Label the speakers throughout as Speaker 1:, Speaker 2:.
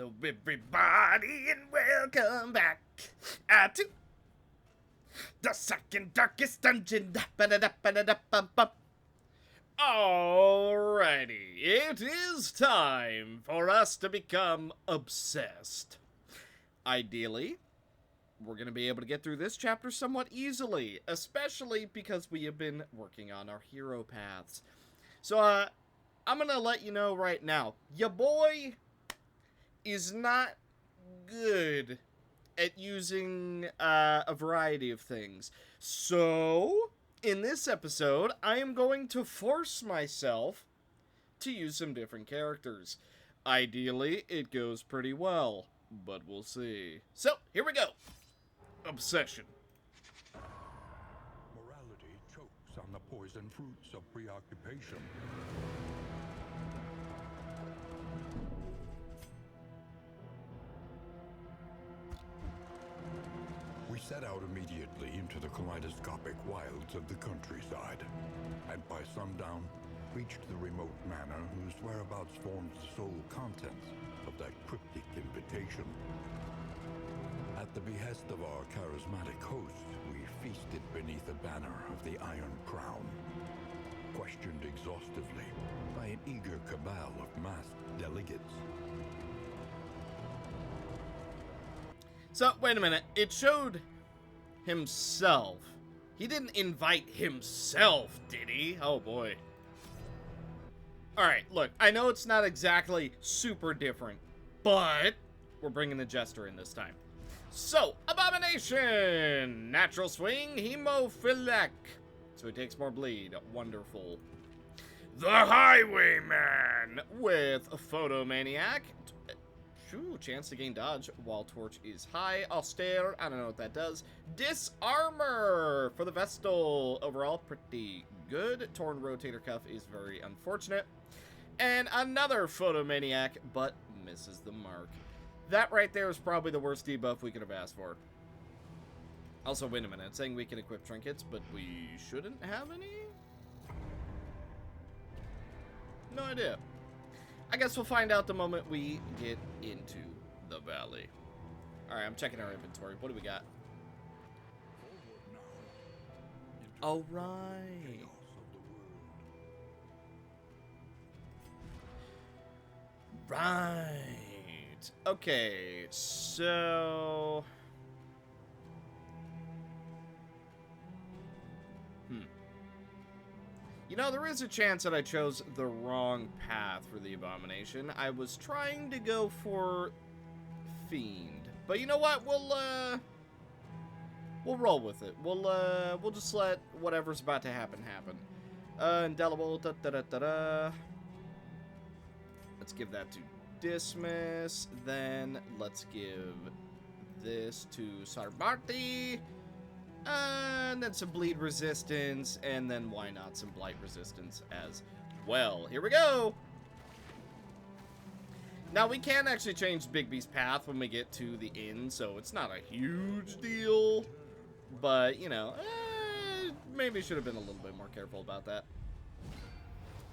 Speaker 1: Hello, everybody, and welcome back to the second darkest dungeon. Alrighty, it is time for us to become obsessed. Ideally, we're going to be able to get through this chapter somewhat easily, especially because we have been working on our hero paths. So, I'm going to let you know right now, your boy is not good at using a variety of things. So, in this episode, I am going to force myself to use some different characters. Ideally, it goes pretty well, but we'll see. So, here we go. Obsession.
Speaker 2: Morality chokes on the poison fruits of preoccupation. We set out immediately into the kaleidoscopic wilds of the countryside, and by sundown, reached the remote manor whose whereabouts formed the sole contents of that cryptic invitation. At the behest of our charismatic host, we feasted beneath the banner of the Iron Crown, questioned exhaustively by an eager cabal of masked delegates.
Speaker 1: So, wait a minute. It showed himself. He didn't invite himself, did he? Oh, boy. Alright, look. I know it's not exactly super different, but we're bringing the Jester in this time. So, Abomination! Natural swing, hemophiliac. So he takes more bleed. Wonderful. The Highwayman with a Photomaniac. Ooh, chance to gain dodge while torch is high. Austere, I don't know what that does. Disarmor for the Vestal. Overall, pretty good. Torn rotator cuff is very unfortunate. And another Photomaniac, but misses the mark. That right there is probably the worst debuff we could have asked for. Also, wait a minute. It's saying we can equip trinkets, but we shouldn't have any? No idea. I guess we'll find out the moment we get into the valley. Alright, I'm checking our inventory. What do we got? Alright. Right. Okay, so... You know, there is a chance that I chose the wrong path for the Abomination. I was trying to go for Fiend. But you know what? We'll roll with it. We'll just let whatever's about to happen. Indelible, da-da-da-da-da. Let's give that to Dismiss. Then let's give this to Sarbarti. And then some bleed resistance, and then why not some blight resistance as well. Here we go! Now, we can actually change Bigby's path when we get to the inn, so it's not a huge deal. But, you know, maybe should have been a little bit more careful about that.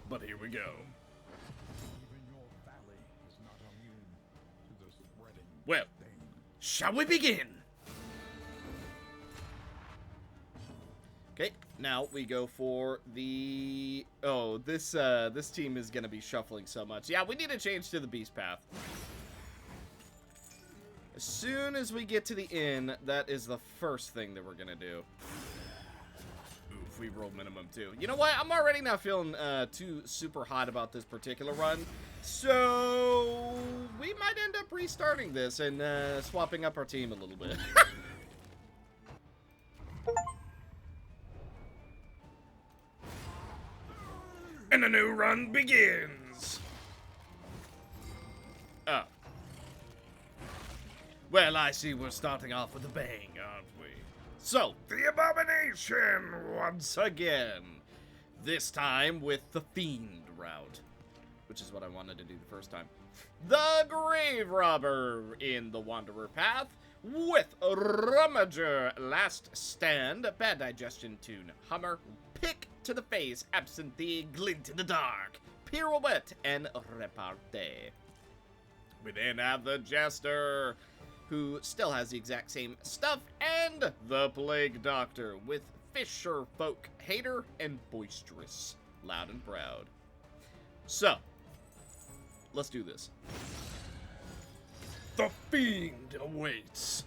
Speaker 1: But here we go. Well, shall we begin? Okay, now we go for the... Oh, this team is going to be shuffling so much. Yeah, we need to change to the beast path. As soon as we get to the inn, that is the first thing that we're going to do. Oof, we rolled minimum too. You know what? I'm already not feeling too super hot about this particular run. So, we might end up restarting this and swapping up our team a little bit. And a new run begins! Oh. Well, I see we're starting off with a bang, aren't we? So, the Abomination once again. This time with the Fiend route, which is what I wanted to do the first time. The Grave Robber in the Wanderer path with Rummager, Last Stand, Bad Digestion Tune, Hummer, Pick to the Face, Absentee, Glint in the Dark, Pirouette, and Repartee. We then have the Jester, who still has the exact same stuff, and the Plague Doctor, with Fisher Folk, Hater, and Boisterous, Loud and Proud. So, let's do this. The Fiend awaits.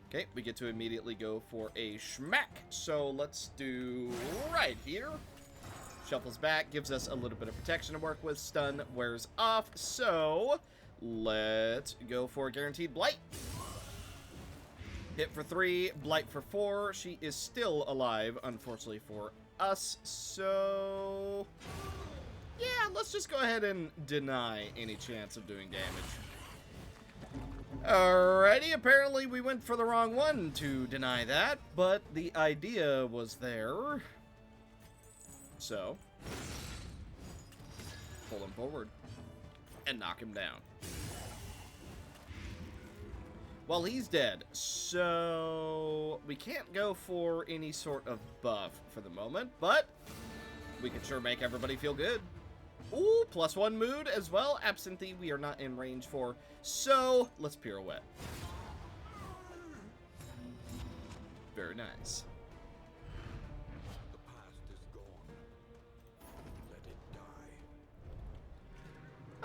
Speaker 1: Okay, we get to immediately go for a schmack, so let's do right here. Shuffles back, gives us a little bit of protection to work with. Stun wears off, so let's go for Guaranteed Blight. Hit for 3, Blight for 4. She is still alive, unfortunately for us, so yeah, let's just go ahead and deny any chance of doing damage. Alrighty, apparently we went for the wrong one to deny that, but the idea was there. So, pull him forward and knock him down. Well, he's dead, so we can't go for any sort of buff for the moment, but we can sure make everybody feel good. Ooh, +1 mood as well. Absentee we are not in range for, so let's pirouette. Very nice.
Speaker 2: The past is gone. Let it die.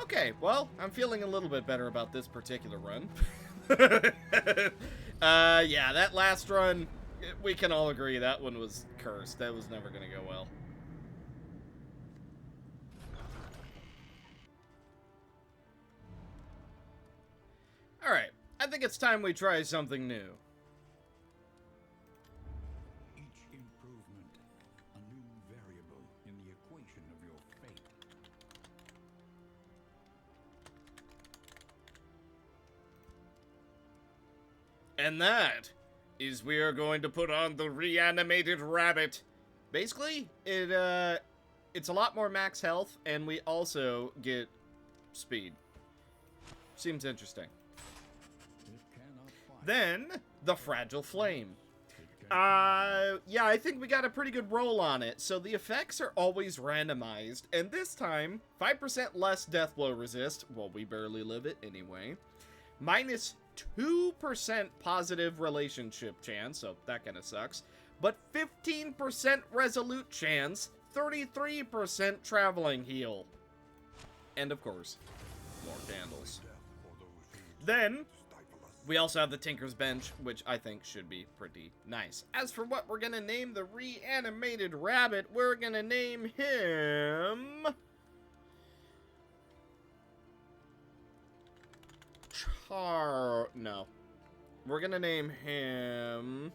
Speaker 1: Okay, well, I'm feeling a little bit better about this particular run. Yeah, that last run, we can all agree that one was cursed. That was never gonna go well. Alright, I think it's time we try something new.
Speaker 2: Each improvement, a new variable in the equation of your fate.
Speaker 1: And that is we are going to put on the reanimated rabbit. Basically, it's a lot more max health, and we also get speed. Seems interesting. Then, the Fragile Flame. Yeah, I think we got a pretty good roll on it. So the effects are always randomized, and this time, 5% less death blow resist. Well, we barely live it anyway. Minus 2% positive relationship chance, so that kind of sucks. But 15% resolute chance, 33% traveling heal. And of course, more candles. Then, we also have the Tinker's Bench, which I think should be pretty nice. As for what we're gonna name the reanimated rabbit, we're gonna name him No. We're gonna name him...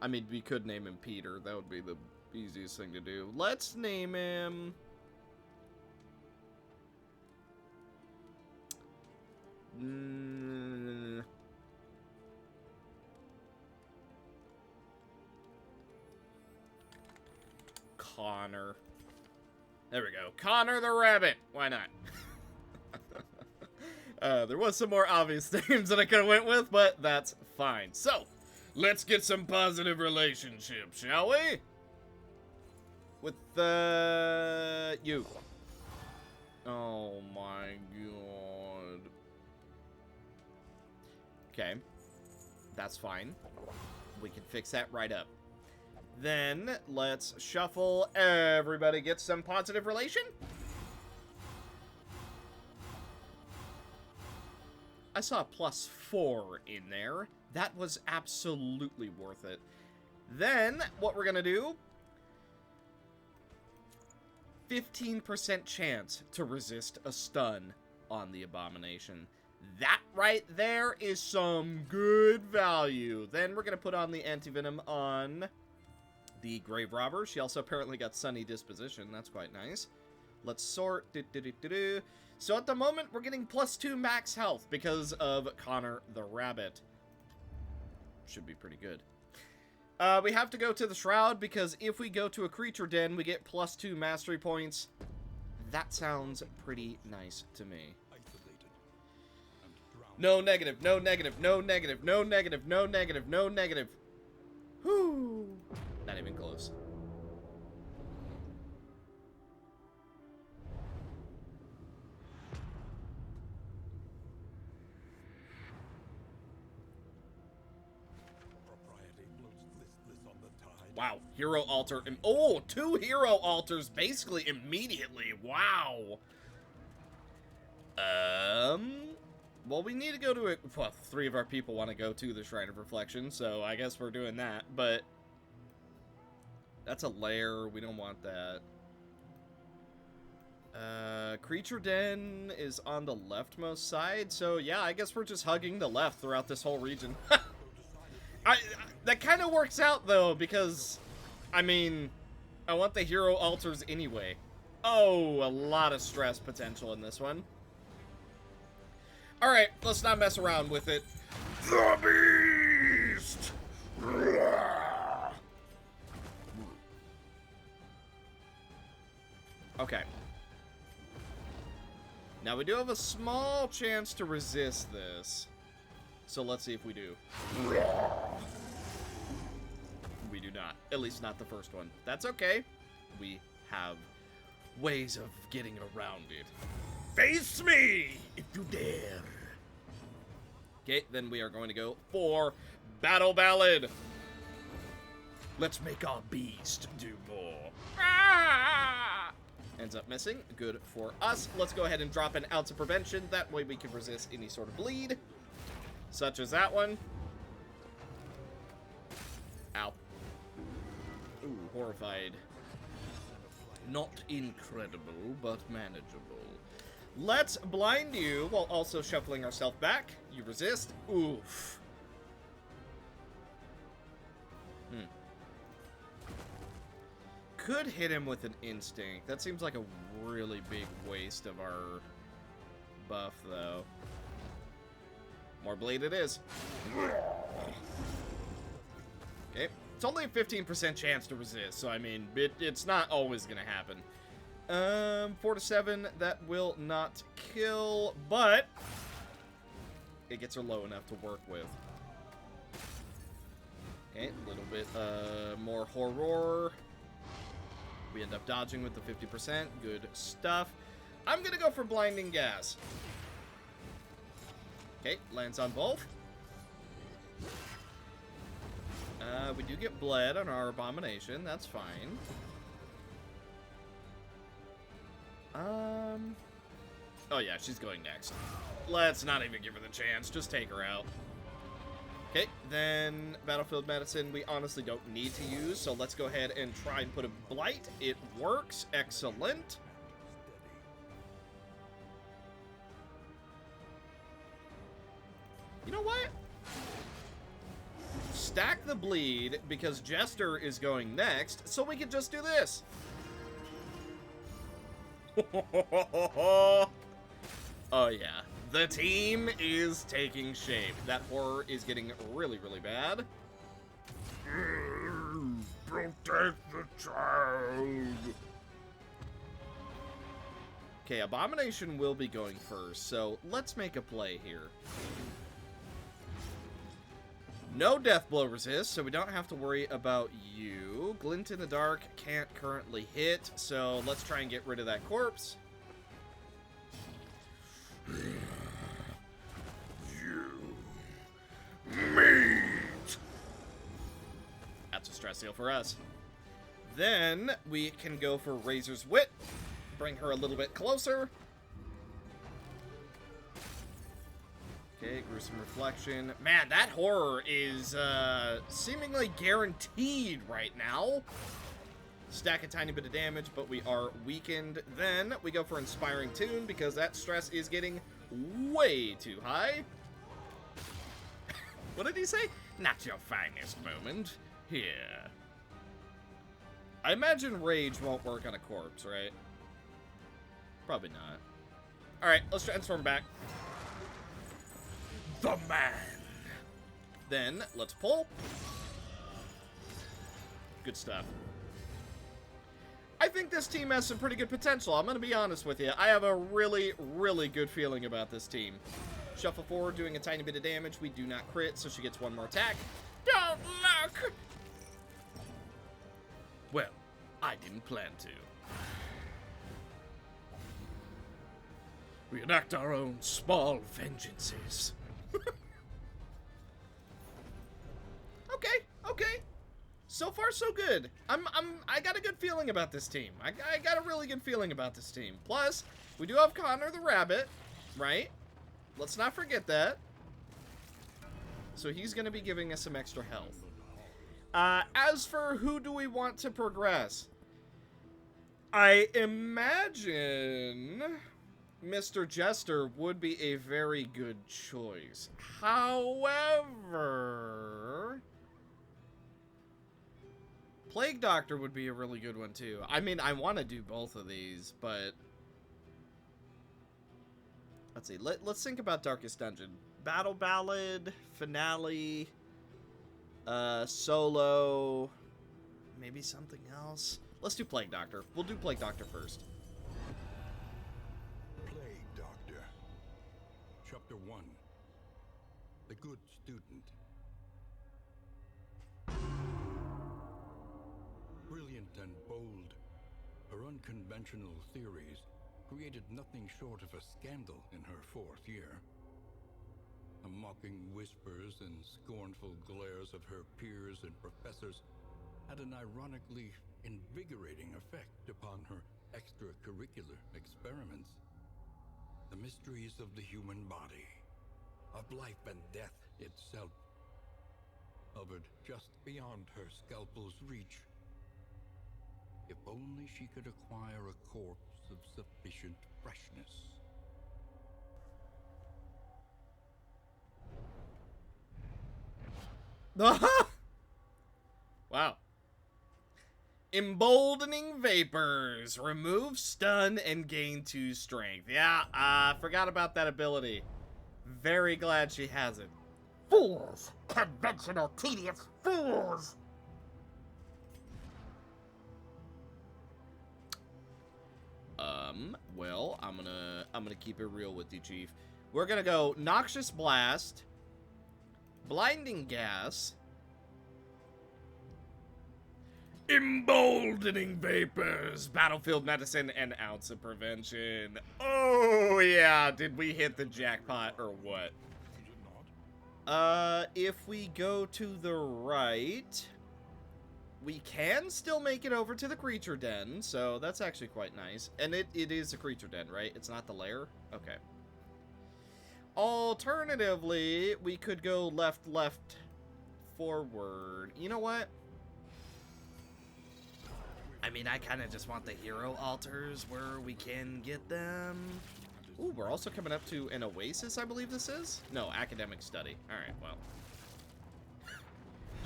Speaker 1: I mean, we could name him Peter. That would be the easiest thing to do. Let's name him... Connor. There we go. Connor the Rabbit. Why not? There was some more obvious names that I could have went with, but that's fine. So, let's get some positive relationships, shall we? With, you. Oh my god. Okay. That's fine. We can fix that right up. Then, let's shuffle. Everybody get some positive relation. I saw a +4 in there. That was absolutely worth it. Then, what we're gonna do... 15% chance to resist a stun on the Abomination. That right there is some good value. Then we're gonna put on the Anti-Venom on the Grave Robber. She also apparently got Sunny Disposition. That's quite nice. Let's sort. So at the moment, we're getting +2 max health because of Connor the Rabbit. Should be pretty good. We have to go to the Shroud because if we go to a creature den, we get +2 mastery points. That sounds pretty nice to me. No negative, no negative, no negative, no negative, no negative, no negative. Whew. Not even close. Wow, hero altar. Oh, 2 hero altars basically immediately. Wow. Well, we need to go to it. Well, 3 of our people want to go to the Shrine of Reflection, so I guess we're doing that. But that's a lair. We don't want that. Creature Den is on the leftmost side, so yeah, I guess we're just hugging the left throughout this whole region. That kind of works out, though, because, I mean, I want the hero altars anyway. Oh, a lot of stress potential in this one. Alright, let's not mess around with it. The Beast! Okay. Now, we do have a small chance to resist this. So let's see if we do. We do not. At least not the first one. That's okay. We have ways of getting around it. Face me, if you dare. Okay, then we are going to go for Battle Ballad. Let's make our beast do more. Ah! Ends up missing. Good for us. Let's go ahead and drop an ounce of prevention. That way we can resist any sort of bleed. Such as that one. Ow. Ooh, horrified. Not incredible, but manageable. Let's blind you while also shuffling ourselves back. You resist. Oof. Could hit him with an instinct. That seems like a really big waste of our buff, though. More bleed it is. Okay. It's only a 15% chance to resist, so I mean, it's not always going to happen. 4 to 7, that will not kill, but it gets her low enough to work with. Okay, a little bit more horror. We end up dodging with the 50%. Good stuff. I'm going to go for Blinding Gas. Okay, lands on both. We do get bled on our Abomination. That's fine. Oh yeah, she's going next. Let's not even give her the chance. Just take her out. Okay, then Battlefield Medicine we honestly don't need to use, so let's go ahead and try and put a Blight. It works. Excellent. You know what? Stack the bleed, because Jester is going next, so we can just do this. Oh yeah. The team is taking shape. That horror is getting really, really bad. Protect the child. Okay, Abomination will be going first, so let's make a play here. No death blow resist, so we don't have to worry about you. Glint in the Dark can't currently hit, so let's try and get rid of that corpse. Meat. That's a stress deal for us. Then we can go for Razor's Wit. Bring her a little bit closer. Okay, Gruesome Reflection. Man, that horror is seemingly guaranteed right now. Stack a tiny bit of damage, but we are weakened. Then we go for Inspiring Tune because that stress is getting way too high. What did he say? Not your finest moment. Here. I imagine Rage won't work on a corpse, right? Probably not. Alright, let's transform back. The man. Then, let's pull. Good stuff. I think this team has some pretty good potential. I'm going to be honest with you. I have a really, really good feeling about this team. Shuffle forward, doing a tiny bit of damage. We do not crit, so she gets one more attack. Don't look! Well, I didn't plan to. We enact our own small vengeances. Okay. So far, so good. I got a good feeling about this team. I got a really good feeling about this team. Plus, we do have Connor the Rabbit, right? Let's not forget that. So he's going to be giving us some extra health. As for who do we want to progress? I imagine Mr. Jester would be a very good choice. However, Plague Doctor would be a really good one too. I mean, I want to do both of these, but let's see. Let's think about Darkest Dungeon. Battle Ballad, Finale, Solo, maybe something else. Let's do Plague Doctor. We'll do Plague Doctor first.
Speaker 2: Plague Doctor. Chapter 1. The Good Student. Brilliant and bold, her unconventional theories created nothing short of a scandal in her 4th year. The mocking whispers and scornful glares of her peers and professors had an ironically invigorating effect upon her extracurricular experiments. The mysteries of the human body, of life and death itself, hovered just beyond her scalpel's reach. If only she could acquire a corpse of sufficient freshness.
Speaker 1: Wow. Emboldening Vapors. Remove stun and gain 2 strength. Yeah, forgot about that ability. Very glad she has it.
Speaker 3: Fools! Conventional, tedious fools!
Speaker 1: Well, I'm gonna keep it real with you, Chief. We're gonna go Noxious Blast, Blinding Gas, Emboldening Vapors, Battlefield Medicine, and Ounce of Prevention. Oh, yeah. Did we hit the jackpot or what? If we go to the right, we can still make it over to the Creature Den, so that's actually quite nice. And it is a Creature Den, right? It's not the lair? Okay. Alternatively, we could go left, forward. You know what? I mean, I kind of just want the hero altars where we can get them. Ooh, we're also coming up to an oasis, I believe this is? No, academic study. Alright, well.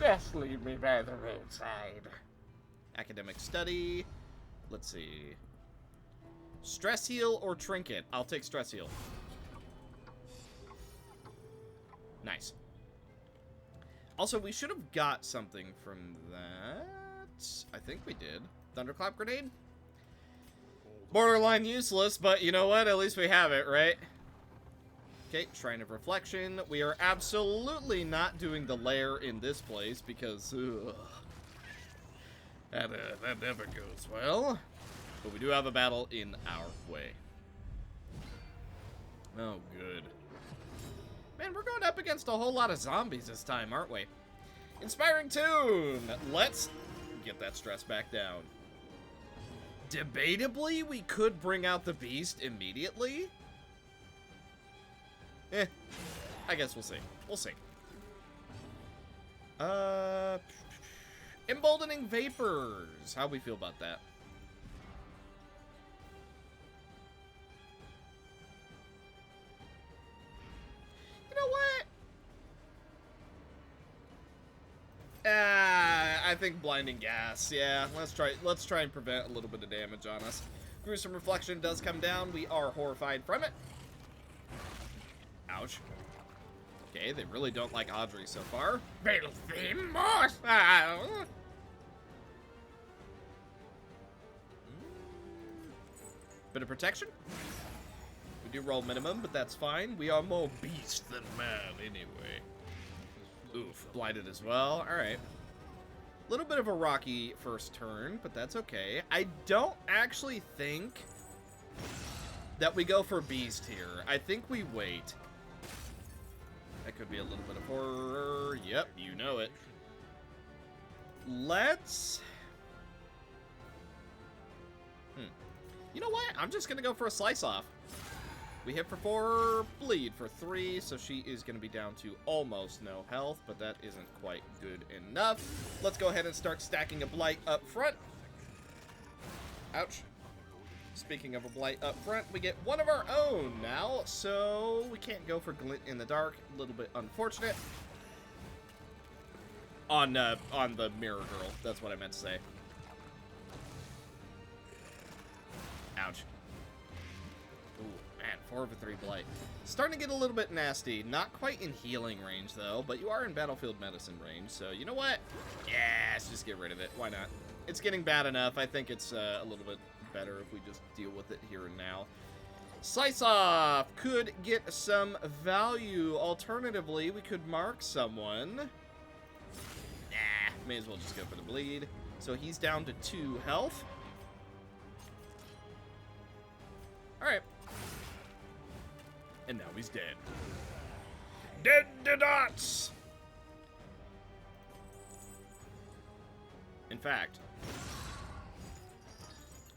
Speaker 3: Just leave me by the roadside.
Speaker 1: Academic study. Let's see. Stress heal or trinket? I'll take stress heal. Nice. Also, we should have got something from that. I think we did. Thunderclap grenade? Borderline useless, but you know what? At least we have it, right? Okay, Shrine of Reflection. We are absolutely not doing the lair in this place because that never goes well. But we do have a battle in our way. Oh, good. Man, we're going up against a whole lot of zombies this time, aren't we? Inspiring Tune! Let's get that stress back down. Debatably, we could bring out the beast immediately. I guess we'll see. We'll see. Emboldening Vapors. How we feel about that? You know what? I think Blinding Gas. Yeah, let's try and prevent a little bit of damage on us. Gruesome Reflection does come down. We are horrified from it. Ouch. Okay, they really don't like Audrey so far.
Speaker 3: Filthy moss!
Speaker 1: Bit of protection. We do roll minimum, but that's fine. We are more beast than man anyway. Oof, blinded as well. Alright. A little bit of a rocky first turn, but that's okay. I don't actually think that we go for beast here. I think we wait. That could be a little bit of horror. Yep, you know it. let's... You know what? I'm just going to go for a slice off. We hit for 4, bleed for 3, so she is going to be down to almost no health, but that isn't quite good enough. Let's go ahead and start stacking a blight up front. Ouch. Speaking of a blight up front, we get one of our own now, so we can't go for glint in the dark. A little bit unfortunate. On the mirror girl, that's what I meant to say. Ouch. Ooh, man, 4 for 3 blight. Starting to get a little bit nasty. Not quite in healing range, though, but you are in battlefield medicine range, so you know what? Yeah, let's just get rid of it. Why not? It's getting bad enough. I think it's a little bit better if we just deal with it here and now. Slice off could get some value. Alternatively, we could mark someone. Nah, may as well just go for the bleed. So he's down to 2 health. Alright. And now he's dead. Dead to dots! In fact,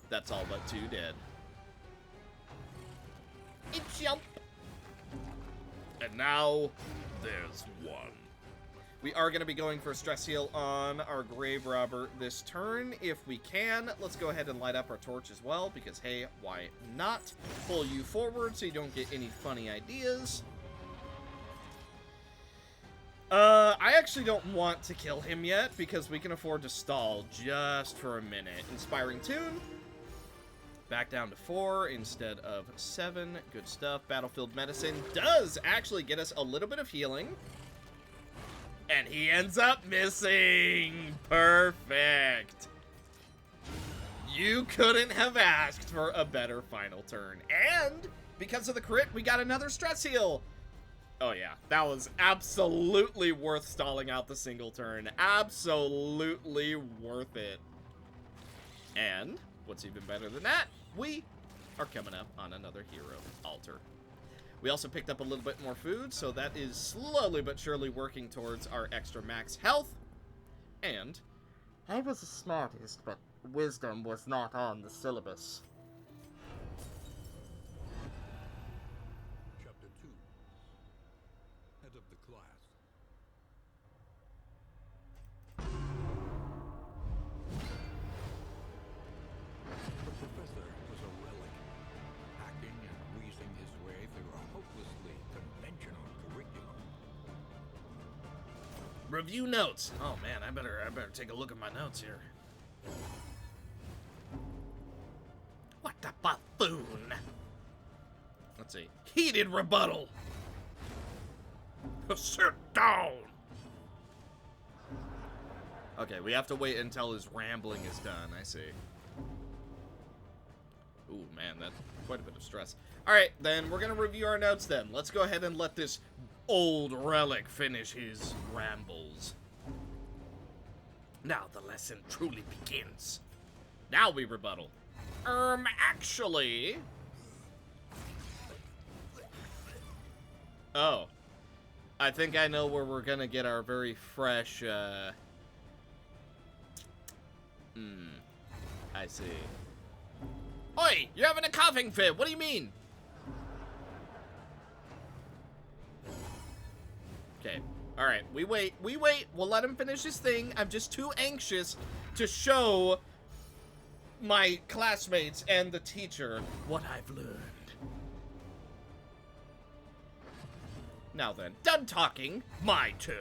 Speaker 1: that's all but 2 dead. It's jump. And now, there's 1. We are going to be going for a stress heal on our Grave Robber this turn, if we can. Let's go ahead and light up our torch as well, because, hey, why not? Pull you forward so you don't get any funny ideas. I actually don't want to kill him yet, because we can afford to stall just for a minute. Inspiring Tune. Back down to 4 instead of 7. Good stuff. Battlefield Medicine does actually get us a little bit of healing. And he ends up missing. Perfect. You couldn't have asked for a better final turn. And because of the crit, we got another stress heal. Oh yeah, that was absolutely worth stalling out the single turn. Absolutely worth it. And what's even better than that? We are coming up on another hero altar. We also picked up a little bit more food, so that is slowly but surely working towards our extra max health. And
Speaker 3: I was the smartest, but wisdom was not on the syllabus.
Speaker 2: Chapter 2. Head of the class. The professor was a relic, hacking and wheezing his way through a hopelessly conventional curriculum.
Speaker 1: review notes. Oh man, I better take a look at my notes here. What a buffoon! Let's see. Heated rebuttal. Sit down. Okay, we have to wait until his rambling is done. I see. Ooh, man, that's quite a bit of stress. Alright, then we're going to review our notes then. Let's go ahead and let this old relic finish his rambles. Now the lesson truly begins. Now we rebuttal. Actually... Oh. I think I know where we're going to get our very fresh, I see. Oi! You're having a coughing fit! What do you mean? Okay. Alright, we wait. We'll let him finish his thing. I'm just too anxious to show my classmates and the teacher what I've learned. Now then, done talking. My turn.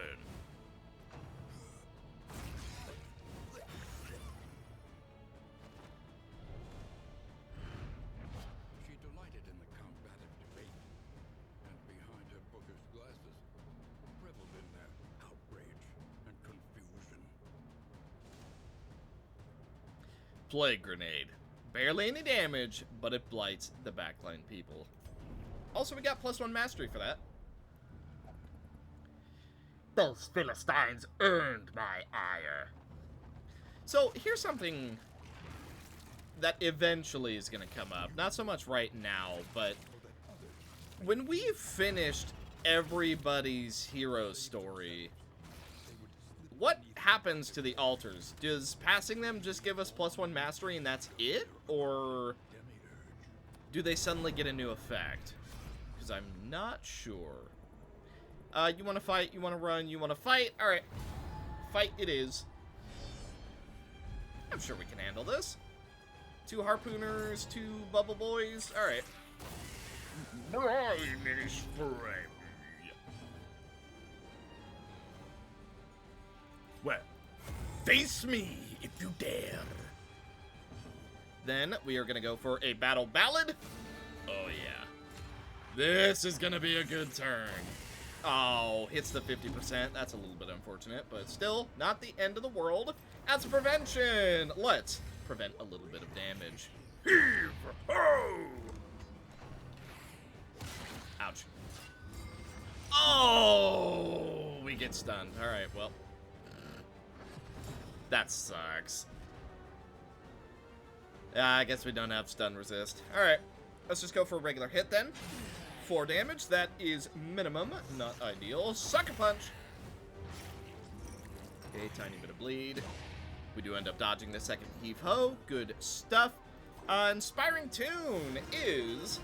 Speaker 2: She delighted in the combative debate, and behind her bookish glasses, reveled in their outrage and confusion.
Speaker 1: Plague Grenade. Barely any damage, but it blights the backline people. Also, we got +1 mastery for that.
Speaker 3: Those Philistines earned my ire.
Speaker 1: So, here's something that eventually is going to come up. Not so much right now, but when we've finished everybody's hero story, happens to the altars? Does passing them just give us +1 mastery and that's it? Or do they suddenly get a new effect? Because I'm not sure. You want to fight, you want to run, you want to fight? Alright. Fight it is. I'm sure we can handle this. 2 harpooners, 2 bubble boys. Alright. Well, face me if you dare. Then we are going to go for a battle ballad. Oh, yeah. This is going to be a good turn. Oh, hits the 50%. That's a little bit unfortunate, but still not the end of the world. That's prevention. Let's prevent a little bit of damage. Heave ho! Ouch. Oh, we get stunned. All right, well. That sucks. I guess we don't have stun resist. All right, let's just go for a regular hit then. 4 damage, that is minimum, not ideal. Sucker punch. Okay, tiny bit of bleed. We do end up dodging the second heave-ho. Good stuff. Inspiring Tune is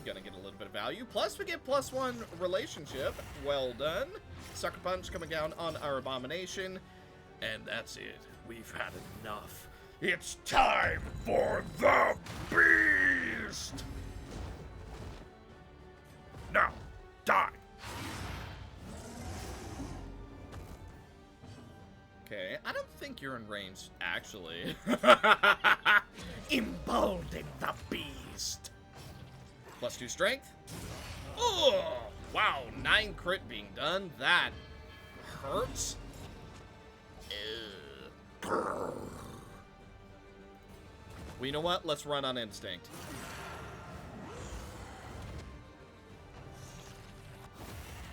Speaker 1: gonna get a little bit of value. Plus, we get +1 relationship. Well done. Sucker punch coming down on our abomination. And that's it. We've had enough. It's time for the beast! Now, die! Okay, I don't think you're in range, actually. Embolden the beast! +2 strength. Oh, wow, 9 crit being done. That hurts. Well, you know what? Let's run on instinct.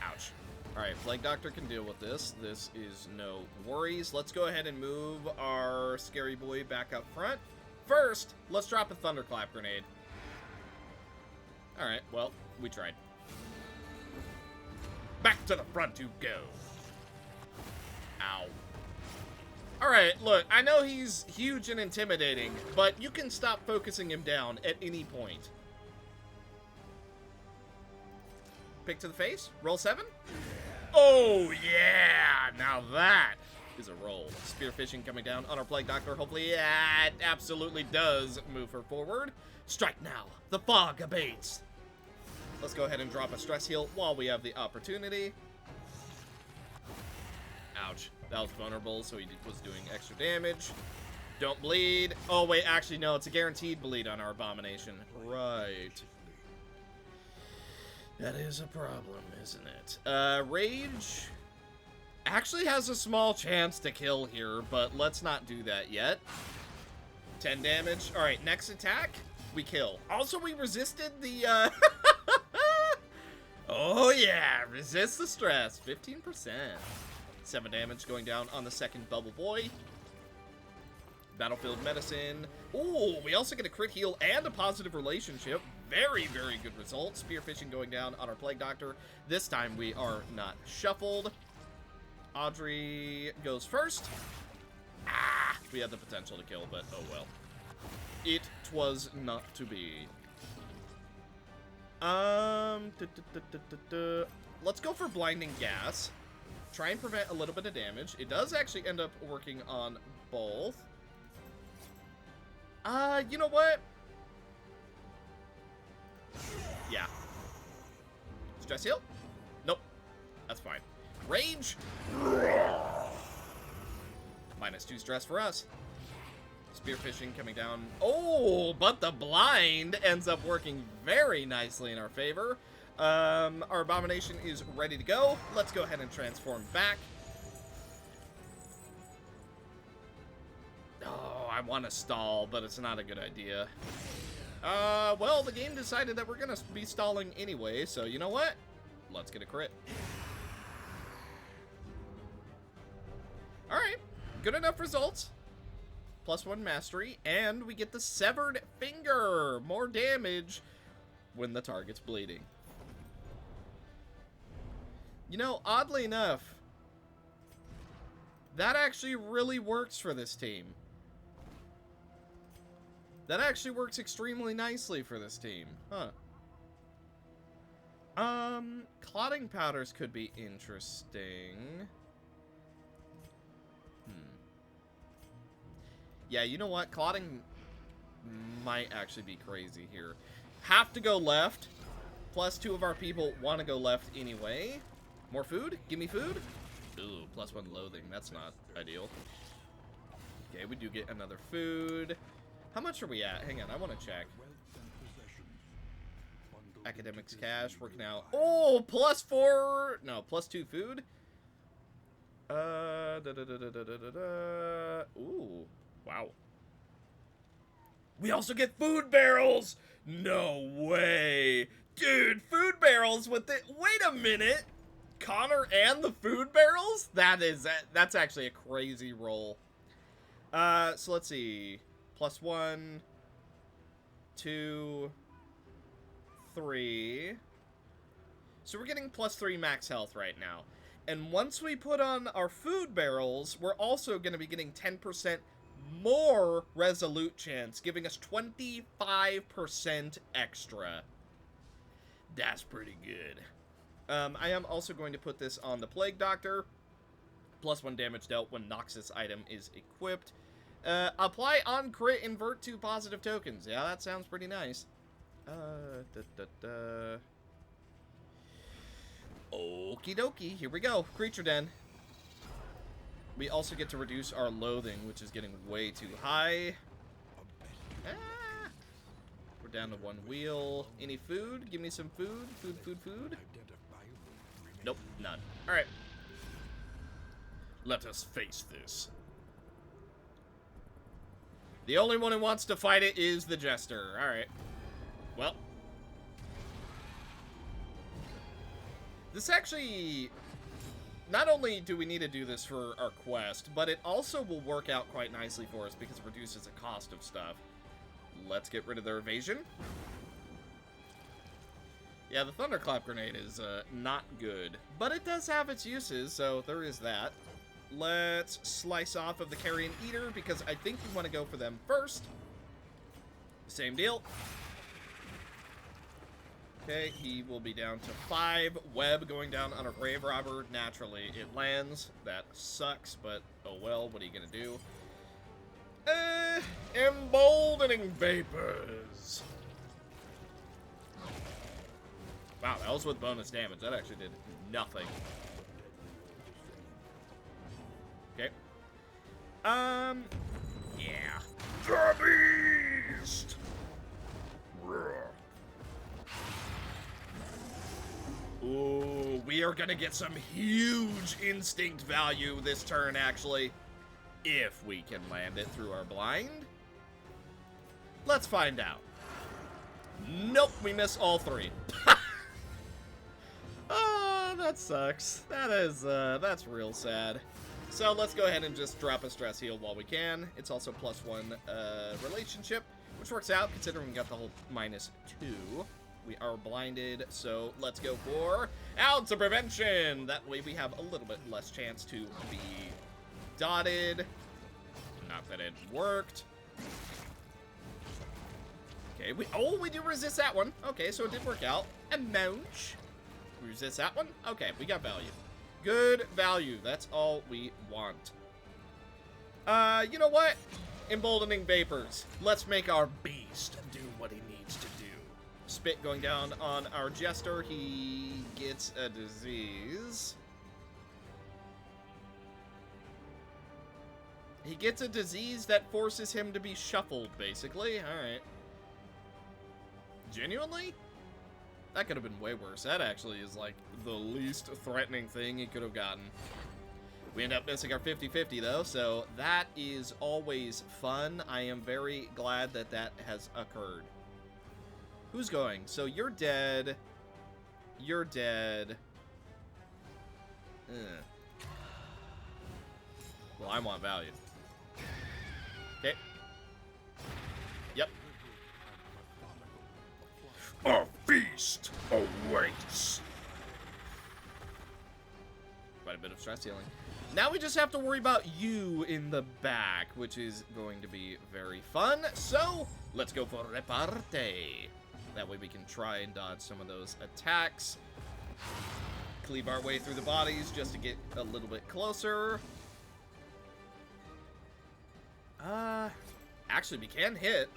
Speaker 1: Ouch. Alright, Plague Doctor can deal with this. This is no worries. Let's go ahead and move our scary boy back up front. First, let's drop a Thunderclap grenade. Alright, well, we tried. Back to the front you go. Ow. Alright, look, I know he's huge and intimidating, but you can stop focusing him down at any point. Pick to the face, roll 7. Oh, yeah! Now that is a roll. Spearfishing coming down on our Plague Doctor. Hopefully, yeah, it absolutely does move her forward. Strike now. The fog abates. Let's go ahead and drop a stress heal while we have the opportunity. Ouch. That was vulnerable, so he was doing extra damage. Don't bleed. Oh, wait, actually, no. It's a guaranteed bleed on our abomination. Right. That is a problem, isn't it? Rage actually has a small chance to kill here, but let's not do that yet. 10 damage. All right, next attack, we kill. Also, we resisted the, Oh, yeah. Resist the stress. 15%. 7 damage going down on the second bubble boy. Battlefield medicine. Ooh, we also get a crit heal and a positive relationship. Very, very good result. Spearfishing going down on our Plague Doctor. This time we are not shuffled. Audrey goes first. Ah, we had the potential to kill, but oh well. It was not to be. Let's go for blinding gas. Try and prevent a little bit of damage. It does actually end up working on both. You know what? Yeah. Stress heal? Nope. That's fine. Rage? -2 stress for us. Spearfishing coming down. Oh, but the blind ends up working very nicely in our favor. Our abomination is ready to go. Let's go ahead and transform back. Oh, I want to stall, but it's not a good idea. Well, the game decided that we're going to be stalling anyway, so you know what? Let's get a crit. Alright, good enough results. +1 mastery, and we get the severed finger. More damage when the target's bleeding. You know, oddly enough, That actually really works for this team. That actually works extremely nicely for this team. Huh. Clotting powders could be interesting. Yeah, you know what? Clotting might actually be crazy here. Have to go left. Plus 2 of our people want to go left anyway. More food? Give me food? Ooh, +1 loathing. That's not ideal. Okay, we do get another food. How much are we at? Hang on, I want to check. Academics cash, working out. Oh, +4. No, +2 food. Ooh, wow. We also get food barrels. No way, dude. Food barrels with it. Wait a minute. Connor and the food barrels? That's actually a crazy roll. So let's see. +1, 2, 3. So we're getting +3 max health right now. And once we put on our food barrels, we're also going to be getting 10% more resolute chance, giving us 25% extra. That's pretty good. I am also going to put this on the Plague Doctor. +1 damage dealt when Noxus item is equipped. Apply on crit, invert 2 positive tokens. Yeah, that sounds pretty nice. Okie dokie, here we go. Creature Den. We also get to reduce our loathing, which is getting way too high. Ah! We're down to 1 wheel. Any food? Give me some food. Food. Nope, none. Alright. Let us face this. The only one who wants to fight it is the Jester. Alright. Well. This actually... Not only do we need to do this for our quest, but it also will work out quite nicely for us because it reduces the cost of stuff. Let's get rid of their evasion. Yeah, the Thunderclap Grenade is not good, but it does have its uses, so there is that. Let's slice off of the Carrion Eater because I think we want to go for them first. Same deal. Okay, he will be down to 5. Web going down on a Grave Robber. Naturally, it lands. That sucks, but oh well, what are you gonna do? Emboldening Vapors. Wow, that was with bonus damage. That actually did nothing. Okay. Yeah. The Beast! Ooh, we are gonna get some huge instinct value this turn, actually. If we can land it through our blind. Let's find out. Nope, we miss all 3. Oh, that sucks. That's real sad. So let's go ahead and just drop a stress heal while we can. It's also +1 relationship, which works out considering we got the whole -2. We are blinded, so let's go for Ounce of Prevention. That way we have a little bit less chance to be dotted. Not that it worked. Okay, we do resist that one. Okay, so it did work out. A munch. We resist that one. Okay, we got value. Good value. That's all we want. You know what? Emboldening Vapors. Let's make our beast do what he needs to do. Spit going down on our Jester. He gets a disease. He gets a disease that forces him to be shuffled, basically. Alright. Genuinely? That could have been way worse. That actually is, like, the least threatening thing he could have gotten. We end up missing our 50-50, though, so that is always fun. I am very glad that that has occurred. Who's going? So you're dead. You're dead. Well, I want value. Okay. Yep. A feast awaits. Quite a bit of stress healing. Now we just have to worry about you in the back, which is going to be very fun. So, let's go for reparte. That way we can try and dodge some of those attacks. Cleave our way through the bodies just to get a little bit closer. Actually, we can hit.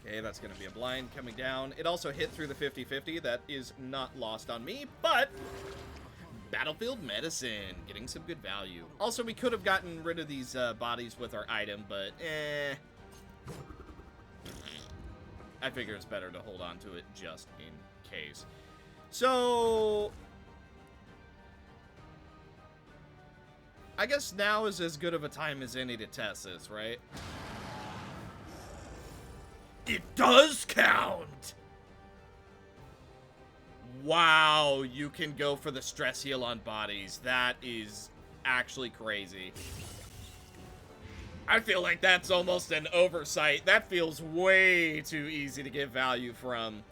Speaker 1: Okay, that's going to be a blind coming down. It also hit through the 50-50. That is not lost on me, but Battlefield Medicine, getting some good value. Also, we could have gotten rid of these bodies with our item, but I figure it's better to hold on to it just in case. So, I guess now is as good of a time as any to test this, right? It does count! Wow, you can go for the stress heal on bodies. That is actually crazy. I feel like that's almost an oversight. That feels way too easy to get value from.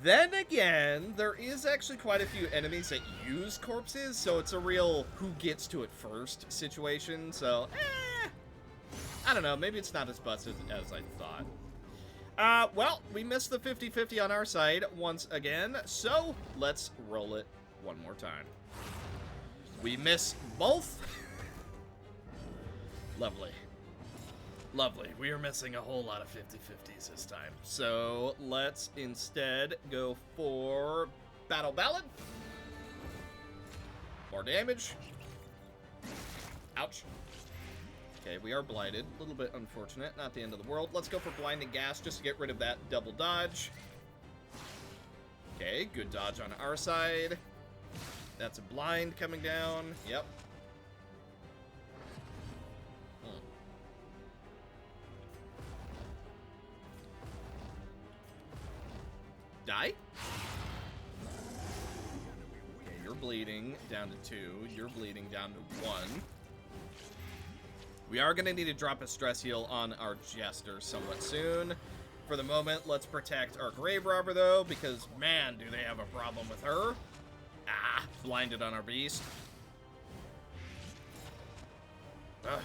Speaker 1: Then again, there is actually quite a few enemies that use corpses, so it's a real who gets to it first situation. So, I don't know. Maybe it's not as busted as I thought. Well, we missed the 50-50 on our side once again, so let's roll it one more time. We miss both. Lovely. Lovely. We are missing a whole lot of 50-50s this time. So let's instead go for Battle Ballad. More damage. Ouch. Okay, we are blighted. A little bit unfortunate. Not the end of the world. Let's go for Blinding Gas just to get rid of that double dodge. Okay, good dodge on our side. That's a blind coming down. Yep. Die? Okay, you're bleeding down to 2. You're bleeding down to 1. We are going to need to drop a stress heal on our Jester somewhat soon. For the moment, let's protect our Grave Robber, though, because, man, do they have a problem with her. Ah, blinded on our Beast. Ugh.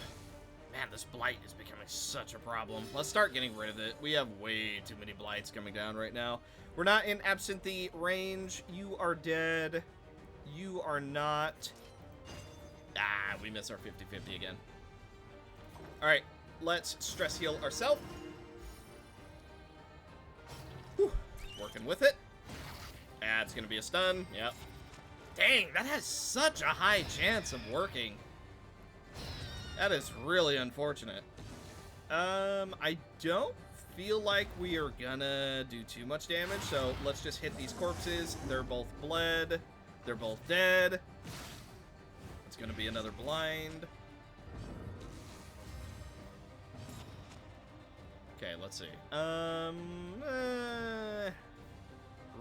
Speaker 1: Man, this Blight is becoming such a problem. Let's start getting rid of it. We have way too many Blights coming down right now. We're not in Absinthe range. You are dead. You are not. Ah, we miss our 50-50 again. Alright, let's stress heal ourselves. Working with it. Ah, it's going to be a stun. Yep. Dang, that has such a high chance of working. That is really unfortunate. I don't feel like we are gonna do too much damage, so let's just hit these corpses. They're both bled. They're both dead. It's gonna be another blind. Okay, let's see.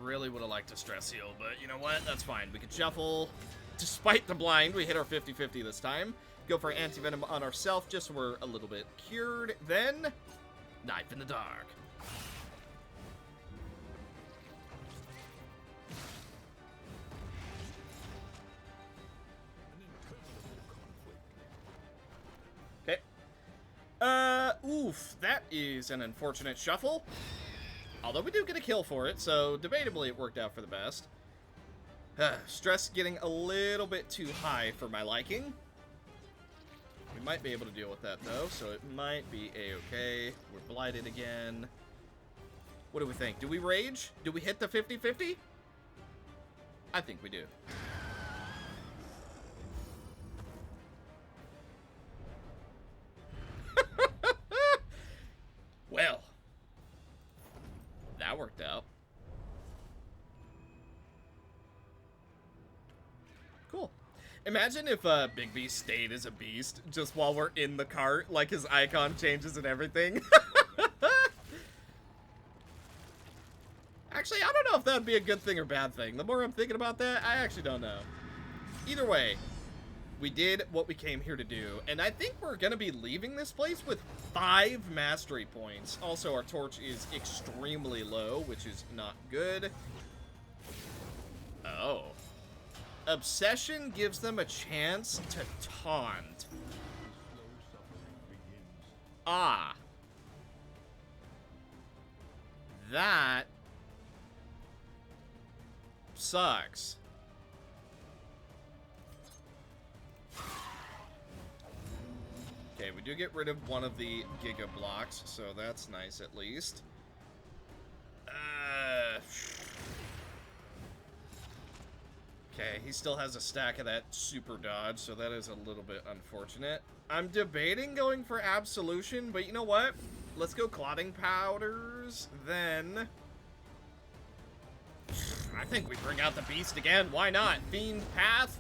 Speaker 1: Really would have liked to stress heal, but you know what? That's fine. We can shuffle. Despite the blind, we hit our 50-50 this time. Go for anti-venom on ourselves, just so we're a little bit cured. Then, knife in the dark. Okay. Oof, that is an unfortunate shuffle. Although we do get a kill for it, so debatably it worked out for the best. Stress getting a little bit too high for my liking. We might be able to deal with that, though, so it might be a-okay. We're blighted again. What do we think? Do we rage? Do we hit the 50-50? I think we do. Well, that worked out. Cool. Imagine if Big B stayed as a beast just while we're in the cart, like his icon changes and everything. Actually, I don't know if that'd be a good thing or bad thing. The more I'm thinking about that, I actually don't know. Either way, we did what we came here to do, and I think we're going to be leaving this place with 5 mastery points. Also, our torch is extremely low, which is not good. Oh. Obsession gives them a chance to taunt. Ah. That sucks. Okay, we do get rid of one of the Giga Blocks, so that's nice at least. Okay, he still has a stack of that super dodge, so that is a little bit unfortunate. I'm debating going for Absolution, but you know what? Let's go Clotting Powders, then... I think we bring out the Beast again. Why not? Fiend Path?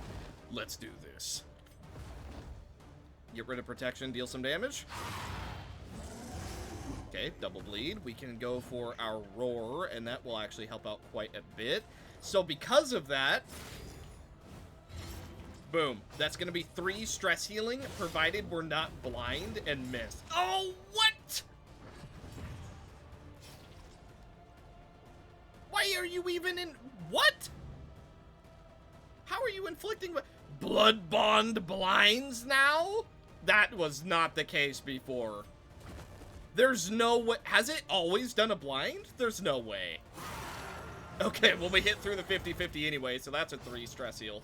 Speaker 1: Let's do this. Get rid of Protection, deal some damage. Okay, double bleed. We can go for our Roar, and that will actually help out quite a bit. So because of that... Boom. That's going to be 3 stress healing, provided we're not blind and miss. Oh, what? Why are you even in... What? How are you inflicting... Blood Bond blinds now? That was not the case before. There's no way... Has it always done a blind? There's no way. Okay, well, we hit through the 50-50 anyway, so that's a 3 stress heal.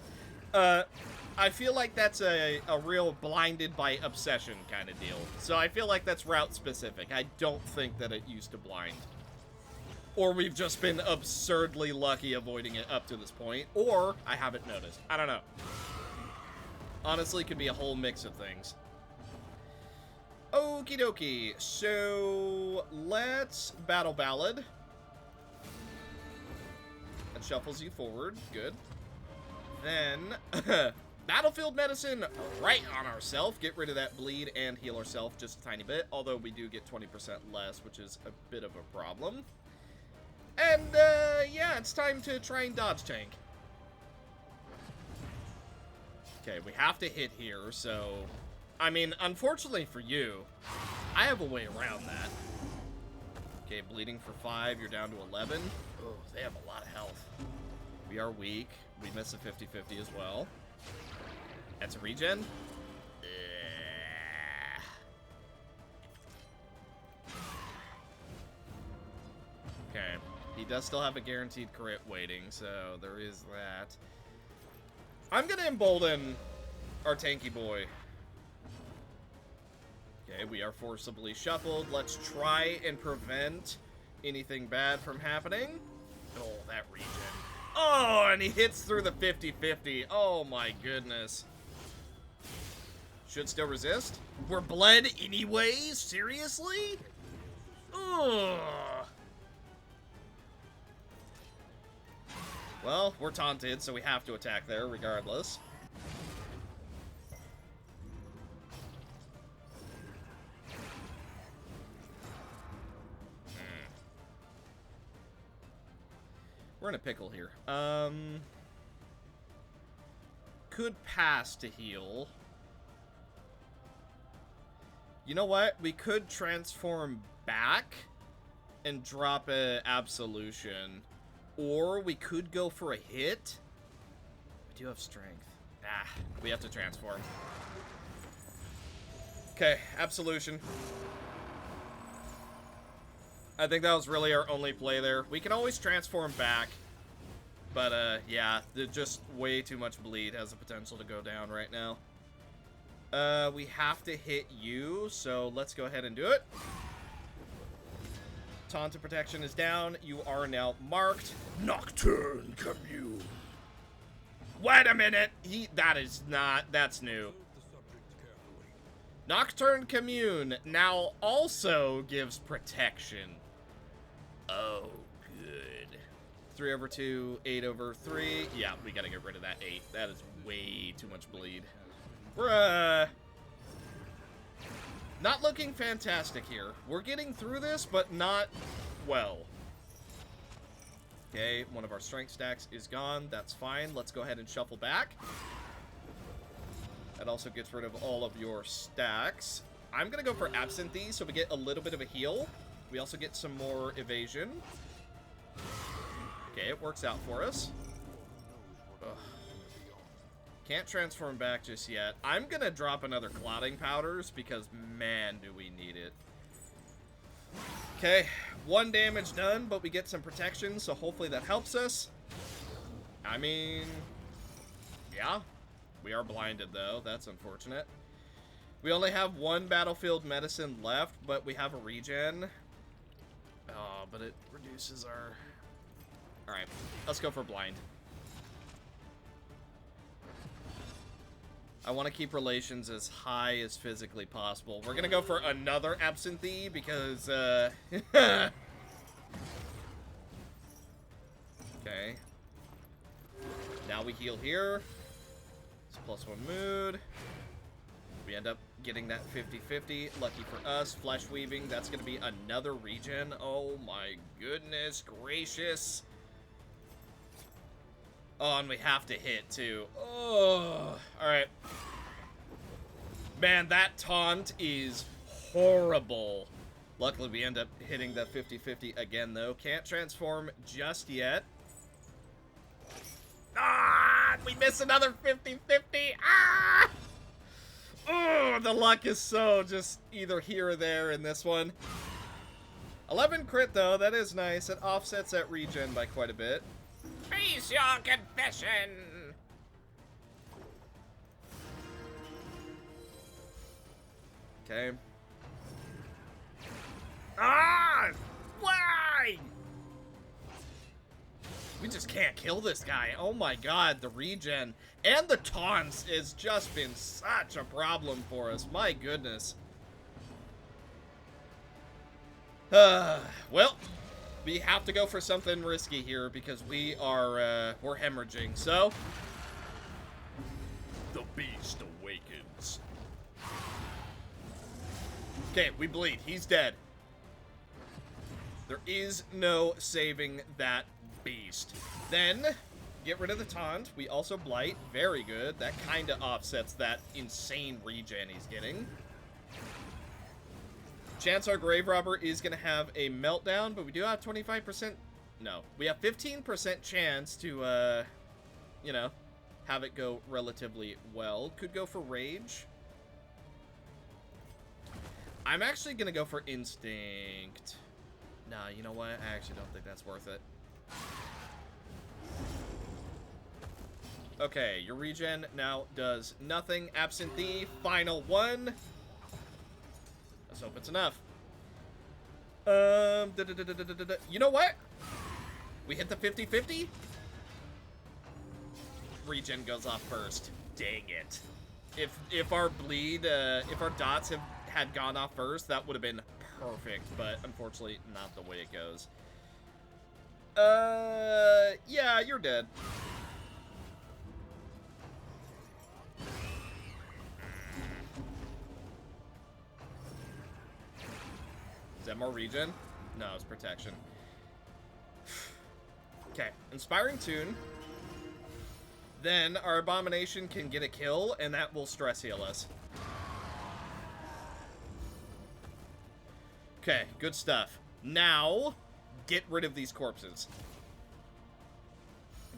Speaker 1: I feel like that's a real blinded by obsession kind of deal. So I feel like that's route specific. I don't think that it used to blind. Or we've just been absurdly lucky avoiding it up to this point. Or I haven't noticed. I don't know. Honestly, could be a whole mix of things. Okie dokie. So let's Battle Ballad. That shuffles you forward. Good. Then, Battlefield Medicine right on ourselves. Get rid of that bleed and heal ourselves just a tiny bit. Although we do get 20% less, which is a bit of a problem. And, yeah, it's time to try and dodge tank. Okay, we have to hit here, so... I mean, unfortunately for you, I have a way around that. Okay, bleeding for 5, you're down to 11. Oh, they have a lot of health. We are weak. We miss a 50-50 as well. That's a regen. Okay. He does still have a guaranteed crit waiting, so there is that. I'm gonna embolden our tanky boy. Okay, we are forcibly shuffled. Let's try and prevent anything bad from happening. Oh, that regen. Oh, and he hits through the 50-50. Oh my goodness. Should still resist. We're bled anyways? Seriously? Ugh. Well, we're taunted, so we have to attack there regardless. We're in a pickle here. Could pass to heal. You know what? We could transform back and drop a absolution. Or we could go for a hit. We do have strength. Ah, we have to transform. Okay, absolution. I think that was really our only play there. We can always transform back. But, yeah, just way too much bleed has the potential to go down right now. We have to hit you, so let's go ahead and do it. Taunted protection is down. You are now marked. Nocturne Commune. Wait a minute. That's new. Nocturne Commune now also gives protection. Oh, good. 3/2, 8/3. Yeah, we gotta get rid of that 8. That is way too much bleed. We're, not looking fantastic here. We're getting through this, but not well. Okay, one of our strength stacks is gone. That's fine. Let's go ahead and shuffle back. That also gets rid of all of your stacks. I'm going to go for Absinthe, so we get a little bit of a heal. We also get some more evasion. Okay, it works out for us. Ugh. Can't transform back just yet. I'm gonna drop another clotting powders because, man, do we need it. Okay, 1 damage done, but we get some protection, so hopefully that helps us. I mean, yeah, we are blinded, though. That's unfortunate. We only have 1 battlefield medicine left, but we have a regen. Oh, but it reduces our... Alright, let's go for blind. I want to keep relations as high as physically possible. We're gonna go for another absentee because, okay. Now we heal here. It's +1 mood. We end up getting that 50-50. Lucky for us. Flesh weaving. That's gonna be another regen. Oh my goodness gracious. Oh, and we have to hit, too. Oh, alright. Man, that taunt is horrible. Luckily, we end up hitting the 50-50 again, though. Can't transform just yet. Ah! We miss another 50-50! Ah! Oh, the luck is so just either here or there in this one. 11 crit, though. That is nice. It offsets that regen by quite a bit. Face your confession! Okay. Ah! Why? We just can't kill this guy. Oh my god, the regen and the taunts has just been such a problem for us. My goodness. Well, we have to go for something risky here because we are, we're hemorrhaging, so... The beast awakens. Okay, we bleed. He's dead. There is no saving that beast. Then, get rid of the taunt. We also blight. Very good. That kind of offsets that insane regen he's getting. Chance our Grave Robber is going to have a meltdown, but we do have 25%... No. We have 15% chance to, you know, have it go relatively well. Could go for Rage. I'm actually going to go for Instinct. Nah, you know what? I actually don't think that's worth it. Okay, your regen now does nothing. Absentee, final one. Let's hope it's enough. You know what? We hit the 50-50? Regen goes off first. Dang it. If our bleed, if our dots had gone off first, that would have been perfect, but unfortunately not the way it goes. Yeah, you're dead. Is that more regen? No, it's protection. Okay, Inspiring Tune. Then our Abomination can get a kill, and that will stress heal us. Okay, good stuff. Now, get rid of these corpses.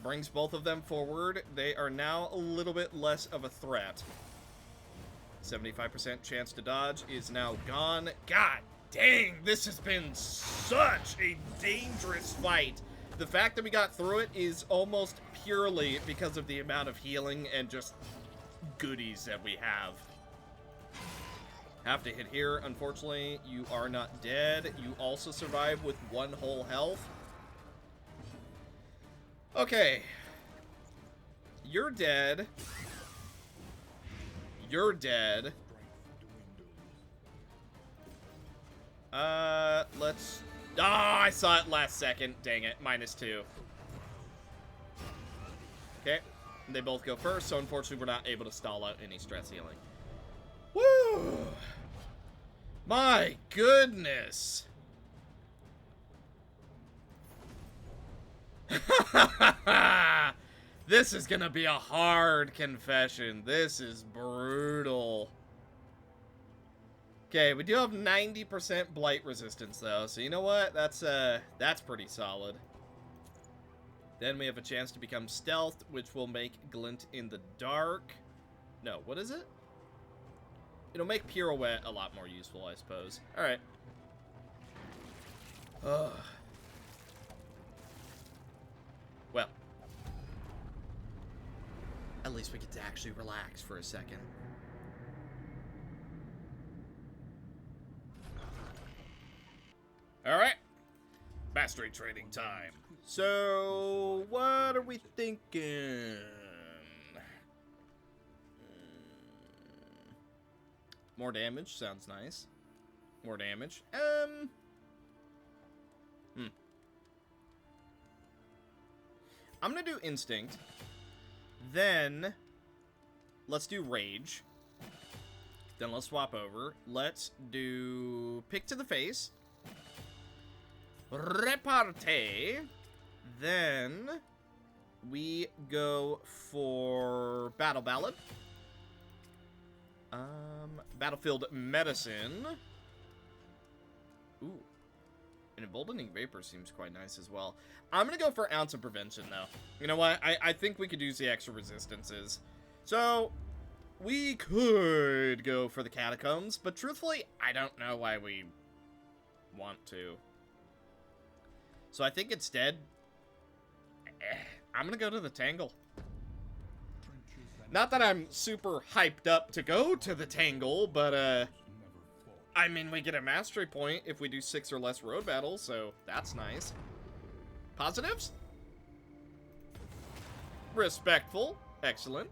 Speaker 1: Brings both of them forward. They are now a little bit less of a threat. 75% chance to dodge is now gone. God dang, this has been such a dangerous fight. The fact that we got through it is almost purely because of the amount of healing and just goodies that we have. Have to hit here. Unfortunately, you are not dead. You also survive with 1 whole health. Okay. You're dead. You're dead. Let's... Ah, I saw it last second. Dang it. -2. Okay. They both go first, so unfortunately we're not able to stall out any stress healing. Woo! My goodness! This is gonna be a hard confession. This is brutal. Okay, we do have 90% blight resistance though, so you know what? That's pretty solid. Then we have a chance to become stealth, which will make glint in the dark. No, what is it? It'll make pirouette a lot more useful, I suppose. Alright. Ugh. Well. At least we get to actually relax for a second. Alright. Mastery training time. So, what are we thinking? More damage sounds nice. More damage. I'm gonna do instinct. Then let's do rage. Then let's swap over. Let's do pick to the face. Repartee. Then we go for battle ballad. Battlefield medicine. Ooh. An emboldening vapor seems quite nice as well. I'm gonna go for ounce of prevention, though. You know what? I think we could use the extra resistances. So, we could go for the catacombs, but truthfully, I don't know why we want to. So I think instead, I'm gonna go to the Tangle. Not that I'm super hyped up to go to the Tangle, but, I mean, we get a mastery point if we do 6 or less road battles, so that's nice. Positives? Respectful. Excellent.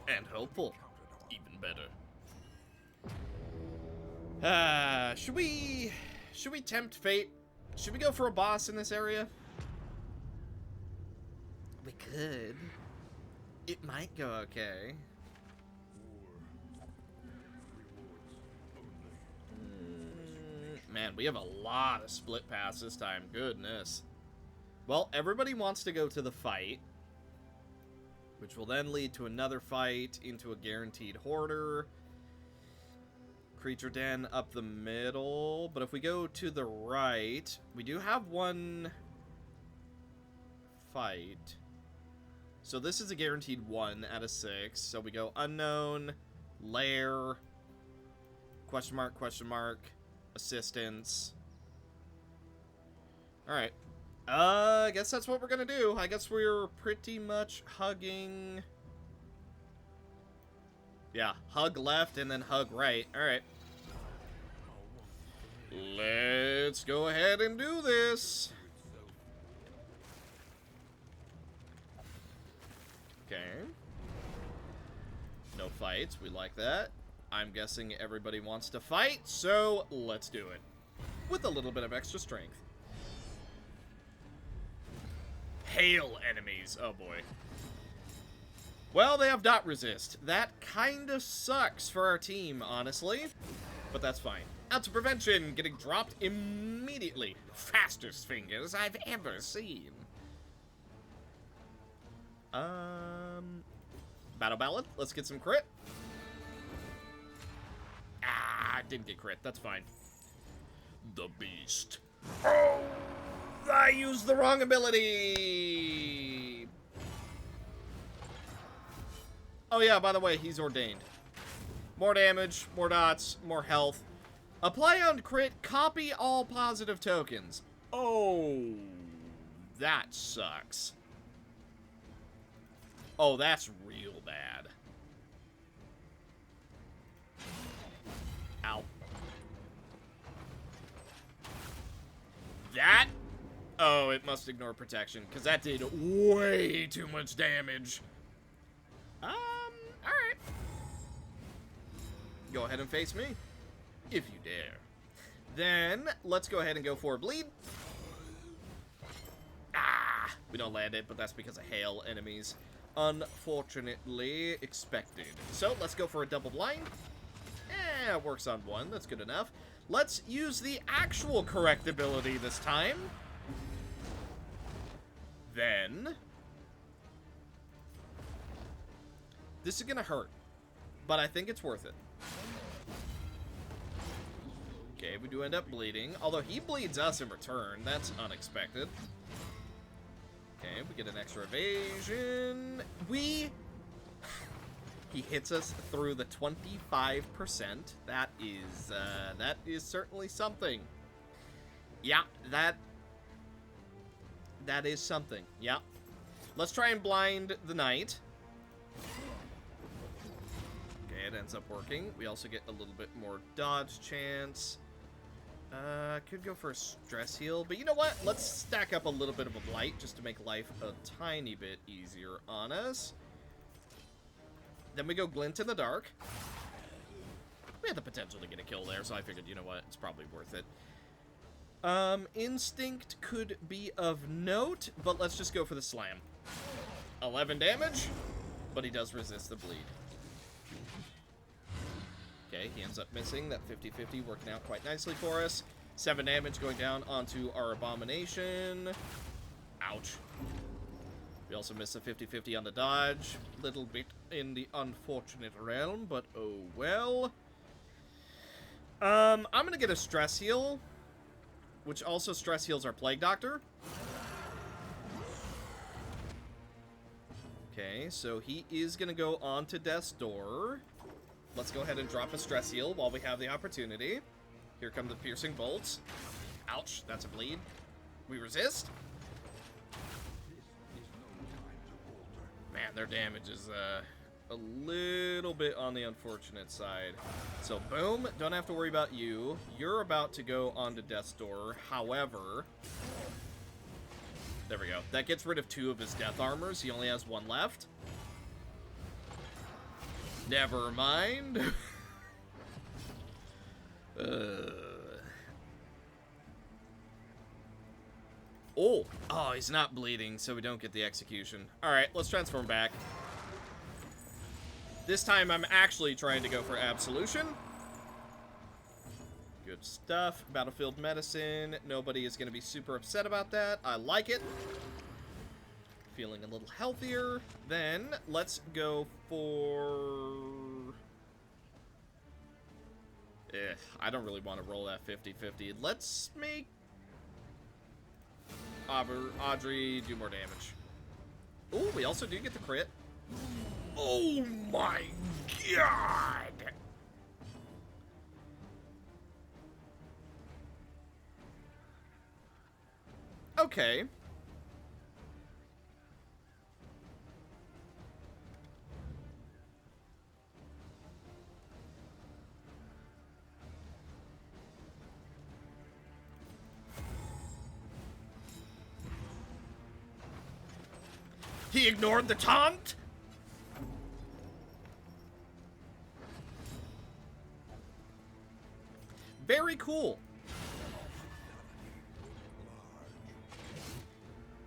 Speaker 1: And hopeful. Even better. Should we tempt fate? Should we go for a boss in this area? We could. It might go okay. Man, we have a lot of split paths this time. Goodness. Well, everybody wants to go to the fight, which will then lead to another fight into a guaranteed hoarder. Creature den up the middle. But if we go to the right, we do have one fight. So this is a guaranteed 1 out of 6. So we go unknown, lair, question mark, assistance. Alright. I guess that's what we're gonna do. I guess we're pretty much hugging... Yeah, hug left and then hug right. Alright. Let's go ahead and do this. Okay. No fights. We like that. I'm guessing everybody wants to fight, so let's do it. With a little bit of extra strength. Hail enemies. Oh boy. Well, they have dot resist. That kind of sucks for our team, honestly. But that's fine. Out to prevention, getting dropped immediately. Fastest fingers I've ever seen. Battle ballad. Let's get some crit. Ah, didn't get crit. That's fine. The beast. Oh, I used the wrong ability. Oh yeah, by the way, he's ordained. More damage, more dots, more health. Apply on crit, copy all positive tokens. Oh, that sucks. Oh, that's real bad. Ow. That? Oh, it must ignore protection, because that did way too much damage. Alright. Go ahead and face me, if you dare. Then, let's go ahead and go for a bleed. Ah! We don't land it, but that's because of hail enemies. Unfortunately expected. So, let's go for a double blind. It works on 1. That's good enough. Let's use the actual correct ability this time. Then... this is gonna hurt, but I think it's worth it. Okay, we do end up bleeding, although he bleeds us in return. That's unexpected. Okay, we get an extra evasion. He hits us through the 25%. That is certainly something. Yeah, that is something. Yeah. Let's try and blind the knight. Okay, it ends up working. We also get a little bit more dodge chance. Could go for a stress heal, but you know what? Let's stack up a little bit of a blight just to make life a tiny bit easier on us. Then we go glint in the dark. We had the potential to get a kill there, so I figured, you know what? It's probably worth it. Instinct could be of note, but let's just go for the slam. 11 damage, but he does resist the bleed. Okay, he ends up missing that 50-50, working out quite nicely for us. 7 damage going down onto our abomination. Ouch. We also miss a 50-50 on the dodge. Little bit in the unfortunate realm, but oh well. I'm gonna get a stress heal, which also stress heals our Plague Doctor. Okay, so he is gonna go on to Death's Door. Let's go ahead and drop a stress heal while we have the opportunity. Here come the piercing bolts. Ouch, that's a bleed. We resist. Man, their damage is a little bit on the unfortunate side. So boom, don't have to worry about you. You're about to go onto Death's Door. However, there we go. That gets rid of 2 of his death armors. He only has 1 left. Never mind. Oh, he's not bleeding, so we don't get the execution. Alright, let's transform back. This time I'm actually trying to go for absolution. Good stuff. Battlefield medicine. Nobody is going to be super upset about that. I like it. Feeling a little healthier. Then let's go for... I don't really want to roll that 50-50. Let's make Audrey do more damage. Oh, we also do get the crit. Oh my god! Okay. He ignored the taunt? Very cool.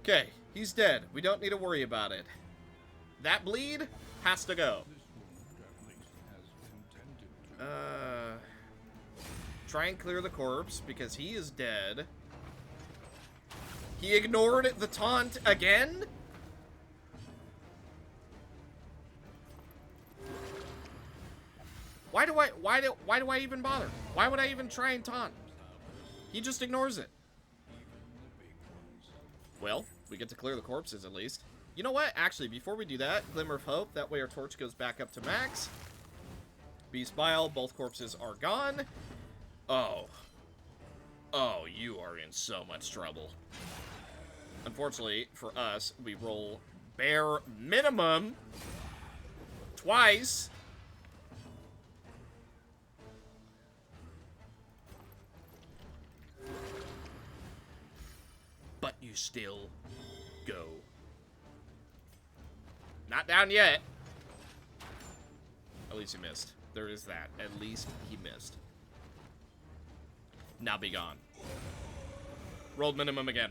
Speaker 1: Okay, he's dead. We don't need to worry about it. That bleed has to go. Try and clear the corpse because he is dead. He ignored the taunt again? Why do I even bother? Why would I even try and taunt? He just ignores it. Well, we get to clear the corpses at least. You know what? Actually, before we do that, Glimmer of Hope. That way our torch goes back up to max. Beast Bile, both corpses are gone. Oh. Oh, you are in so much trouble. Unfortunately, for us, we roll bare minimum twice. But you still go. Not down yet. At least he missed. There is that. At least he missed. Now be gone. Rolled minimum again.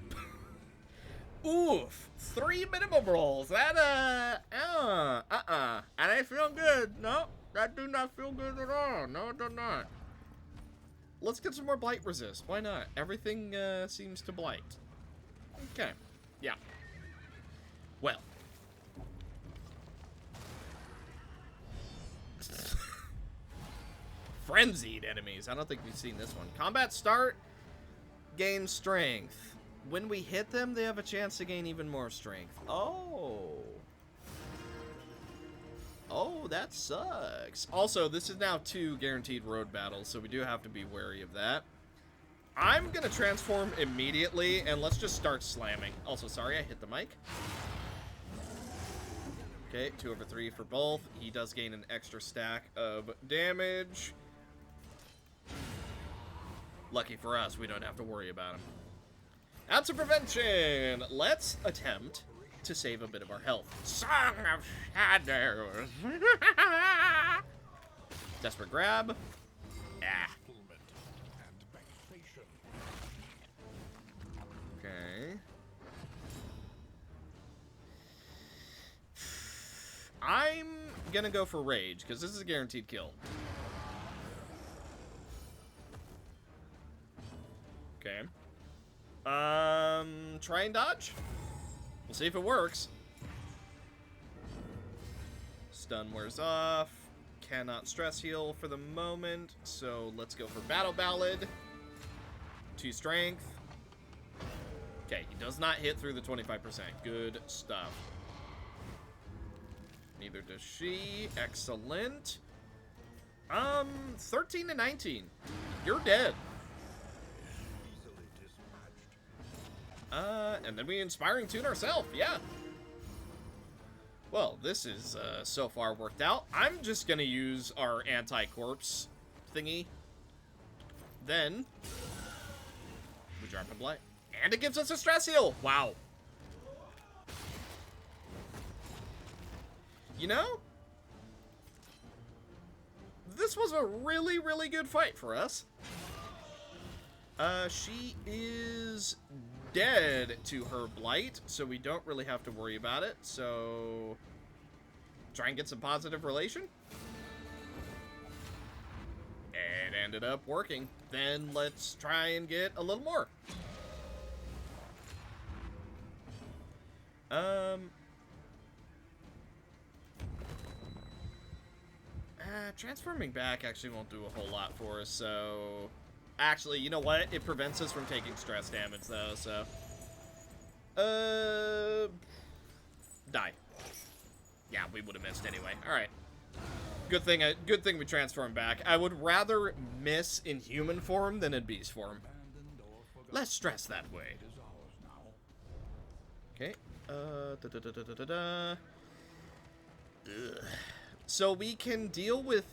Speaker 1: Oof. 3 minimum rolls. That, And I feel good. No, that do not feel good at all. No, it does not. Let's get some more blight resist. Why not? Everything, seems to blight. Okay. Yeah. Well. Frenzied enemies. I don't think we've seen this one. Combat start. Gain strength. when we hit them, they have a chance to gain even more strength. Oh. Oh, that sucks. Also, this is now 2 guaranteed road battles, so we do have to be wary of that. I'm gonna transform immediately, and let's just start slamming. Also, sorry, I hit the mic. Okay, 2 over 3 for both. He does gain an extra stack of damage. Lucky for us, we don't have to worry about him. Ounce of prevention! Let's attempt to save a bit of our health. Song of Shadows! Desperate grab. Ah. Okay. I'm gonna go for Rage, because this is a guaranteed kill. Okay. Try and dodge? We'll see if it works. Stun wears off. Cannot stress heal for the moment, so let's go for Battle Ballad. 2 strength. Okay, he does not hit through the 25%. Good stuff. Neither does she. Excellent. 13 to 19. You're dead. And then we Inspiring Tune ourselves. Yeah. Well, this is, so far worked out. I'm just gonna use our anti-corpse thingy. Then, we drop a blight. And it gives us a stress heal. Wow. You know, this was a really, really good fight for us. She is dead to her blight, so we don't really have to worry about it. So, try and get some positive relation. It ended up working. Then let's try and get a little more. Transforming back actually won't do a whole lot for us, so... Actually, you know what? It prevents us from taking stress damage, though, so... Die. Yeah, we would have missed anyway. Alright. Good thing we transform back. I would rather miss in human form than in beast form. Less stress that way. Okay. So we can deal with,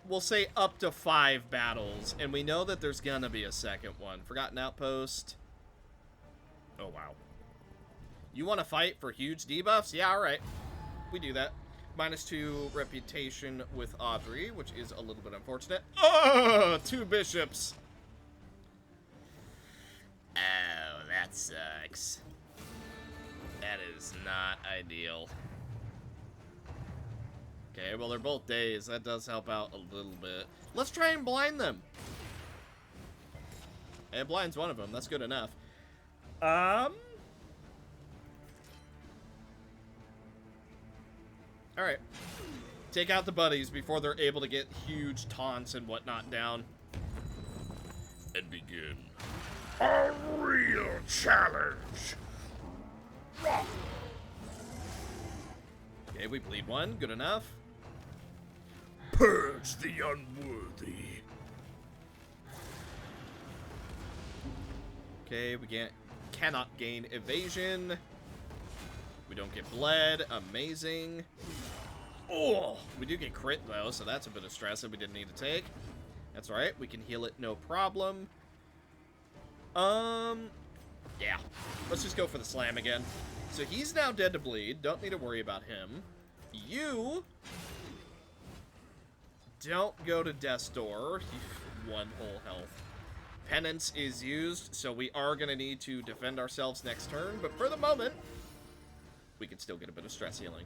Speaker 1: we'll say, up to 5 battles, and we know that there's gonna be a second one. Forgotten Outpost. Oh, wow. You want to fight for huge debuffs? Yeah, alright. We do that. -2 reputation with Audrey, which is a little bit unfortunate. Oh, 2 bishops. Oh, that sucks. That is not ideal. Okay, well, they're both days. That does help out a little bit. Let's try and blind them. It blinds one of them. That's good enough. Alright. Take out the buddies before they're able to get huge taunts and whatnot down. And begin a real challenge. Okay, we bleed 1. Good enough. Purge the unworthy. Okay, we cannot gain evasion. We don't get bled. Amazing. Oh, we do get crit, though, so that's a bit of stress that we didn't need to take. That's all right. We can heal it, no problem. Yeah. Let's just go for the slam again. So he's now dead to bleed. Don't need to worry about him. You don't go to Death's Door. 1 whole health. Penance is used, so we are going to need to defend ourselves next turn. But for the moment, we can still get a bit of stress healing.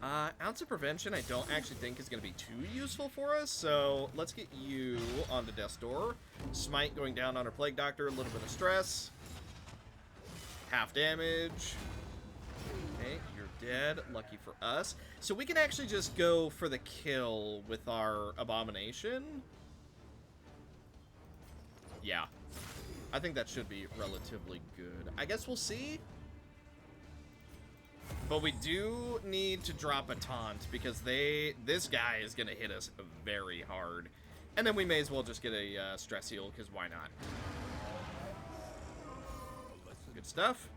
Speaker 1: Ounce of Prevention I don't actually think is going to be too useful for us, so let's get you onto Death's Door. Smite going down on our Plague Doctor, a little bit of stress. Half damage. Okay, you're dead. Lucky for us. So we can actually just go for the kill with our Abomination. Yeah. I think that should be relatively good. I guess we'll see. But we do need to drop a taunt because this guy is going to hit us very hard. And then we may as well just get a stress heal because why not? Good stuff.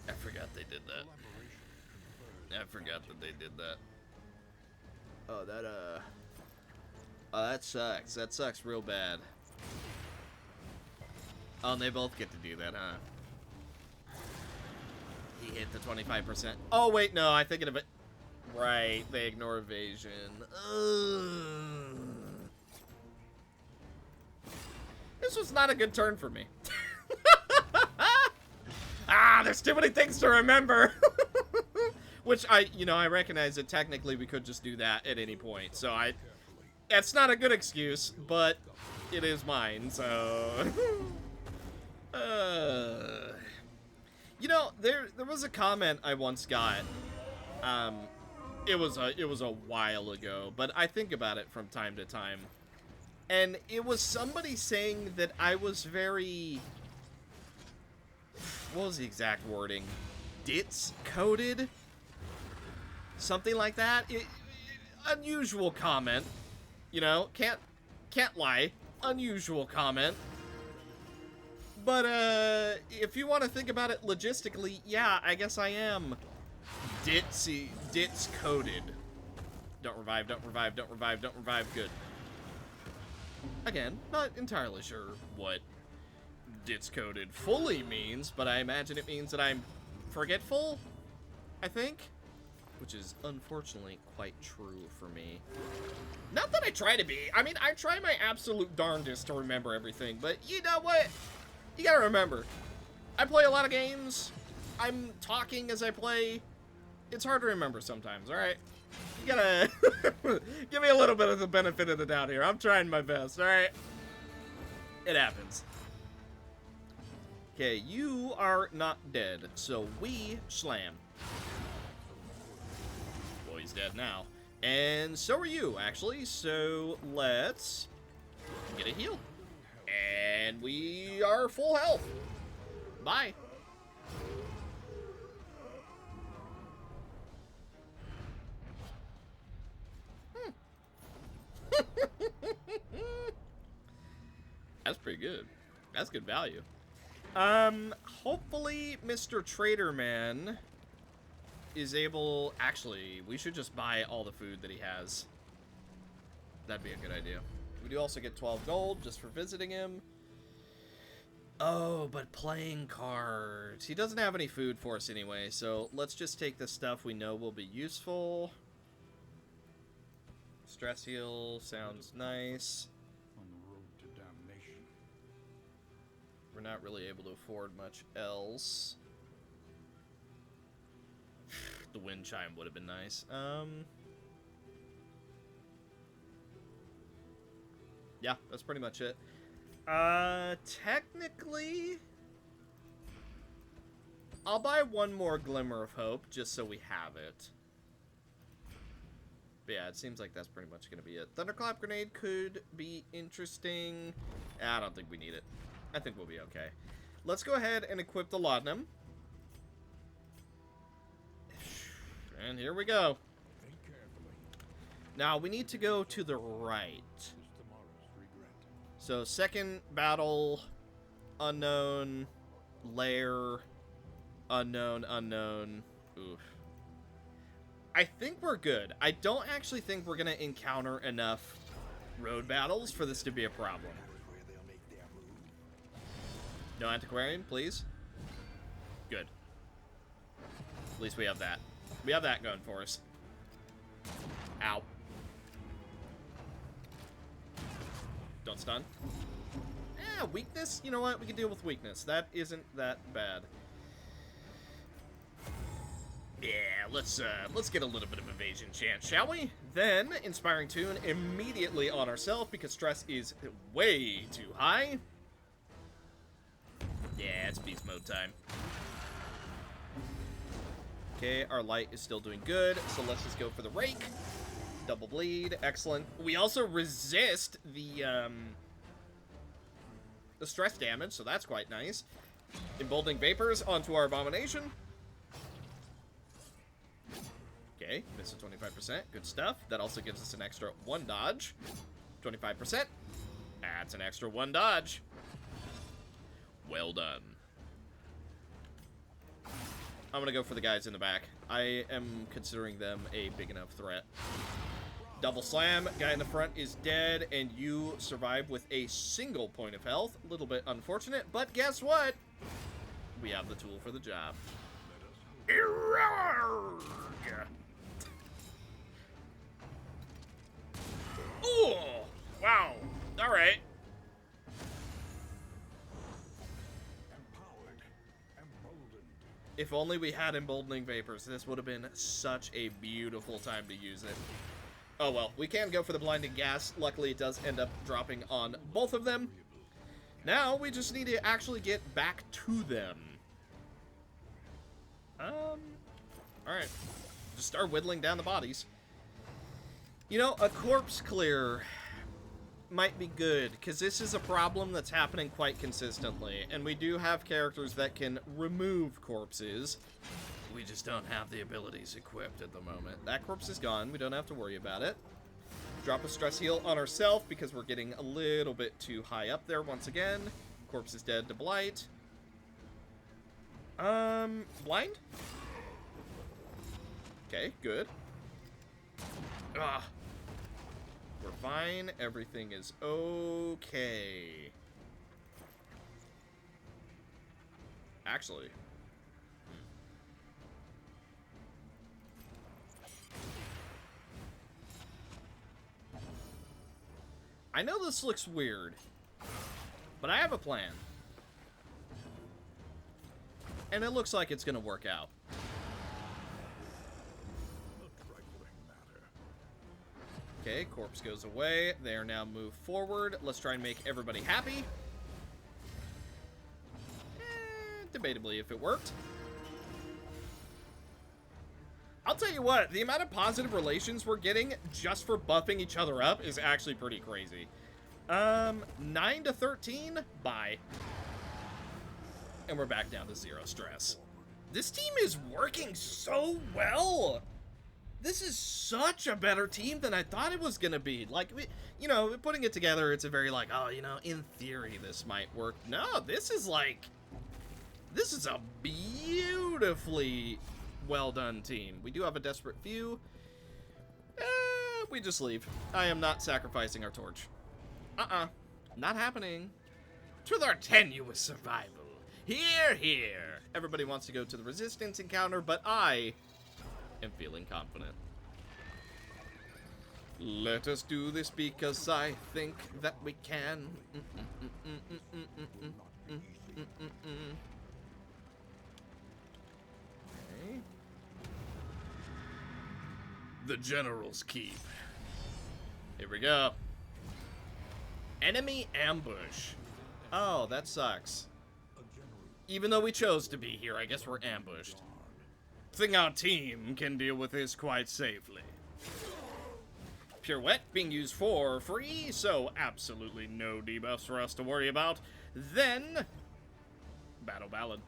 Speaker 1: I forgot they did that. I forgot that they did that. Oh, that sucks. That sucks real bad. Oh, and they both get to do that, huh? He hit the 25%. Oh, wait, no, I'm thinking of it. Right, they ignore evasion. Ugh. This was not a good turn for me. Ah, there's too many things to remember. Which I recognize that technically we could just do that at any point. So that's not a good excuse, but it is mine, so. There was a comment I once got. It was a while ago, but I think about it from time to time. And it was somebody saying that I was very, what was the exact wording? Ditz-coded? Something like that. Unusual comment. You know, can't lie. Unusual comment. But, if you want to think about it logistically, yeah, I guess I am ditz-coded. Don't revive, don't revive, don't revive, don't revive, good. Again, not entirely sure what ditz-coded fully means, but I imagine it means that I'm forgetful, I think. Which is, unfortunately, quite true for me. Not that I try to be. I mean, I try my absolute darndest to remember everything, but you know what? You gotta remember, I play a lot of games. I'm talking as I play. It's hard to remember sometimes, alright? You gotta give me a little bit of the benefit of the doubt here. I'm trying my best, alright? It happens. Okay, you are not dead, so we slam. Well, he's dead now. And so are you, actually, so let's get a heal. And we are full health. Bye. That's pretty good. That's good value. Hopefully Mr. Trader Man is able... Actually, we should just buy all the food that he has. That'd be a good idea. We do also get 12 gold just for visiting him. Oh, but playing cards. He doesn't have any food for us anyway, so let's just take the stuff we know will be useful. Stress heal sounds nice.
Speaker 2: On the road to damnation.
Speaker 1: We're not really able to afford much else. The wind chime would have been nice. Yeah, that's pretty much it. Technically, I'll buy one more Glimmer of Hope just so we have it. But yeah, it seems like that's pretty much going to be it. Thunderclap Grenade could be interesting. I don't think we need it. I think we'll be okay. Let's go ahead and equip the Laudanum. And here we go. Now, we need to go to the right. So, second battle, unknown, lair, unknown, unknown. Oof. I think we're good. I don't actually think we're going to encounter enough road battles for this to be a problem. No antiquarian, please. Good. At least we have that. We have that going for us. Ow. Don't stun. Yeah, weakness? You know what? We can deal with weakness. That isn't that bad. Yeah, let's get a little bit of evasion chance, shall we? Then, Inspiring Tune immediately on ourselves because stress is way too high. Yeah, it's beast mode time. Okay, our light is still doing good, so let's just go for the rake. Double bleed, excellent. We also resist the stress damage, so that's quite nice. Emboldening Vapors onto our Abomination. Okay, misses 25%. Good stuff. That also gives us an extra 1 dodge. 25%. That's an extra 1 dodge. Well done. I'm gonna go for the guys in the back. I am considering them a big enough threat. Double slam. Guy in the front is dead, and you survive with a single point of health. A little bit unfortunate, but guess what? We have the tool for the job. Ooh! Wow. All right. If only we had Emboldening Vapors, this would have been such a beautiful time to use it. Oh well, we can go for the Blinding Gas. Luckily, it does end up dropping on both of them. Now, we just need to actually get back to them. Alright. Just start whittling down the bodies. You know, a corpse clear might be good, because this is a problem that's happening quite consistently, and we do have characters that can remove corpses. We just don't have the abilities equipped at the moment. That corpse is gone. We don't have to worry about it. Drop a stress heal on ourselves because we're getting a little bit too high up there once again. Corpse is dead to blight. Blind? Okay, good. Ah. We're fine. Everything is okay. Actually. I know this looks weird, but I have a plan. And it looks like it's gonna work out. Okay, corpse goes away. They are now moved forward. Let's try and make everybody happy. Debatably if it worked. I'll tell you what, the amount of positive relations we're getting just for buffing each other up is actually pretty crazy. 9 to 13? Bye. And we're back down to 0 stress. This team is working so well! This is such a better team than I thought it was gonna be. Like, you know, putting it together, it's a very like, oh, you know, in theory this might work. No, this is like, this is a beautifully well done team. We do have a desperate few. We just leave. I am not sacrificing our torch. Not happening. To their tenuous survival. Here, here. Everybody wants to go to the resistance encounter, but I am feeling confident. Let us do this because I think that we can. Okay. The General's Keep. Here we go. Enemy ambush. Oh, that sucks. Even though we chose to be here, I guess we're ambushed. Think our team can deal with this quite safely. Pirouette being used for free, so absolutely no debuffs for us to worry about. Then, Battle Ballad.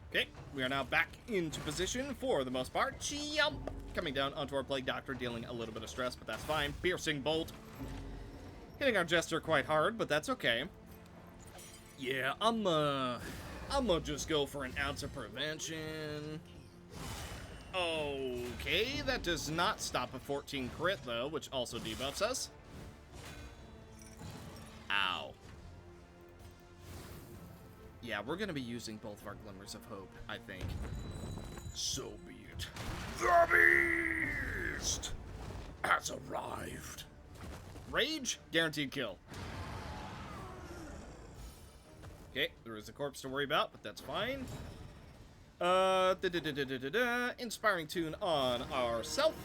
Speaker 1: Okay, we are now back into position for the most part. Jump! Coming down onto our Plague Doctor, dealing a little bit of stress, but that's fine. Piercing Bolt. Hitting our Jester quite hard, but that's okay. Yeah, I'm gonna just go for an ounce of prevention. Okay, that does not stop a 14 crit, though, which also debuffs us. Ow. Yeah, we're gonna be using both of our Glimmers of Hope, I think. So be it. The Beast has arrived. Rage, guaranteed kill. Okay, there is a corpse to worry about, but that's fine. Inspiring Tune on ourself.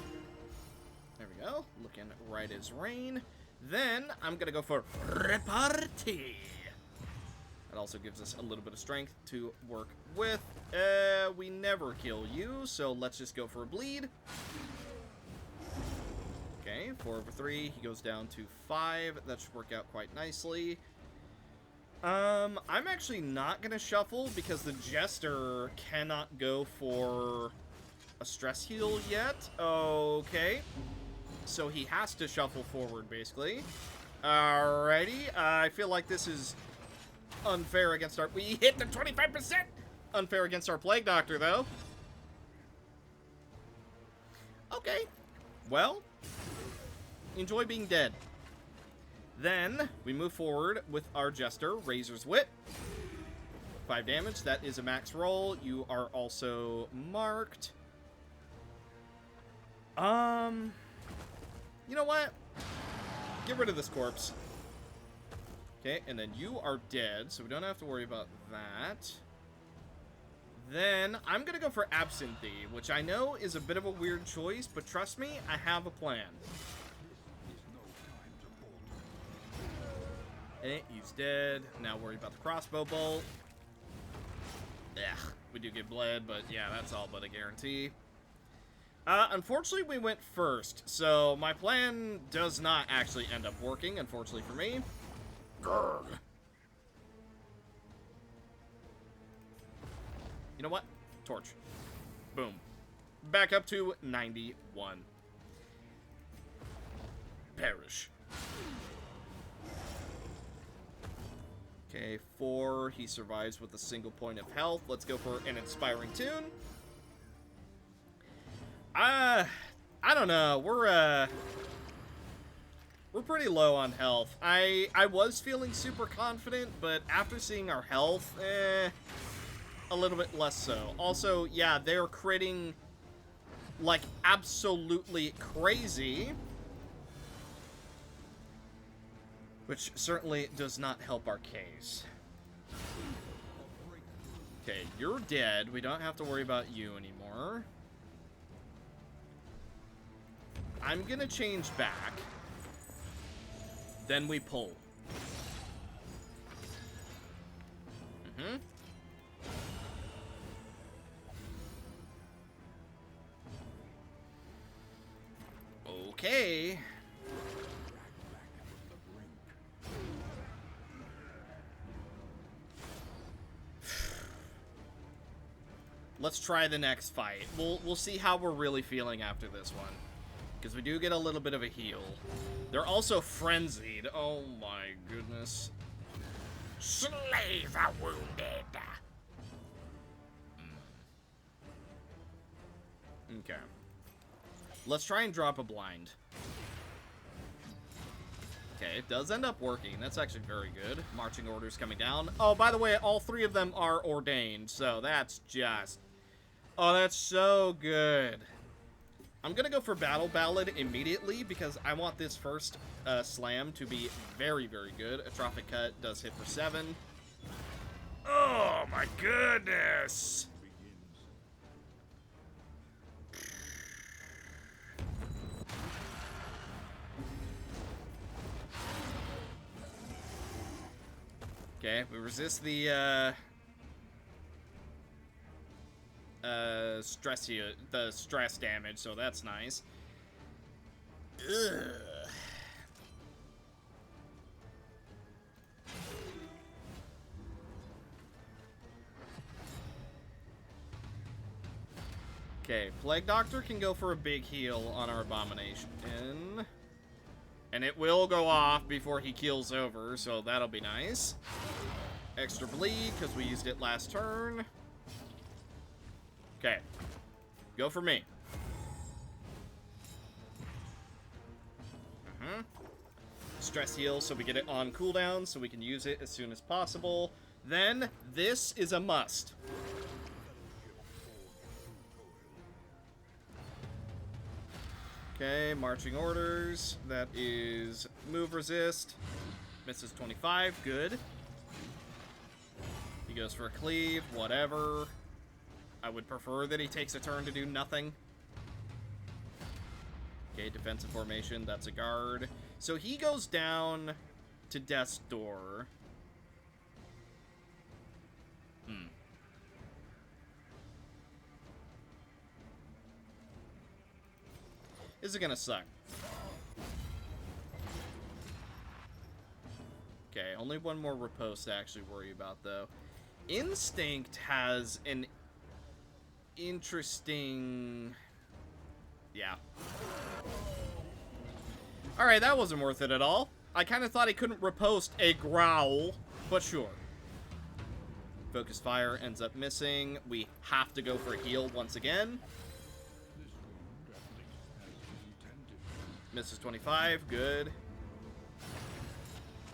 Speaker 1: There we go. Looking right as rain. Then I'm gonna go for Repartee. That also gives us a little bit of strength to work with. We never kill you, so let's just go for a bleed. Okay, 4 over 3. He goes down to 5. That should work out quite nicely. I'm actually not going to shuffle because the Jester cannot go for a stress heal yet. Okay. So he has to shuffle forward, basically. Alrighty. I feel like this is unfair against our... We hit the 25%! Unfair against our Plague Doctor, though. Okay. Well, enjoy being dead. Then, we move forward with our Jester, Razor's Wit. 5 damage, that is a max roll. You are also marked. You know what? Get rid of this corpse. Okay, and then you are dead, so we don't have to worry about that. Then, I'm gonna go for Absinthe, which I know is a bit of a weird choice, but trust me, I have a plan. Okay, he's dead. Now worry about the crossbow bolt. Ugh, we do get bled, but yeah, that's all but a guarantee. Unfortunately, we went first, so my plan does not actually end up working, unfortunately for me. Grr. You know what? Torch. Boom. Back up to 91. Perish. Okay, 4. He survives with a single point of health. Let's go for an inspiring tune. I don't know. We're pretty low on health. I was feeling super confident, but after seeing our health, a little bit less so. Also, yeah, they're critting like absolutely crazy, which certainly does not help our case. Okay, you're dead. We don't have to worry about you anymore. I'm gonna change back. Then we pull. Mm-hmm. Okay. Let's try the next fight. We'll see how we're really feeling after this one. Because we do get a little bit of a heal. They're also frenzied. Oh my goodness. Slay the wounded. Okay. Let's try and drop a blind. Okay, it does end up working. That's actually very good. Marching orders coming down. Oh, by the way, all 3 of them are ordained, so that's just... Oh, that's so good. I'm gonna go for Battle Ballad immediately because I want this first slam to be very, very good. Atrophic Cut does hit for 7. Oh, my goodness! Okay, we resist the stress damage, so that's nice. Ugh. Okay, Plague Doctor can go for a big heal on our Abomination. And it will go off before he keels over, so that'll be nice. Extra bleed, because we used it last turn. Okay. Go for me. Stress heal, so we get it on cooldown, so we can use it as soon as possible. Then, this is a must. Okay, marching orders. That is move resist. Misses 25, good. He goes for a cleave, whatever. I would prefer that he takes a turn to do nothing. Okay, defensive formation, that's a guard. So he goes down to Death's Door. This is gonna suck. Okay, only one more riposte to actually worry about, though. Instinct has an interesting... Yeah. Alright, that wasn't worth it at all. I kind of thought he couldn't riposte a growl, but sure. Focus fire ends up missing. We have to go for a heal once again. Misses 25, good.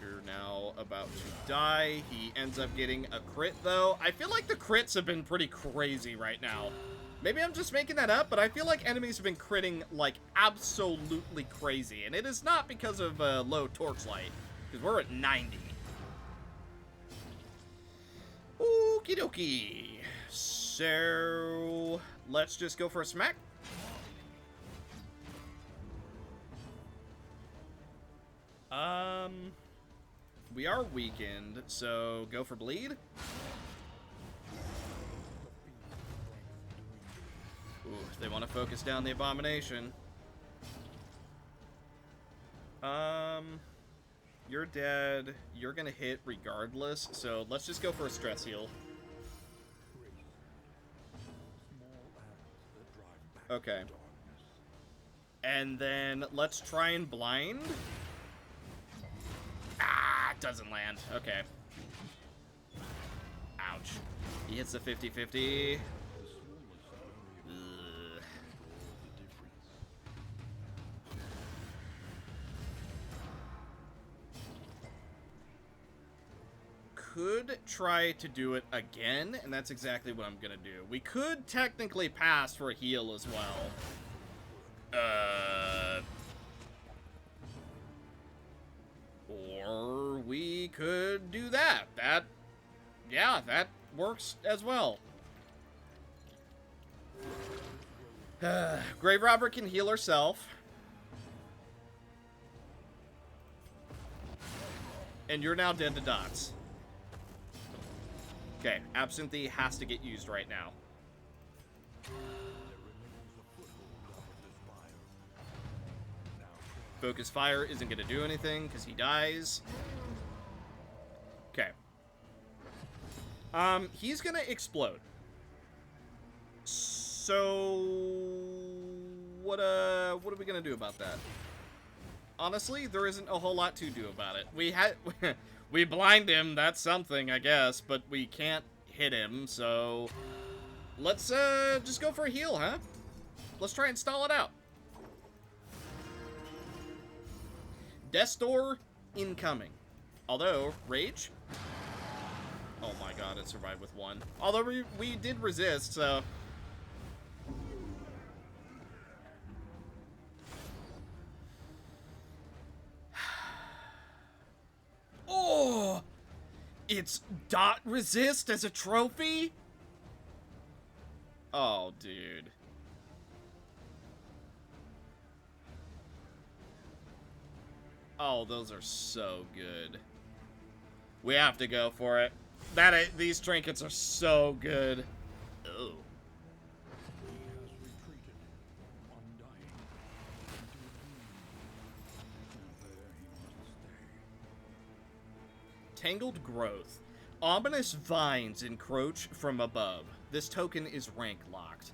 Speaker 1: You're now about to die. He ends up getting a crit, though. I feel like the crits have been pretty crazy right now. Maybe I'm just making that up, but I feel like enemies have been critting, like, absolutely crazy. And it is not because of low torchlight, because we're at 90. Okie dokie. So, let's just go for a smack. We are weakened, so go for bleed. Ooh, they want to focus down the abomination. You're dead. You're gonna hit regardless, so let's just go for a stress heal. Okay. And then let's try and blind. Ah, it doesn't land. Okay. Ouch. He hits the 50-50. Could try to do it again, and that's exactly what I'm gonna do. We could technically pass for a heal as well. Or we could do that. Yeah, that works as well. Grave Robber can heal herself. And you're now dead to dots. Okay, Absinthe has to get used right now. Focus Fire isn't going to do anything because he dies. Okay. He's going to explode. So what are we going to do about that? Honestly, there isn't a whole lot to do about it. We blind him, that's something, I guess, but we can't hit him, so let's just go for a heal, huh? Let's try and stall it out. Death's Door incoming. Although, Rage? Oh my god, it survived with one. Although we did resist, so... Oh! It's dot resist as a trophy? Oh, dude. Oh, those are so good. We have to go for it. These trinkets are so good. Oh. Tangled Growth. Ominous vines encroach from above. This token is rank locked.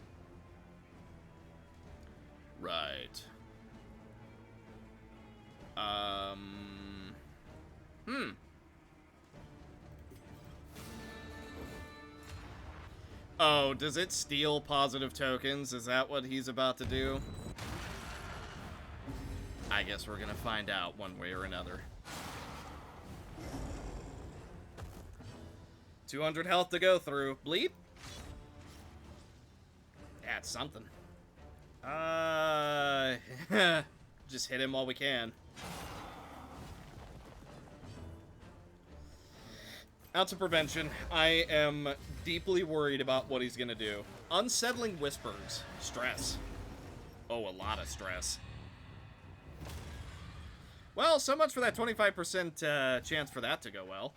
Speaker 1: Right. Oh, does it steal positive tokens? Is that what he's about to do? I guess we're gonna find out one way or another. 200 health to go through. Bleed? Yeah, it's something. Just hit him while we can. Ounce of prevention. I am deeply worried about what he's gonna do. Unsettling whispers. Stress. Oh, a lot of stress. Well, so much for that 25% chance for that to go well.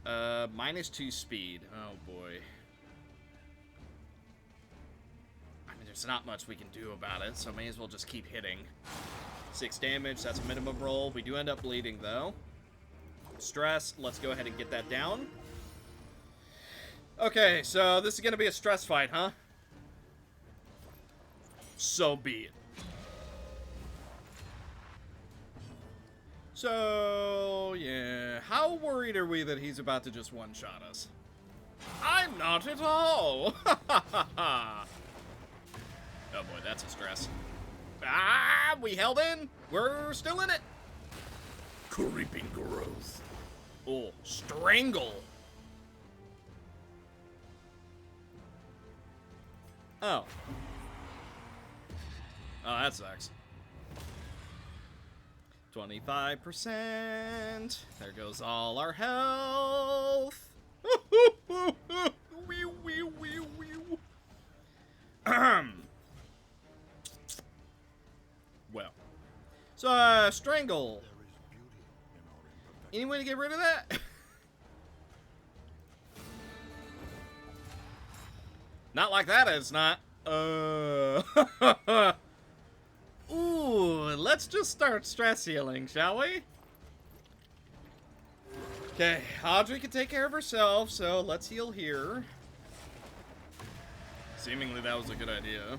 Speaker 1: -2 speed. Oh, boy. there's not much we can do about it, so may as well just keep hitting. 6 damage, that's a minimum roll. We do end up bleeding, though. Stress, let's go ahead and get that down. Okay, so this is going to be a stress fight, huh? So be it. So, yeah. How worried are we that he's about to just one-shot us? I'm not at all! Oh boy, that's a stress. Ah, we held in! We're still in it! Creeping growth. Oh, strangle! Oh. Oh, that sucks. 25%. There goes all our health. Well. So, strangle. Any way to get rid of that? Not like that, it's not. Ooh, let's just start stress healing, shall we? Okay, Audrey can take care of herself, so let's heal here. Seemingly that was a good idea.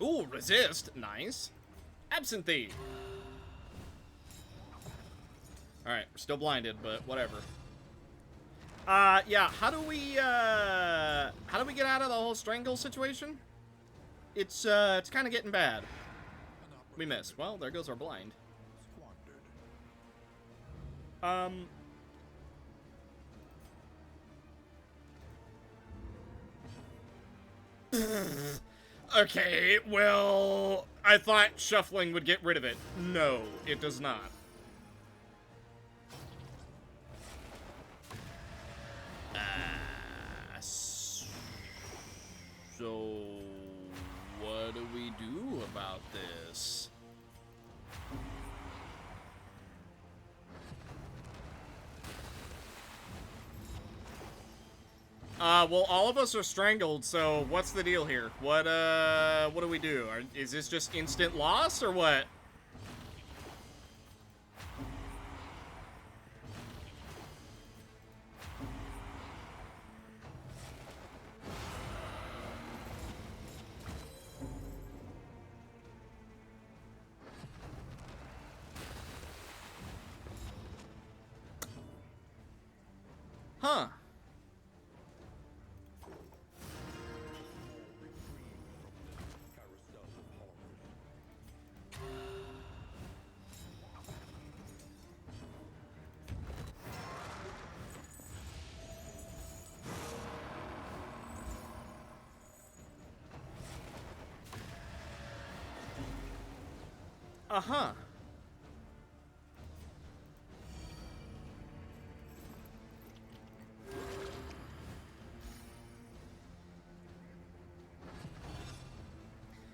Speaker 1: Ooh, resist. Nice. Absinthe. Alright, we're still blinded, but whatever. Yeah, how do we get out of the whole strangle situation? It's kind of getting bad. We missed. Well, there goes our blind. Okay, well, I thought shuffling would get rid of it. No, it does not. So, what do we do about this? Well, all of us are strangled, so what's the deal here? What do we do? Is this just instant loss, or what? Huh. Uh-huh.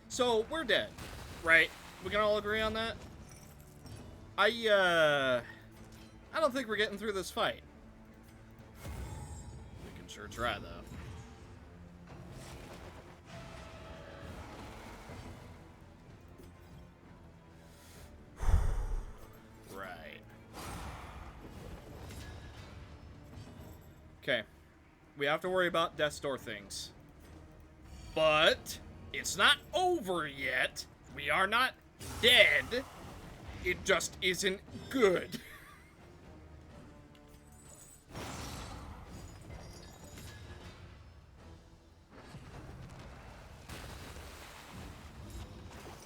Speaker 1: So, we're dead, right? We can all agree on that? I don't think we're getting through this fight. We can sure try, though. Right. Okay. We have to worry about Death's Door things. But it's not over yet. We are not dead. It just isn't good.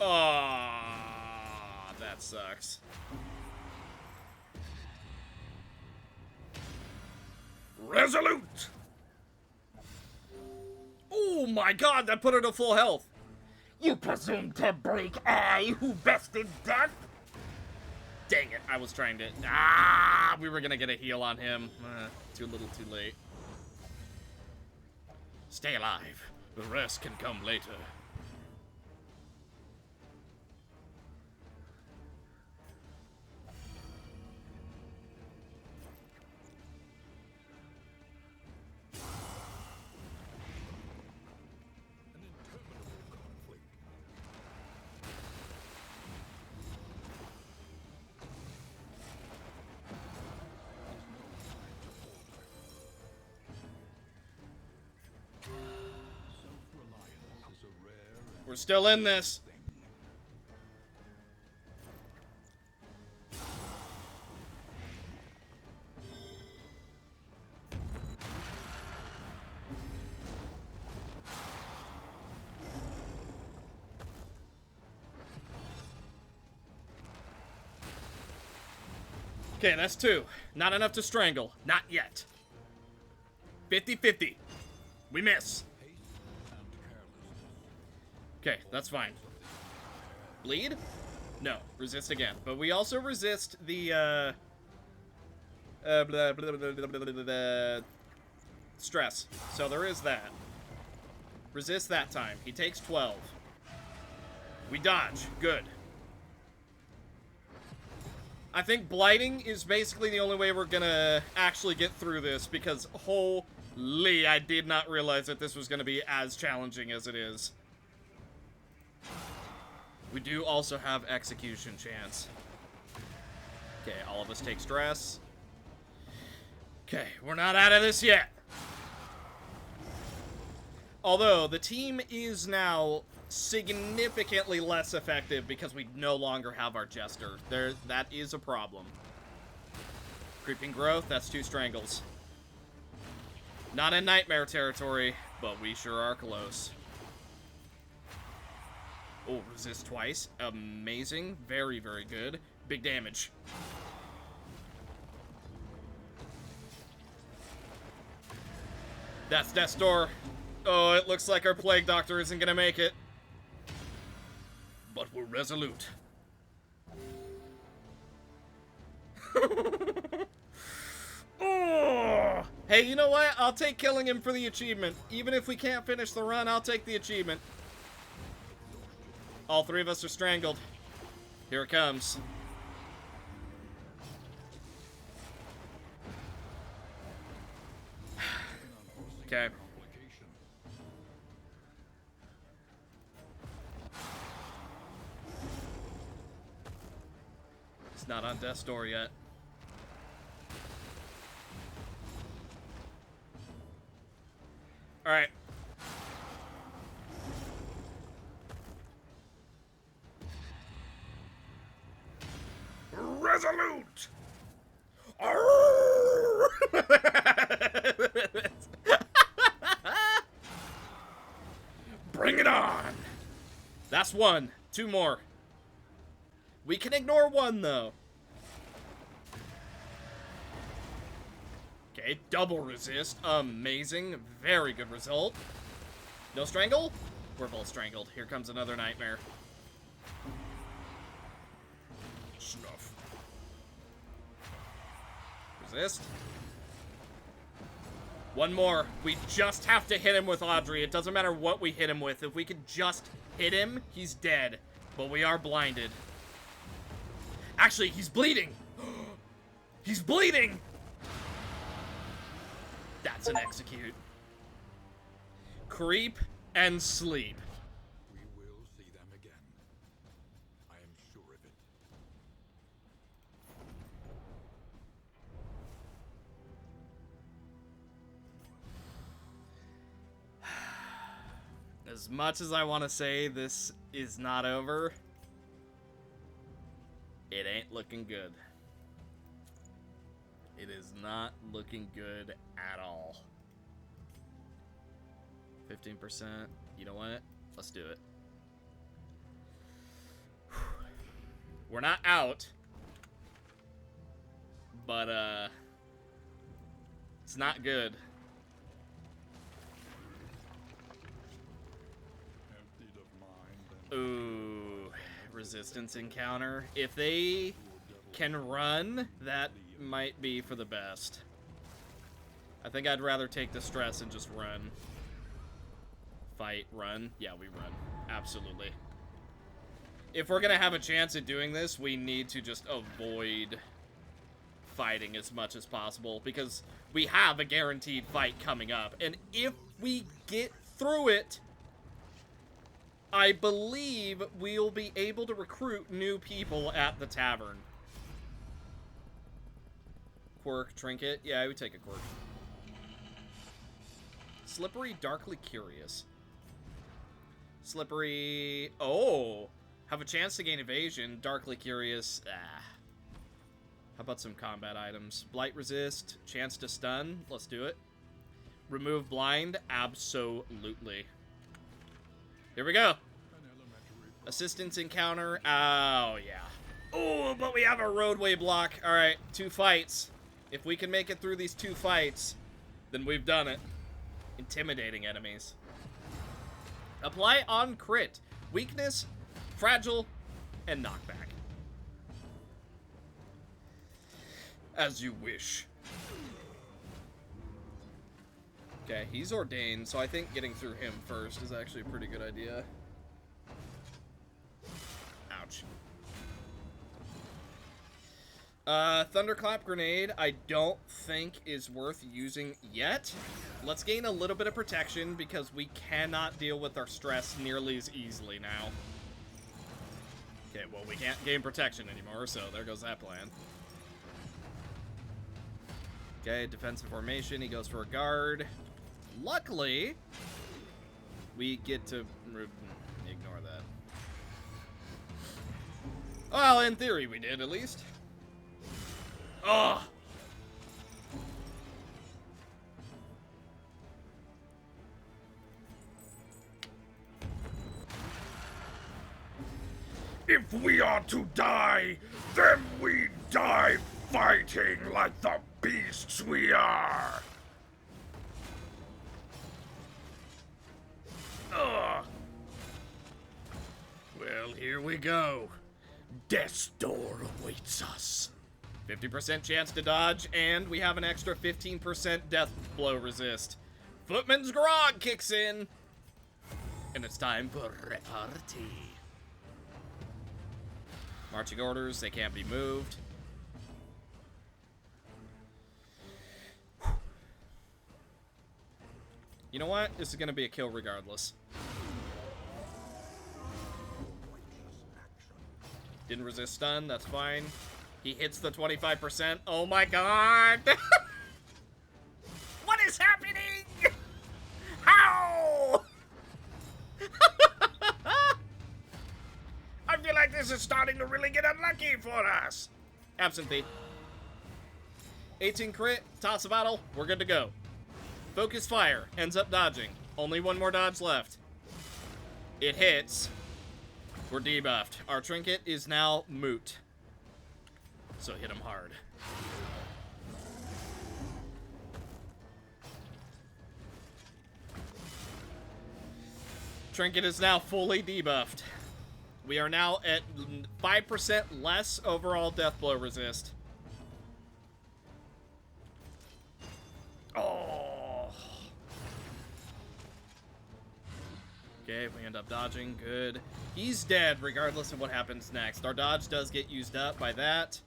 Speaker 1: Ah, that sucks. Resolute! Oh my god, that put her to full health.
Speaker 3: You presume to break I who bested death?
Speaker 1: Dang it, I was trying to... Ah, we were gonna get a heal on him. Too little, too late. Stay alive. The rest can come later. We're still in this. Okay, that's 2. Not enough to strangle. Not yet. 50-50. We miss. Okay, that's fine. Bleed? No. Resist again. But we also resist the, stress. So there is that. Resist that time. He takes 12. We dodge. Good. I think blighting is basically the only way we're gonna actually get through this, because holy, I did not realize that this was gonna be as challenging as it is. We do also have execution chance. Okay, all of us take stress. Okay, we're not out of this yet. Although, the team is now significantly less effective because we no longer have our Jester. That is a problem. Creeping growth, that's 2 strangles. Not in nightmare territory, but we sure are close. Oh, resist twice. Amazing. Very, very good. Big damage. That's Death's Door. Oh, it looks like our Plague Doctor isn't gonna make it. But we're resolute. Oh! Hey, you know what? I'll take killing him for the achievement. Even if we can't finish the run, I'll take the achievement. All 3 of us are strangled. Here it comes. Okay. It's not on Death's Door yet. Alright. Resolute! Bring it on! That's 1. 2 more. We can ignore 1, though. Okay, double resist. Amazing. Very good result. No strangle? We're both strangled. Here comes another nightmare. Snuff. Resist. 1 more. We just have to hit him with Audrey. It doesn't matter what we hit him with. If we could just hit him, he's dead. But we are blinded. Actually, he's bleeding. He's bleeding. That's an execute. Creep and sleep.
Speaker 2: We will see them again. I am sure of it.
Speaker 1: As much as I want to say this is not over, it ain't looking good. It is not looking good at all. 15%. You know what? Let's do it. We're not out. But, it's not good.
Speaker 2: Emptied of mind and
Speaker 1: Ooh. Resistance encounter. If they can run, that might be for the best. I think I'd rather take the stress and just run. Fight, run. Yeah, we run. Absolutely. If we're gonna have a chance at doing this, we need to just avoid fighting as much as possible, because we have a guaranteed fight coming up. And if we get through it, I believe we'll be able to recruit new people at the tavern. Quirk, trinket. Yeah, I would take a quirk. Slippery, darkly curious. Slippery. Oh. Have a chance to gain evasion. Darkly curious. Ah. How about some combat items? Blight resist. Chance to stun. Let's do it. Remove blind. Absolutely. Here we go. Assistance encounter. Oh, yeah. Oh, but we have a roadway block. All right, 2 fights. If we can make it through these 2 fights, then we've done it. Intimidating enemies. Apply on crit. Weakness, fragile, and knockback. As you wish. Okay, he's ordained, so I think getting through him first is actually a pretty good idea. Ouch. Thunderclap Grenade, I don't think is worth using yet. Let's gain a little bit of protection because we cannot deal with our stress nearly as easily now. Okay, well, we can't gain protection anymore, so there goes that plan. Okay, defensive formation, he goes for a guard. Luckily, we get to ignore that. Well, in theory we did, at least. Ugh!
Speaker 2: If we are to die, then we die fighting like the beasts we are.
Speaker 1: Ugh! Well, here we go. Death's door awaits us. 50% chance to dodge, and we have an extra 15% death blow resist. Footman's Grog kicks in, and it's time for repartee. Marching orders, they can't be moved. You know what? This is going to be a kill regardless. Didn't resist stun, that's fine. He hits the 25%. Oh my god! What is happening? How? I feel like this is starting to really get unlucky for us. Absentee. 18 crit, toss of battle, we're good to go. Focus fire, ends up dodging. Only 1 more dodge left. It hits. We're debuffed. Our trinket is now moot. So hit him hard. Trinket is now fully debuffed. We are now at 5% less overall death blow resist. Oh. Okay, we end up dodging. Good. He's dead regardless of what happens next. Our dodge does get used up by that.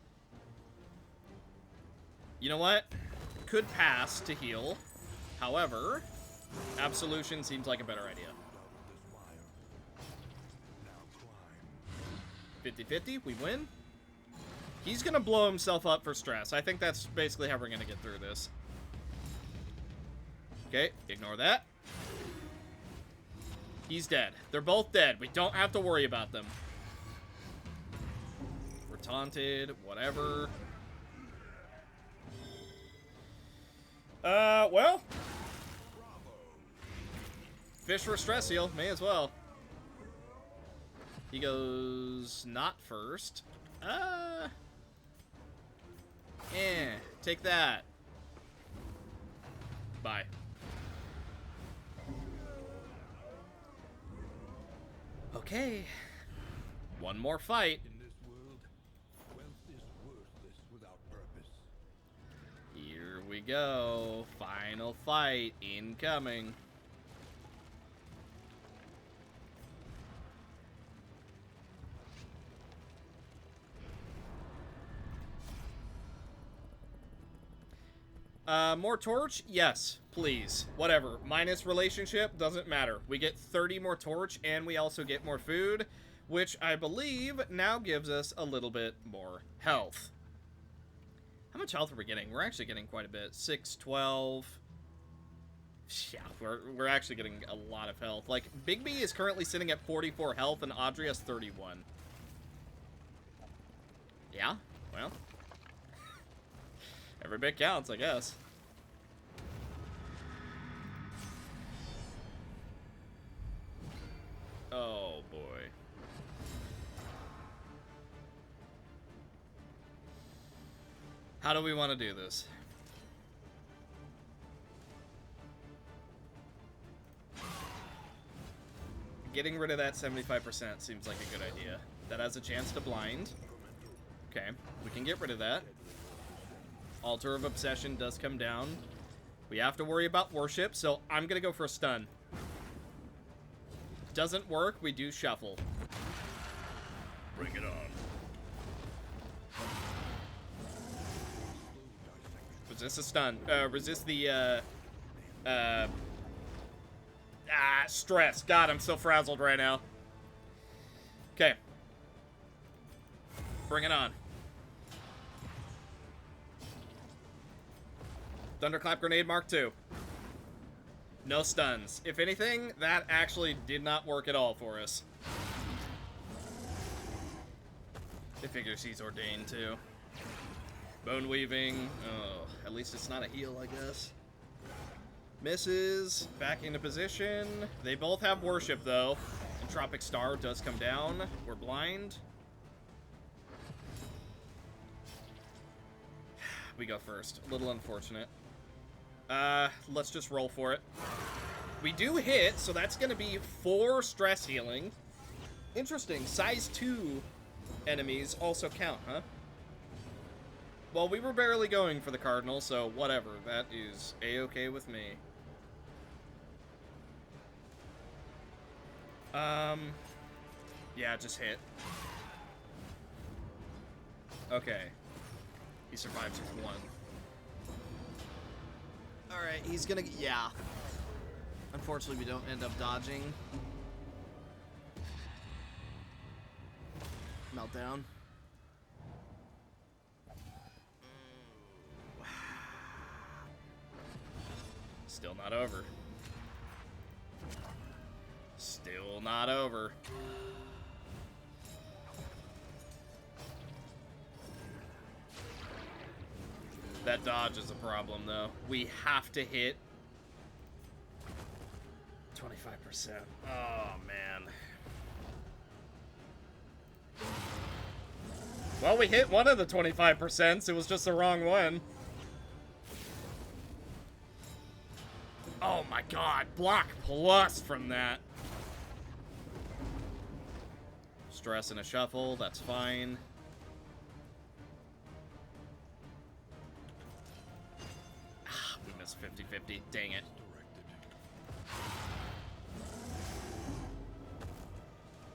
Speaker 1: You know what? Could pass to heal. However, absolution seems like a better idea. 50-50, we win. He's gonna blow himself up for stress. I think that's basically how we're gonna get through this. Okay, ignore that. He's dead. They're both dead. We don't have to worry about them. We're taunted, whatever. Well. Fish for stress heal, may as well. He goes not first. Take that. Bye. Okay. One more fight.
Speaker 2: In this world, wealth is worthless without purpose.
Speaker 1: Here we go. Final fight incoming. More torch? Yes, please. Whatever. Minus relationship, doesn't matter. We get 30 more torch, and we also get more food, which I believe now gives us a little bit more health. How much health are we getting? We're actually getting quite a bit. 6, 12, Yeah, we're actually getting a lot of health. Like, Bigby is currently sitting at 44 health, and Audrey has 31. Yeah, well. Every bit counts, I guess. Oh, boy. How do we want to do this? Getting rid of that 75% seems like a good idea. That has a chance to blind. Okay, we can get rid of that. Altar of Obsession does come down. We have to worry about worship, so I'm gonna go for a stun. Doesn't work, we do shuffle. Bring it on. Resist a stun. Resist the, stress. God, I'm so frazzled right now. Okay. Bring it on. Thunderclap Grenade Mark II. No stuns. If anything, that actually did not work at all for us. It figures he's ordained too. Bone Weaving. Oh, at least it's not a heal, I guess. Misses. Back into position. They both have worship, though. Entropic Star does come down. We're blind. We go first. A little unfortunate. Let's just roll for it. We do hit, so that's going to be 4 stress healing. Interesting. Size 2 enemies also count, huh? Well, we were barely going for the Cardinal, so whatever. That is A-okay with me. Yeah, just hit. Okay. He survives with 1. Alright, he's gonna... Yeah. Unfortunately, we don't end up dodging. Meltdown. Still not over. Still not over. That dodge is a problem, though. We have to hit 25%. Oh, man. Well, we hit one of the 25%. It was just the wrong one. Oh my god, block plus from that. Stress and a shuffle, that's fine. Ah, we missed 50-50, dang it.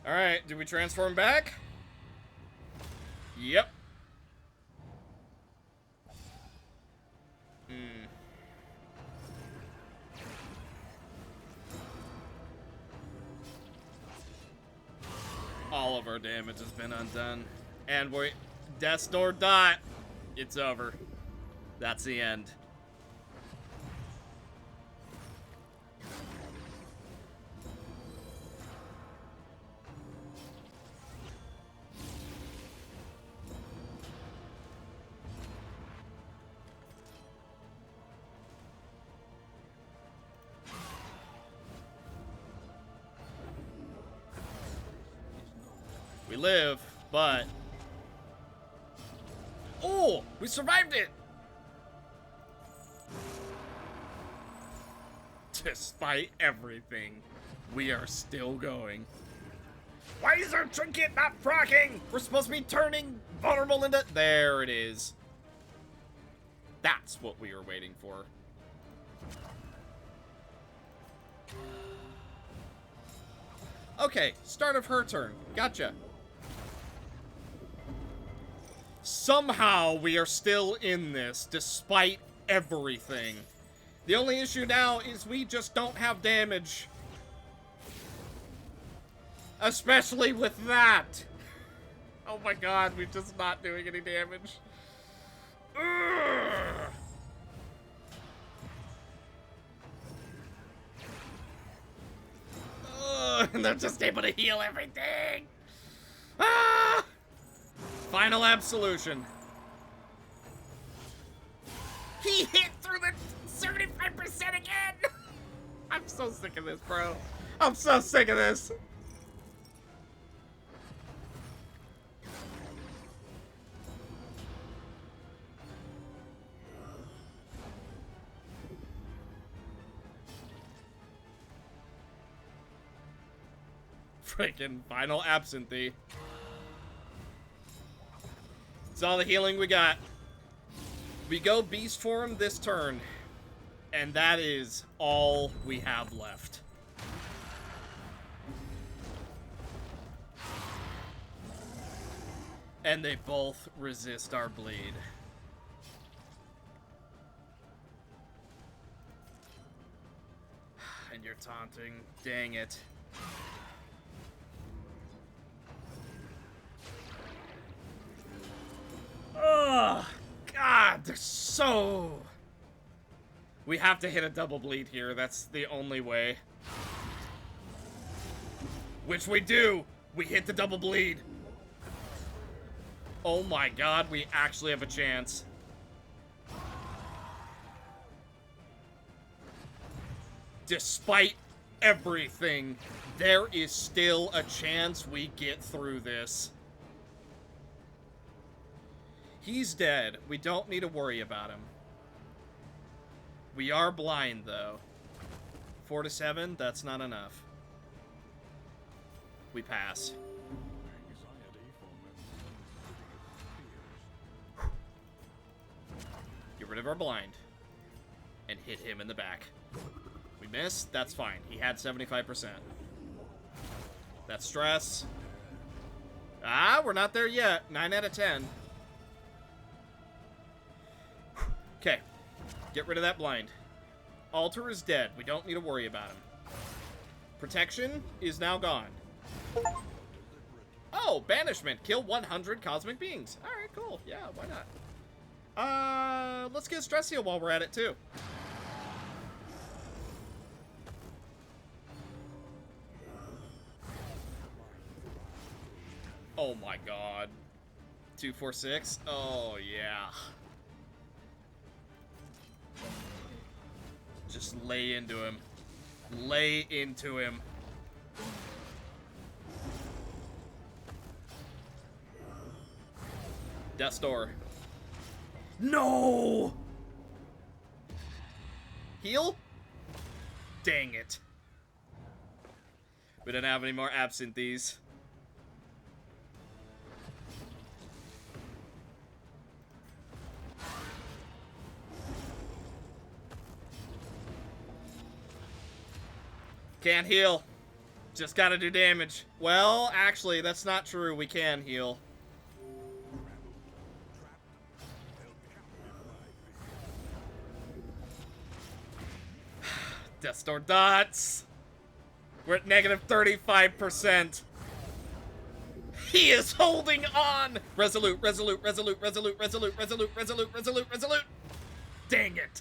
Speaker 1: Alright, do we transform back? Yep. All of our damage has been undone. And we're... Death's Door dot. It's over. That's the end. We live, but... Oh! We survived it! Despite everything, we are still going. Why is our trinket not proccing? We're supposed to be turning vulnerable into... There it is. That's what we were waiting for. Okay, start of her turn. Gotcha. Somehow we are still in this, despite everything. The only issue now is we just don't have damage. Especially with that. Oh my god, we're just not doing any damage. Ugh. And they're just able to heal everything. Ah! Final absolution. He hit through the 75% again. I'm so sick of this, bro. I'm so sick of this. Freaking final absentee. It's all the healing we got. We go beast form this turn, and that is all we have left. And they both resist our bleed. And you're taunting. Dang it. Oh, God, they're so... We have to hit a double bleed here. That's the only way. Which we do. We hit the double bleed. Oh my God, we actually have a chance. Despite everything, there is still a chance we get through this. He's dead. We don't need to worry about him. We are blind, though. 4 to 7, that's not enough. We pass. Get rid of our blind. And hit him in the back. We missed? That's fine. He had 75%. That's stress. Ah, we're not there yet. 9 out of 10. Okay. Get rid of that blind. Altar is dead. We don't need to worry about him. Protection is now gone. Oh, banishment. Kill 100 cosmic beings. Alright, cool. Yeah, why not? Let's get stress heal while we're at it, too. Oh my God. 246? Oh, yeah. Just lay into him. Lay into him. Death's Door. No! Heal? Dang it. We don't have any more absentees. Can't heal. Just gotta do damage. Well, actually, that's not true. We can heal. Death Star dots. We're at negative 35%. He is holding on. Resolute, resolute, resolute, resolute, resolute, resolute, resolute, resolute, resolute. Dang it.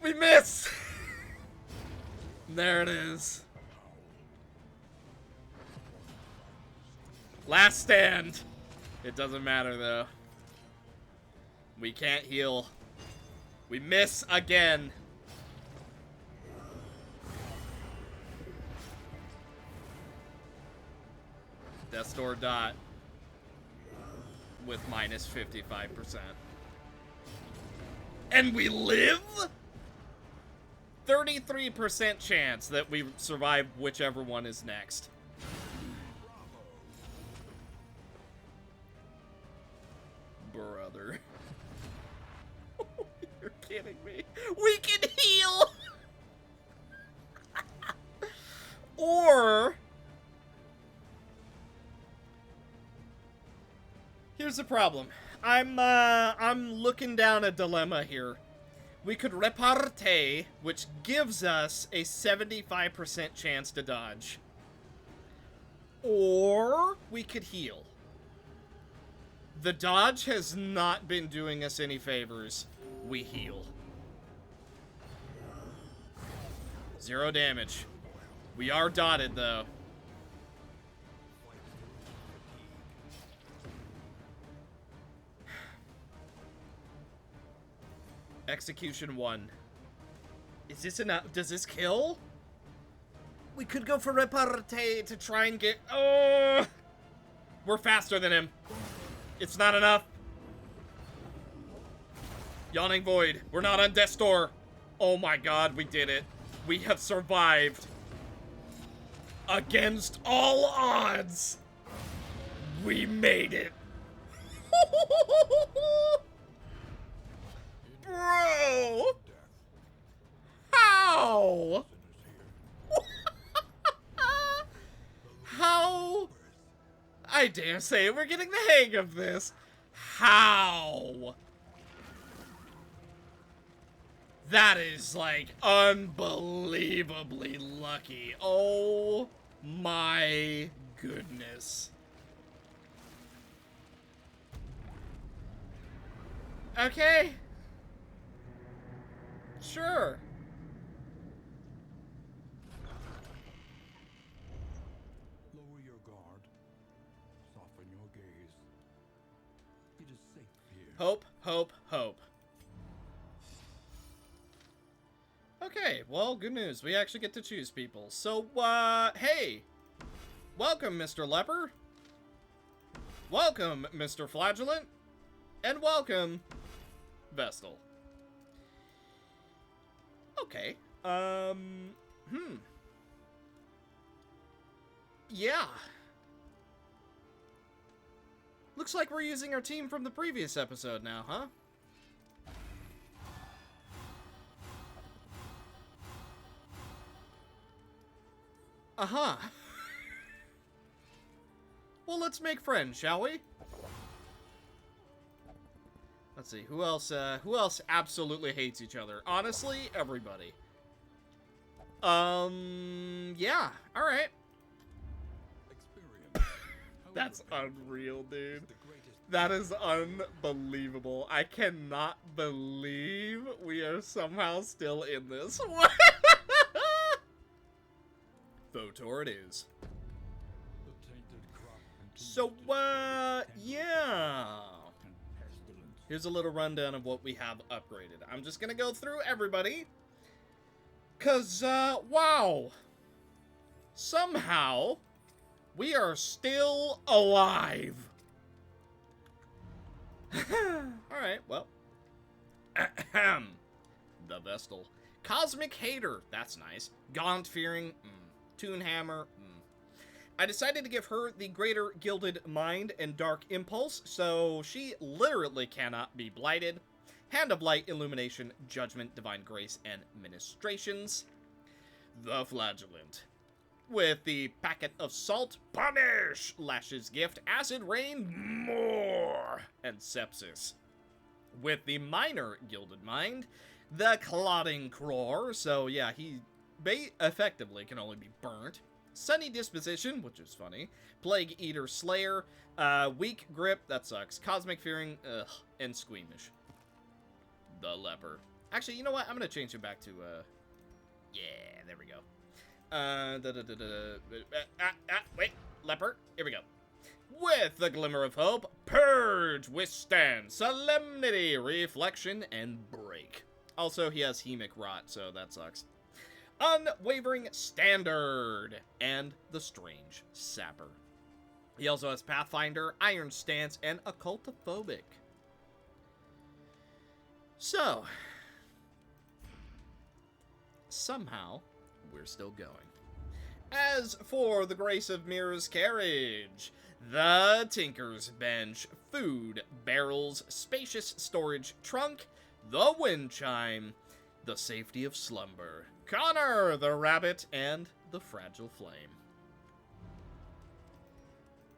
Speaker 1: We miss! There it is. Last stand. It doesn't matter, though. We can't heal. We miss again. Death Door dot with minus 55%. And we live? 33% chance that we survive whichever one is next. Brother. You're kidding me. We can heal! Or... Here's the problem. I'm looking down a dilemma here. We could repartee, which gives us a 75% chance to dodge. Or we could heal. The dodge has not been doing us any favors. We heal. 0 damage. We are dotted, though. Execution 1. Is this enough? Does this kill? We could go for repartee to try and get... Oh! We're faster than him. It's not enough. Yawning Void. We're not on Death's Door. Oh my god, we did it. We have survived. Against all odds. We made it. Bro! How? How? I dare say we're getting the hang of this. How? That is, like, unbelievably lucky. Oh my goodness. Okay. Sure.
Speaker 2: Lower your guard. Soften your gaze. It is safe here.
Speaker 1: Hope, hope, hope. Okay, well, good news. We actually get to choose people. So, hey! Welcome, Mr. Leper. Welcome, Mr. Flagellant. And welcome, Vestal. Okay. Yeah. Looks like we're using our team from the previous episode now, huh? Uh-huh. Well, let's make friends, shall we? Let's see, who else absolutely hates each other? Honestly, everybody. Yeah, alright. That's unreal, dude. That is unbelievable. I cannot believe we are somehow still in this. Foetor it is. So, yeah. Here's a little rundown of what we have upgraded. I'm just gonna go through everybody. Cause, wow. Somehow, we are still alive. Alright, well. The Vestal. Cosmic Hater, that's nice. Gaunt Fearing, Toonhammer, I decided to give her the Greater Gilded Mind and Dark Impulse, so she literally cannot be blighted. Hand of Light, Illumination, Judgment, Divine Grace, and Ministrations. The Flagellant. With the Packet of Salt, Punish, Lash's Gift, Acid Rain, More, and Sepsis. With the Minor Gilded Mind, the Clotting Crore, so yeah, he effectively can only be burnt. Sunny Disposition, which is funny. Plague Eater Slayer. Weak Grip, that sucks. Cosmic Fearing, ugh. And Squeamish. The Leper. Actually, you know what? I'm gonna change it back to, yeah, there we go. Wait, Leper. Here we go. With the Glimmer of Hope, Purge, Withstand, Solemnity, Reflection, and Break. Also, he has Hemic Rot, so that sucks. Unwavering Standard, and the Strange Sapper. He also has Pathfinder, Iron Stance, and Occultophobic. So, somehow, we're still going. As for the Grace of Mirror's Carriage, the Tinker's Bench, Food, Barrels, Spacious Storage Trunk, the Wind Chime, the Safety of Slumber, Connor, the Rabbit, and the Fragile Flame.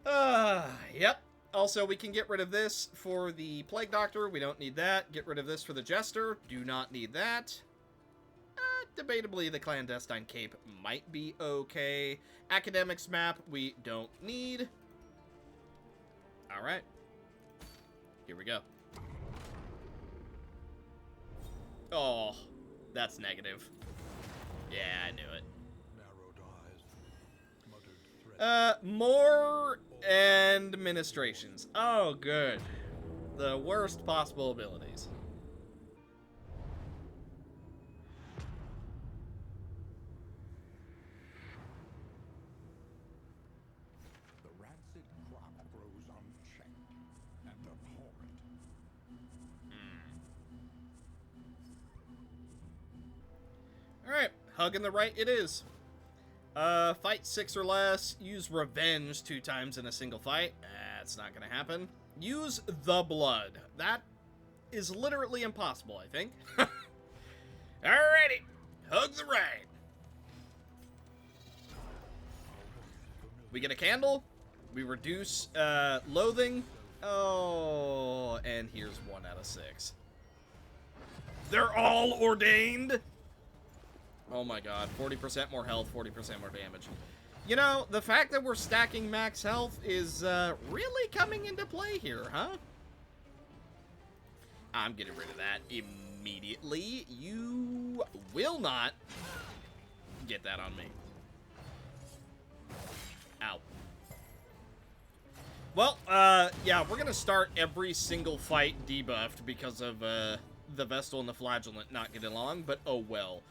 Speaker 1: Yep. Also, we can get rid of this for the Plague Doctor. We don't need that. Get rid of this for the Jester. Do not need that. Debatably, the Clandestine Cape might be okay. Academics Map, we don't need. Alright. Here we go. Oh, that's negative. Yeah, I knew it.
Speaker 2: Narrowed eyes, muttered threats.
Speaker 1: More administrations. Oh, good. The worst possible abilities.
Speaker 2: The rancid crop grows unchecked and abhorrent.
Speaker 1: Alright, hug in the right it is. Fight 6 or less. Use revenge 2 times in a single fight. That's not gonna happen. Use the blood. That is literally impossible, I think. Alrighty, hug the right. We get a candle. We reduce loathing. Oh, and here's 1 out of 6. They're all ordained. Oh my god, 40% more health, 40% more damage. You know, the fact that we're stacking max health is really coming into play here, huh? I'm getting rid of that immediately. You will not get that on me. Ow. Well, yeah, we're gonna start every single fight debuffed because of the Vestal and the Flagellant not getting along, but oh well.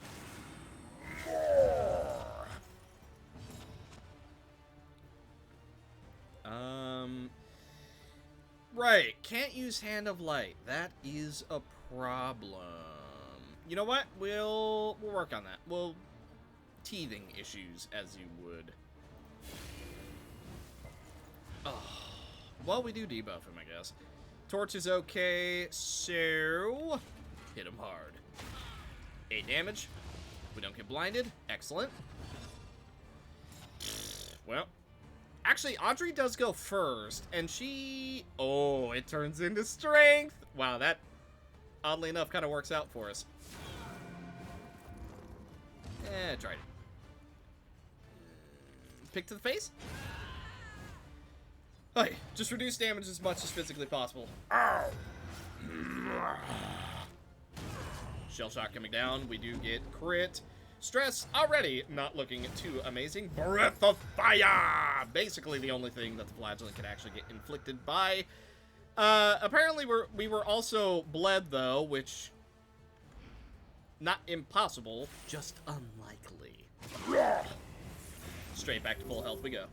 Speaker 1: Right, can't use Hand of Light. That is a problem. You know what? We'll work on that. We'll teething issues, as you would. Oh, well, we do debuff him, I guess. Torch is okay, so hit him hard. 8 damage. We don't get blinded. Excellent. Well, actually, Audrey does go first, and she... Oh, it turns into strength. Wow, that, oddly enough, kind of works out for us. Tried it. Pick to the face. Okay, just reduce damage as much as physically possible. Ow! Shell Shock coming down. We do get crit. Stress already not looking too amazing. Breath of Fire! Basically the only thing that the Flagellant can actually get inflicted by. Apparently we were also bled though, which... Not impossible, just unlikely. Straight back to full health we go.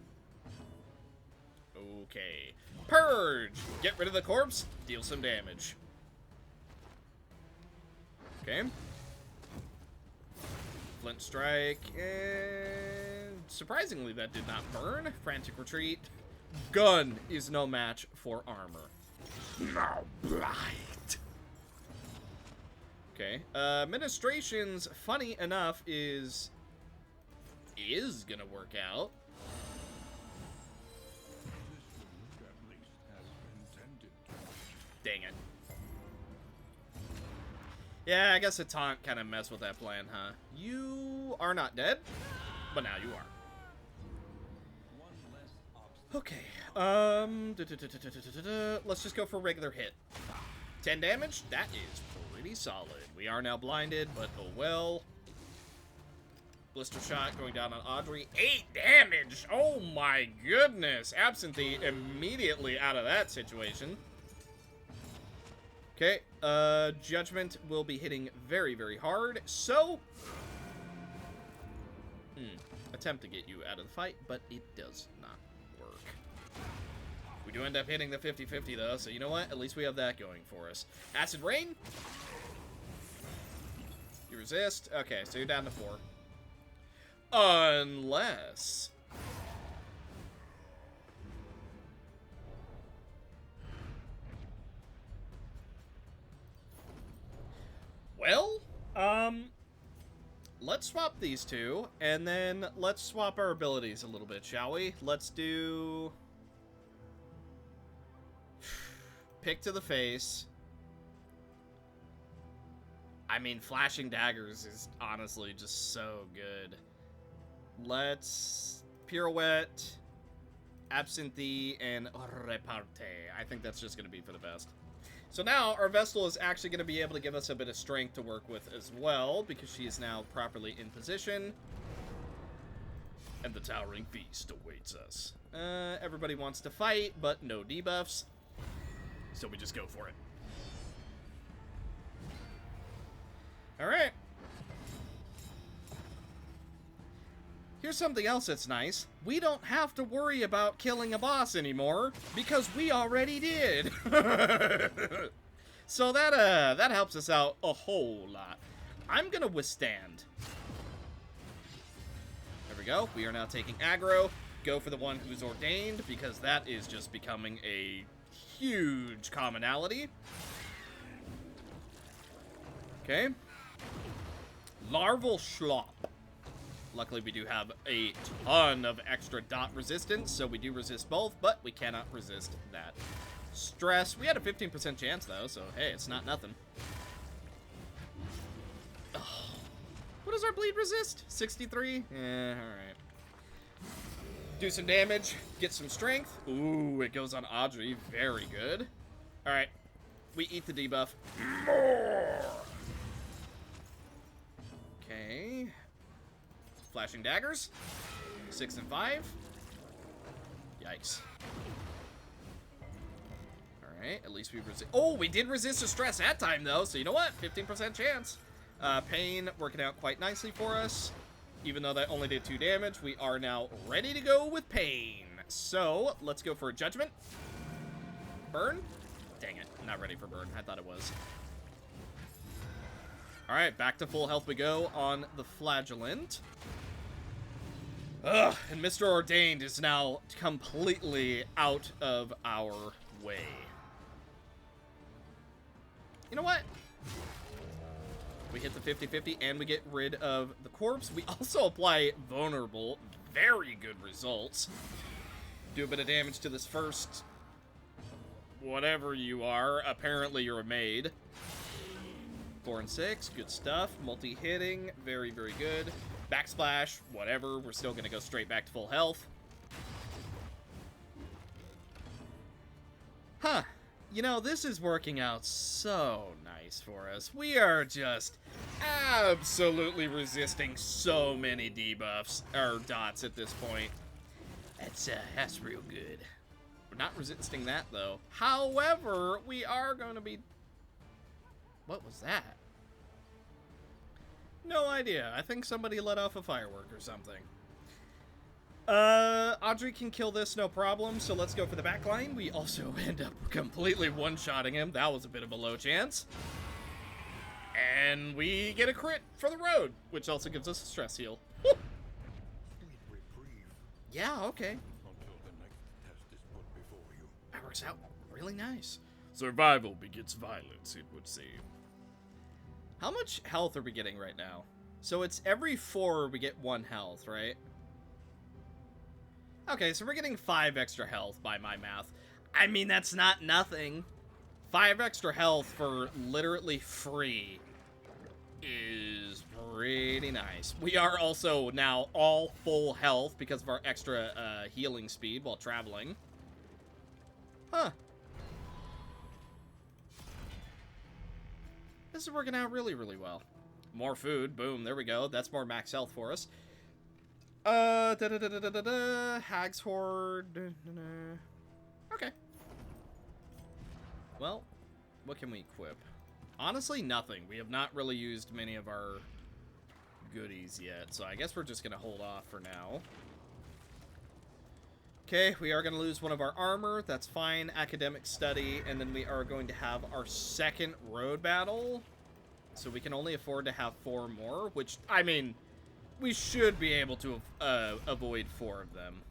Speaker 1: Okay. Purge! Get rid of the corpse, deal some damage. Okay. Flint Strike, and surprisingly that did not burn. Frantic Retreat. Gun is no match for armor. Now blight. Okay. Ministrations, funny enough, is gonna work out. Dang it. Yeah, I guess a taunt kind of messed with that plan, huh? You are not dead, but now you are. Okay, let's just go for a regular hit. 10 damage, that is pretty solid. We are now blinded, but oh well. Blister Shot going down on Audrey. 8 damage, oh my goodness. Absentee immediately out of that situation. Okay, Judgment will be hitting very, very hard, so... attempt to get you out of the fight, but it does not work. We do end up hitting the 50-50, though, so you know what? At least we have that going for us. Acid Rain? You resist? Okay, so you're down to 4. Unless... Well, let's swap these two, and then let's swap our abilities a little bit, shall we? Let's do... Pick to the face. I mean, Flashing Daggers is honestly just so good. Let's... Pirouette. Absinthe and Repartee. I think that's just going to be for the best. So now our Vestal is actually going to be able to give us a bit of strength to work with as well, because she is now properly in position. And the Towering Feast awaits us. Everybody wants to fight, but no debuffs. So we just go for it. Alright. Here's something else that's nice. We don't have to worry about killing a boss anymore, because we already did. So that helps us out a whole lot. I'm gonna withstand. There we go. We are now taking aggro. Go for the one who's ordained, because that is just becoming a huge commonality. Okay. Larval Schlop. Luckily, we do have a ton of extra dot resistance, so we do resist both, but we cannot resist that stress. We had a 15% chance, though, so hey, it's not nothing. Ugh. What does our bleed resist? 63? Alright. Do some damage, get some strength. Ooh, it goes on Audrey. Very good. Alright. We eat the debuff. More! Okay. Flashing daggers. 6 and 5. Yikes. Alright, at least we resist. Oh, we did resist the stress that time, though. So you know what? 15% chance. Pain working out quite nicely for us. Even though that only did 2 damage, we are now ready to go with pain. So, let's go for a judgment. Burn? Dang it. Not ready for burn. I thought it was. Alright, back to full health we go on the flagellant. Ugh, and Mr. Ordained is now completely out of our way. You know what? We hit the 50-50 and we get rid of the corpse. We also apply vulnerable. Very good results. Do a bit of damage to this first. Whatever you are. Apparently you're a maid. 4 and 6. Good stuff. Multi-hitting. Very, very good. Backsplash. Whatever. We're still going to go straight back to full health. Huh. You know, this is working out so nice for us. We are just absolutely resisting so many debuffs, or dots at this point. That's real good. We're not resisting that, though. However, we are going to be... What was that? No idea. I think somebody let off a firework or something. Audrey can kill this, no problem, so let's go for the backline. We also end up completely one-shotting him. That was a bit of a low chance. And we get a crit for the road, which also gives us a stress heal. Woo! Yeah, okay.
Speaker 2: Until the next test is put before you.
Speaker 1: That works out really nice. Survival begets violence, it would seem. How much health are we getting right now? So it's every 4 we get 1 health, right? Okay, so we're getting 5 extra health by my math. I mean, that's not nothing. 5 extra health for literally free is pretty nice. We are also now all full health because of our extra healing speed while traveling. Huh. This is working out really, really well. More food. Boom. There we go. That's more max health for us. Hag's Horde. Okay. Well, what can we equip? Honestly, nothing. We have not really used many of our goodies yet, so I guess we're just going to hold off for now. Okay, we are going to lose one of our armor. That's fine. Academic study, and then we are going to have our second road battle. So we can only afford to have 4 more, which, I mean... We should be able to avoid 4 of them.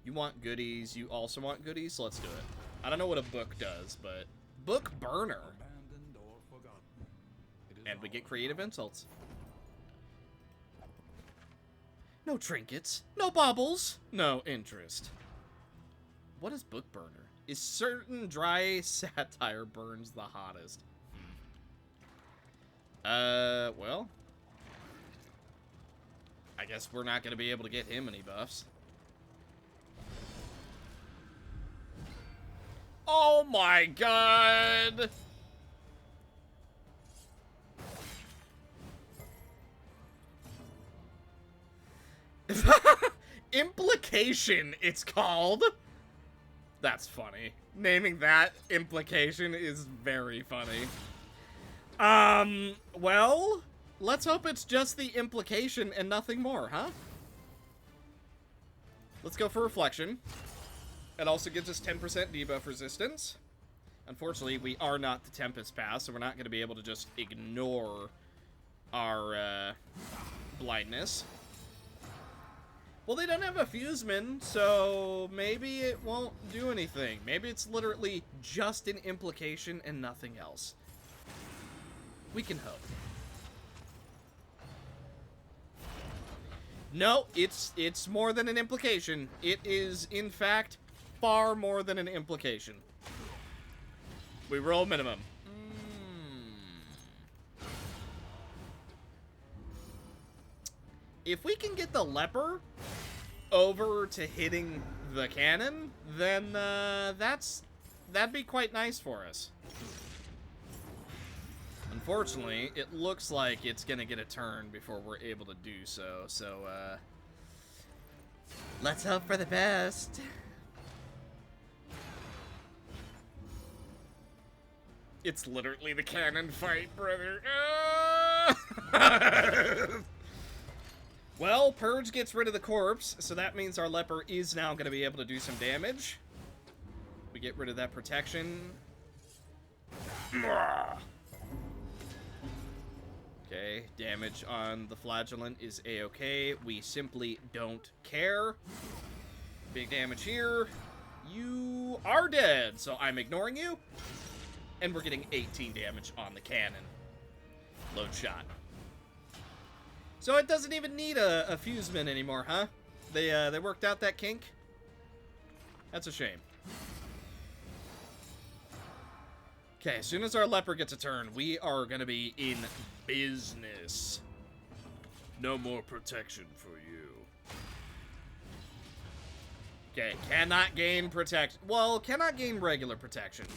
Speaker 1: You want goodies. You also want goodies. So let's do it. I don't know what a book does, but... Book burner. And we get creative insults. No trinkets. No baubles. No interest. What is book burner? Is certain dry satire burns the hottest? Well... I guess we're not going to be able to get him any buffs. Oh my god! Implication, it's called. That's funny. Naming that implication is very funny. Well, let's hope it's just the implication and nothing more, huh? Let's go for reflection. It also gives us 10% debuff resistance. Unfortunately, we are not the Tempest Pass, so we're not going to be able to just ignore our blindness. Well, they don't have a Fuseman, so maybe it won't do anything. Maybe it's literally just an implication and nothing else. We can hope. No, it's more than an implication. It is, in fact, far more than an implication. We roll minimum. If we can get the leper over to hitting the cannon, then that'd be quite nice for us. Unfortunately, it looks like it's gonna get a turn before we're able to do so. So let's hope for the best. It's literally the cannon fight, brother. Well, Purge gets rid of the corpse, so that means our leper is now going to be able to do some damage. We get rid of that protection. Okay, damage on the flagellant is a-okay. We simply don't care. Big damage here. You are dead, so I'm ignoring you. And we're getting 18 damage on the cannon. Load shot. So it doesn't even need a Fuseman anymore, huh? They worked out that kink? That's a shame. Okay, as soon as our leper gets a turn, we are gonna be in business. No more protection for you. Okay, cannot gain protection. Well, cannot gain regular protection.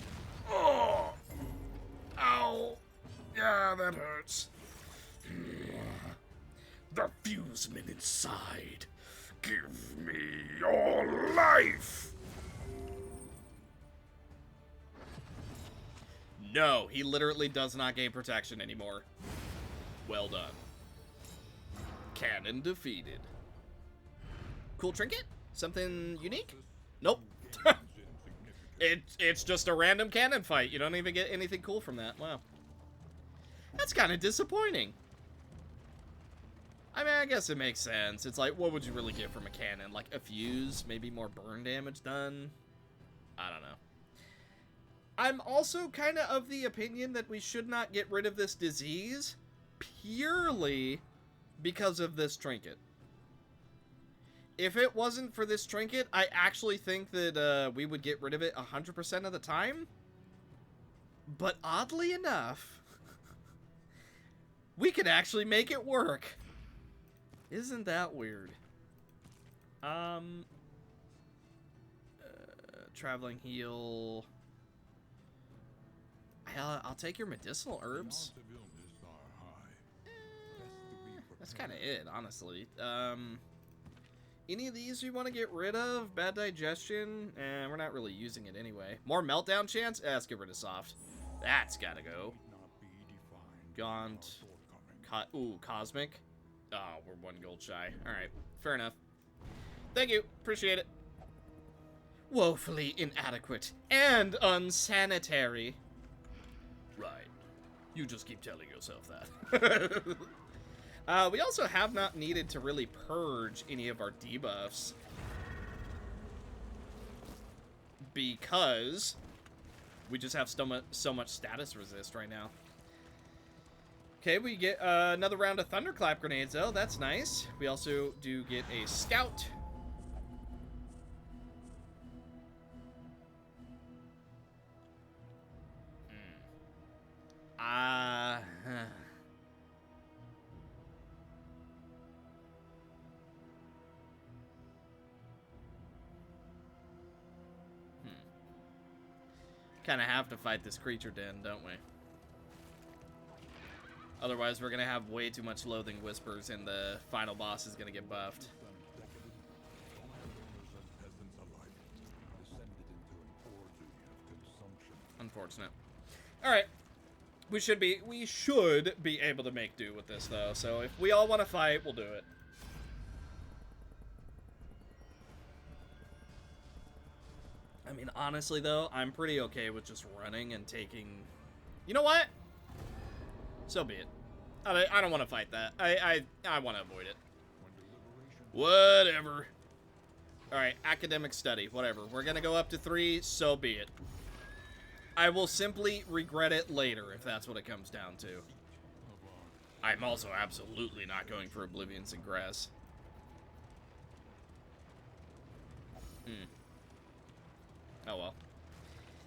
Speaker 1: Oh! Ow! Yeah, that hurts. The Fuseman inside. Give me your life! No, he literally does not gain protection anymore. Well done. Cannon defeated. Cool trinket? Something unique? Nope. It's just a random cannon fight. You don't even get anything cool from that. Wow. That's kind of disappointing. I mean, I guess it makes sense. It's like, what would you really get from a cannon? Like a fuse? Maybe more burn damage done? I don't know. I'm also kind of the opinion that we should not get rid of this disease purely because of this trinket. If it wasn't for this trinket, I actually think that we would get rid of it 100% of the time. But oddly enough, we could actually make it work. Isn't that weird? Traveling heal. I'll take your medicinal herbs. That's kind of it, honestly. Any of these we want to get rid of? Bad digestion? We're not really using it anyway. More meltdown chance? Let's get rid of soft. That's gotta go. Gaunt. Ooh, cosmic. Oh, we're 1 gold shy. Alright, fair enough. Thank you, appreciate it. Woefully inadequate and unsanitary. Right. You just keep telling yourself that. We also have not needed to really purge any of our debuffs. Because we just have so much status resist right now. Okay, we get another round of Thunderclap grenades, though. That's nice. We also do get a Scout. kind of have to fight this creature den, don't we? Otherwise, we're going to have way too much loathing whispers, and the final boss is going to get buffed. Unfortunate. Alright. We should be able to make do with this, though. So if we all want to fight, we'll do it. I mean, honestly, though, I'm pretty okay with just running and taking... You know what? So be it. I don't want to fight that. I want to avoid it. Whatever. Alright, academic study. Whatever. We're going to go up to 3. So be it. I will simply regret it later if that's what it comes down to. I'm also absolutely not going for Oblivion's Ingress. Oh well.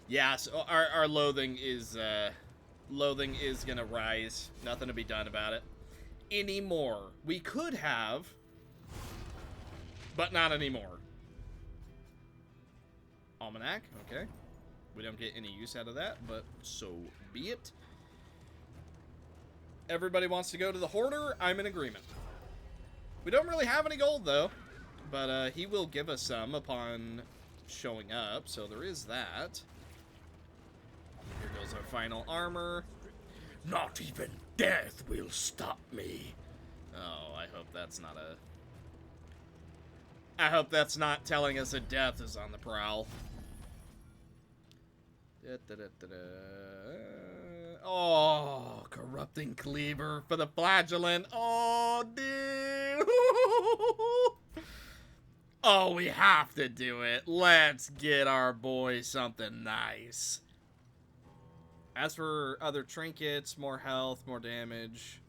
Speaker 1: Yeah, so our loathing is gonna rise. Nothing to be done about it. Anymore. We could have, but not anymore. Almanac, okay. We don't get any use out of that, but so be it. Everybody wants to go to the Hoarder. I'm in agreement. We don't really have any gold, though. But he will give us some upon showing up, so there is that. Here goes our final armor. Not even death will stop me. Oh, I hope that's not a... I hope that's not telling us that death is on the prowl. Oh, corrupting cleaver for the flagellant. Oh, dude. Oh, we have to do it. Let's get our boy something nice. As for other trinkets, more health, more damage.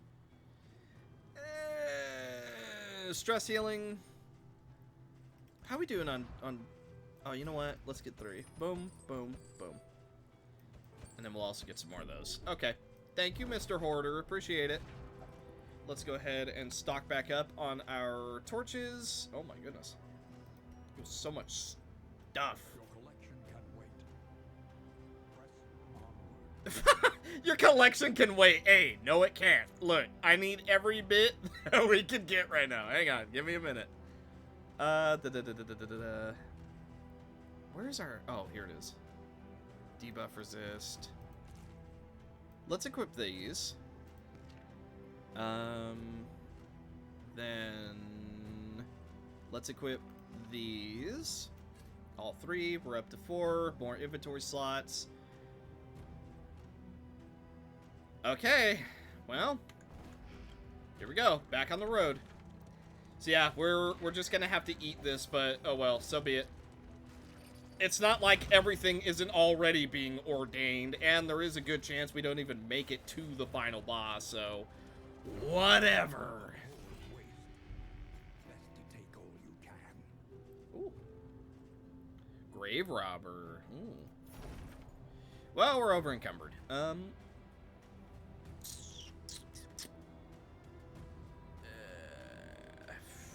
Speaker 1: Stress healing. How we doing on... Oh, you know what? Let's get 3. Boom, boom, boom. And then we'll also get some more of those. Okay. Thank you, Mr. Hoarder. Appreciate it. Let's go ahead and stock back up on our torches. Oh my goodness. There's so much stuff.
Speaker 2: Your collection can wait.
Speaker 1: Your collection can wait. Hey, no it can't. Look, I need every bit that we can get right now. Hang on. Give me a minute. Where's our... Oh, here it is. Debuff resist. Let's equip these. Then let's equip these. All 3. We're up to 4. More inventory slots. Okay. Well, here we go. Back on the road. So yeah, we're just gonna have to eat this, but oh well, so be it. It's not like everything isn't already being ordained, and there is a good chance we don't even make it to the final boss, so whatever.
Speaker 2: Best to take all you can.
Speaker 1: Ooh. Grave robber. Ooh. Well, we're over encumbered.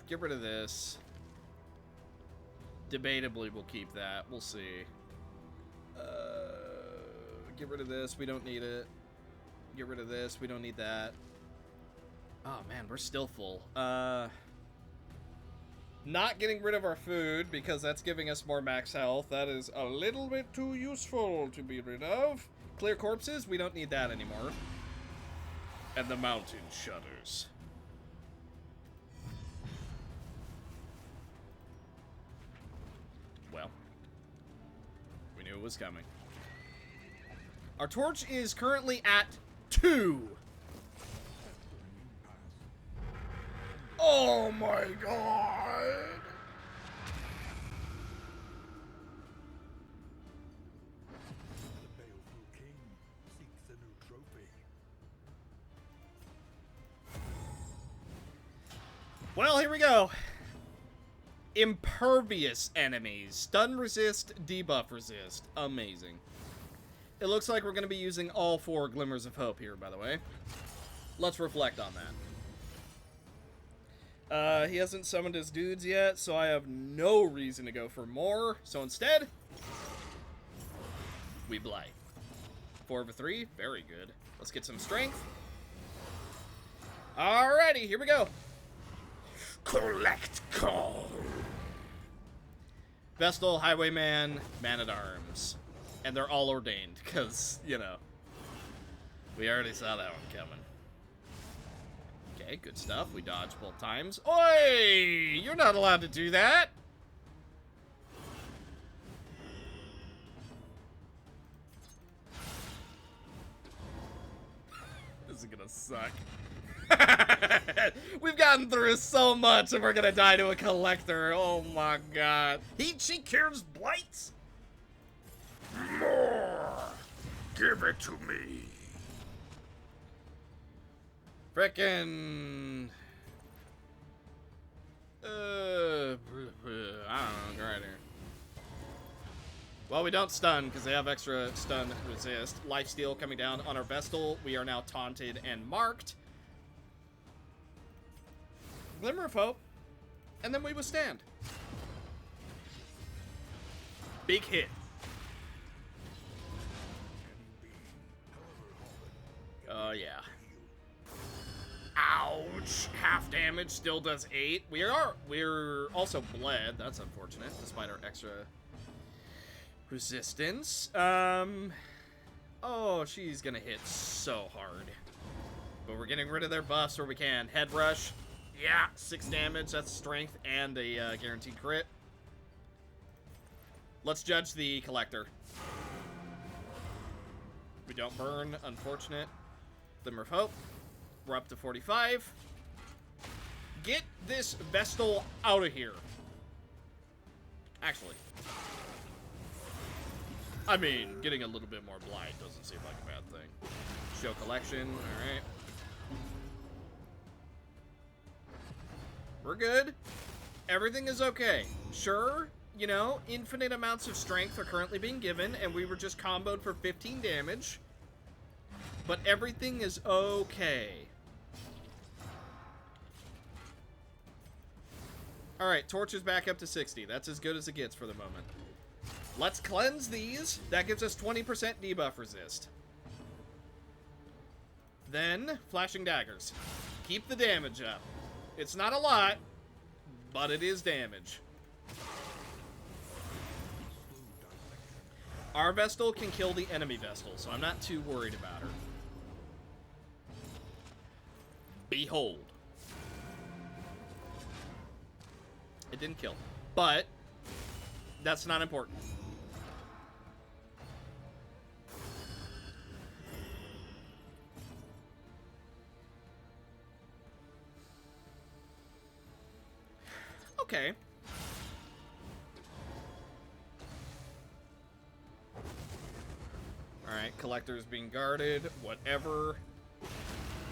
Speaker 1: Get rid of this. Debatably, we'll keep that. We'll see. Get rid of this. We don't need it. Get rid of this. We don't need that. Oh, man. We're still full. Not getting rid of our food, because that's giving us more max health. That is a little bit too useful to be rid of. Clear corpses. We don't need that anymore. And the mountain shudders. Well, we knew it was coming. Our torch is currently at 2. Oh my god!
Speaker 2: The baleful king seeks a new trophy.
Speaker 1: Well, here we go. Impervious enemies. Stun resist, debuff resist. Amazing. It looks like we're going to be using all 4 Glimmers of Hope here, by the way. Let's reflect on that. He hasn't summoned his dudes yet, so I have no reason to go for more. So instead, We blight. 4 over 3. Very good. Let's get some strength. Alrighty, here we go. Collect call. Vestal, Highwayman, Man-at-Arms. And they're all ordained, because, you know, we already saw that one coming. Okay, good stuff. We dodged both times. Oi! You're not allowed to do that! This is gonna suck. We've gotten through so much and we're gonna die to a collector. Oh my god. She cures blights?
Speaker 2: More! Give it to me!
Speaker 1: Frickin'... I don't know, right here. Well, we don't stun, because they have extra stun resist. Lifesteal coming down on our Vestal. We are now taunted and marked. Glimmer of Hope. And then we withstand. Big hit. Oh, yeah. Ouch! Half damage, still does 8. We're also bled. That's unfortunate, despite our extra resistance. Oh, she's gonna hit so hard. But we're getting rid of their buffs where we can. Head rush. Yeah, 6 damage. That's strength and a guaranteed crit. Let's judge the collector. We don't burn, unfortunate. Glimmer of Hope. We're up to 45. Get this Vestal out of here. Actually. I mean, getting a little bit more blight doesn't seem like a bad thing. Show collection, alright. We're good. Everything is okay. Sure, you know, infinite amounts of strength are currently being given, and we were just comboed for 15 damage. But everything is okay. Alright, torch is back up to 60. That's as good as it gets for the moment. Let's cleanse these. That gives us 20% debuff resist. Then, flashing daggers. Keep the damage up. It's not a lot, but it is damage. Our Vestal can kill the enemy Vestal, so I'm not too worried about her. Behold. It didn't kill, but that's not important. Okay. Alright, collector's being guarded. Whatever.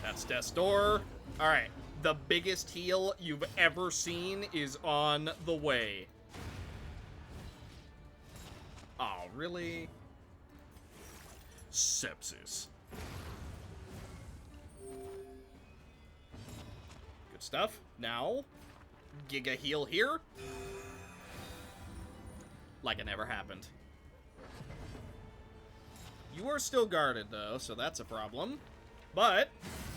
Speaker 1: That's death's door. Alright, the biggest heal you've ever seen is on the way. Oh, really? Sepsis. Good stuff. Now, Giga heal here. Like it never happened. You are still guarded, though, so that's a problem. But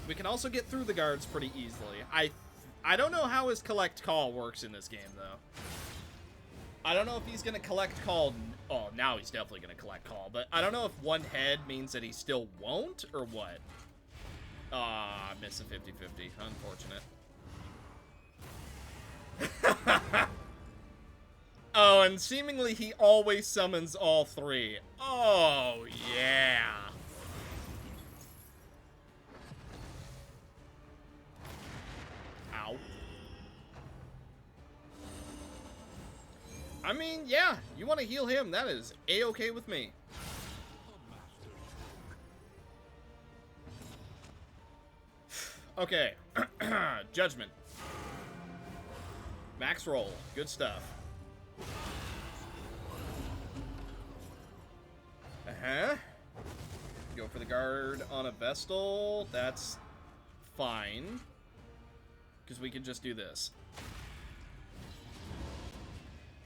Speaker 1: we can also get through the guards pretty easily. I don't know how his collect call works in this game, though. I don't know if he's going to collect call... Oh, now he's definitely going to collect call. But I don't know if one head means that he still won't, or what. Ah, I missed a 50-50. Unfortunate. Oh, and seemingly he always summons all 3. Oh, yeah. Ow. I mean, yeah, you want to heal him. That is A-okay with me. Okay. Judgment. Max roll. Good stuff. Uh-huh. Go for the guard on a Vestal. That's fine. Because we can just do this.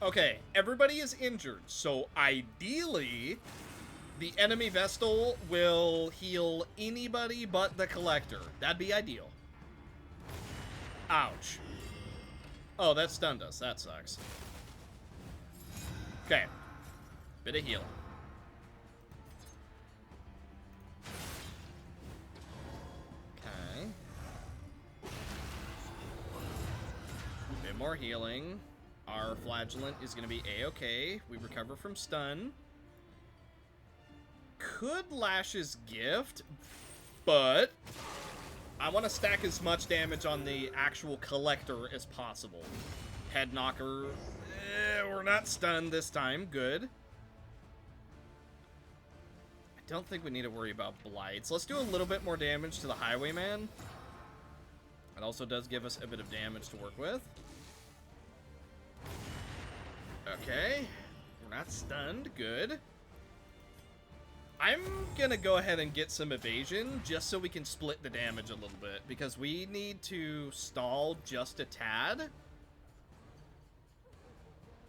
Speaker 1: Okay, everybody is injured. So ideally, The enemy Vestal will heal anybody but the Collector. That'd be ideal. Ouch. Oh, that stunned us. That sucks. Okay. Bit of heal. Okay. Bit more healing. Our Flagellant is going to be A-okay. We recover from stun. Could Lash's Gift, but I want to stack as much damage on the actual Collector as possible. Head Knocker. We're not stunned this time. Good. I don't think we need to worry about Blights. Let's do a little bit more damage to the Highwayman. It also does give us a bit of damage to work with. Okay. We're not stunned. Good. I'm gonna go ahead and get some evasion just so we can split the damage a little bit, because we need to stall just a tad.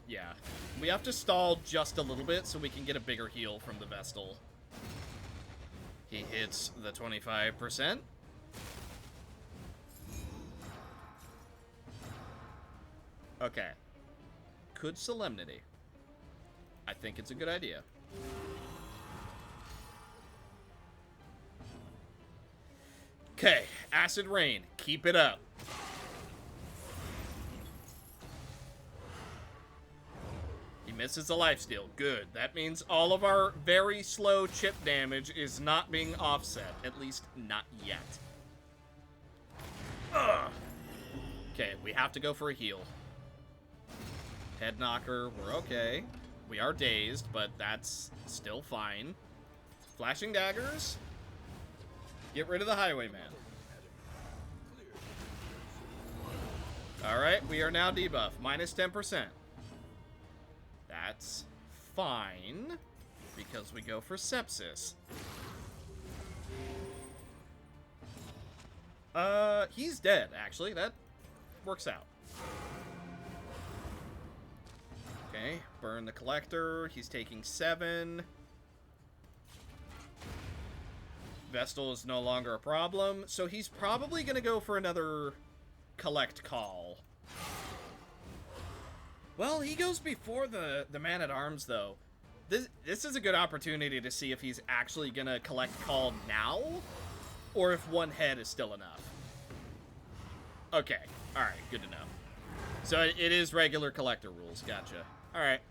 Speaker 1: Yeah, we have to stall just a little bit so we can get a bigger heal from the Vestal. He hits the 25%. Okay. Could Solemnity. I think it's a good idea. Okay, Acid Rain. Keep it up. He misses a lifesteal. Good. That means all of our very slow chip damage is not being offset. At least not yet. Ugh. Okay, we have to go for a heal. Head Knocker, we're okay. We are dazed, but that's still fine. Flashing Daggers. Get rid of the Highwayman. Alright, we are now debuff. Minus 10%. That's fine, because we go for Sepsis. He's dead, actually. That works out. Okay, burn the Collector. He's taking 7. Vestal is no longer a problem, so he's probably going to go for another Collect Call. Well, he goes before the Man-at-Arms, though. This is a good opportunity to see if he's actually going to Collect Call now, or if one head is still enough. Okay, alright, good to know. So it is regular Collector rules, gotcha. Alright.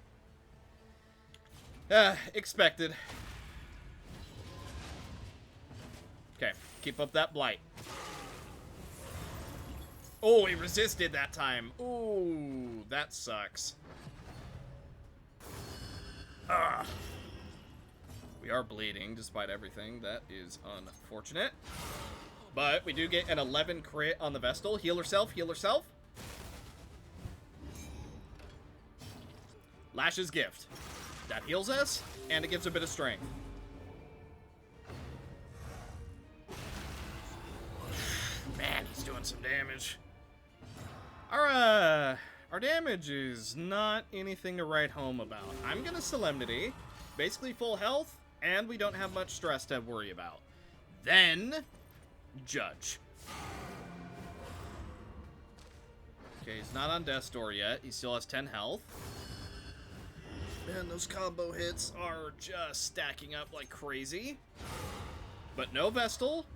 Speaker 1: Expected. Okay, keep up that Blight. Oh, he resisted that time. Ooh, that sucks. Ugh. We are bleeding despite everything. That is unfortunate. But we do get an 11 crit on the Vestal. Heal herself, heal herself. Lash's Gift. That heals us, and it gives a bit of strength. Man, he's doing some damage. Our damage is not anything to write home about. I'm gonna Solemnity. Basically full health, and we don't have much stress to worry about. Then, Judge. Okay, he's not on Death's Door yet. He still has 10 health. Man, those combo hits are just stacking up like crazy. But no Vestal.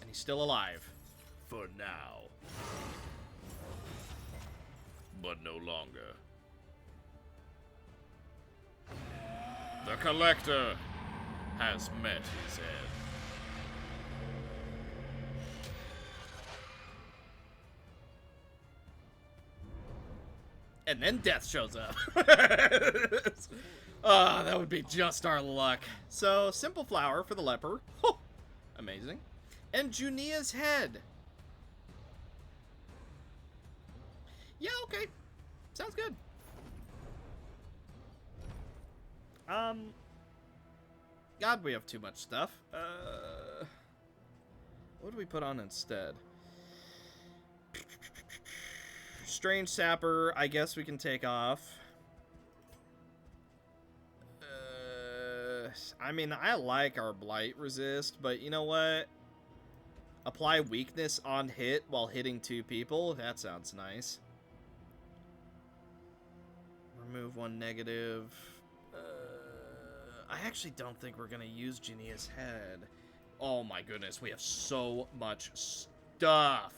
Speaker 1: And he's still alive. For now. But no longer. The Collector has met his end. And then Death shows up. Ah, that would be just our luck. So, Simple Flower for the Leper. Oh, amazing. And Junia's Head. Yeah, okay. Sounds good. God, we have too much stuff. What do we put on instead? Strange Sapper, I guess we can take off. I mean, I like our blight resist, but you know what? Apply weakness on hit while hitting 2 people. That sounds nice. Remove 1 negative. I actually don't think we're gonna use Jania's head. Oh my goodness, we have so much stuff.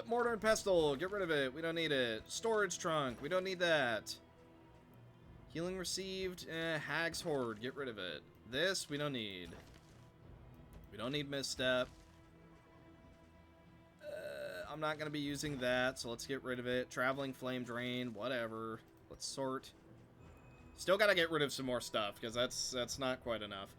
Speaker 1: Mortar and pestle, get rid of it. We don't need it. Storage trunk, we don't need that. Healing received, Hag's Horde, get rid of it. This, we don't need. We don't need misstep. I'm not going to be using that, so let's get rid of it. Traveling flame drain, whatever. Let's sort. Still got to get rid of some more stuff, because that's not quite enough.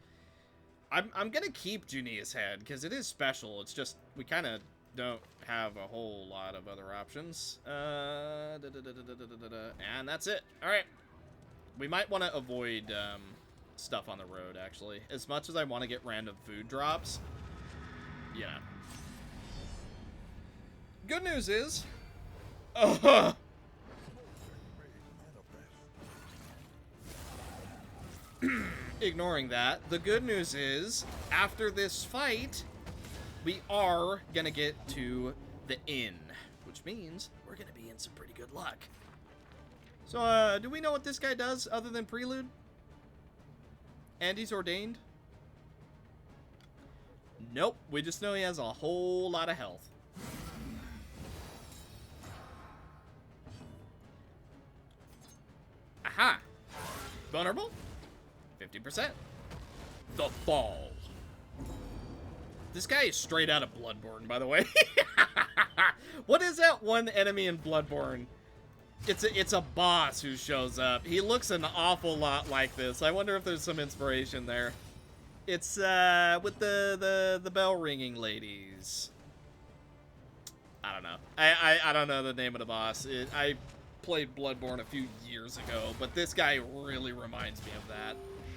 Speaker 1: I'm going to keep Junia's head, because it is special. It's just, we kind of don't have a whole lot of other options. And that's it. Alright. We might want to avoid stuff on the road, actually. As much as I want to get random food drops, yeah. Good news is... ignoring that, the good news is, after this fight, we are gonna get to the inn, which means we're gonna be in some pretty good luck. So, do we know what this guy does other than Prelude? And he's ordained? Nope, we just know he has a whole lot of health. Aha! Vulnerable? 50%. The Fall. This guy is straight out of Bloodborne, by the way. What is that one enemy in Bloodborne? It's a boss who shows up. He looks an awful lot like this. I wonder if there's some inspiration there. It's with the bell ringing ladies. I don't know. I don't know the name of the boss. I played Bloodborne a few years ago, but this guy really reminds me of that.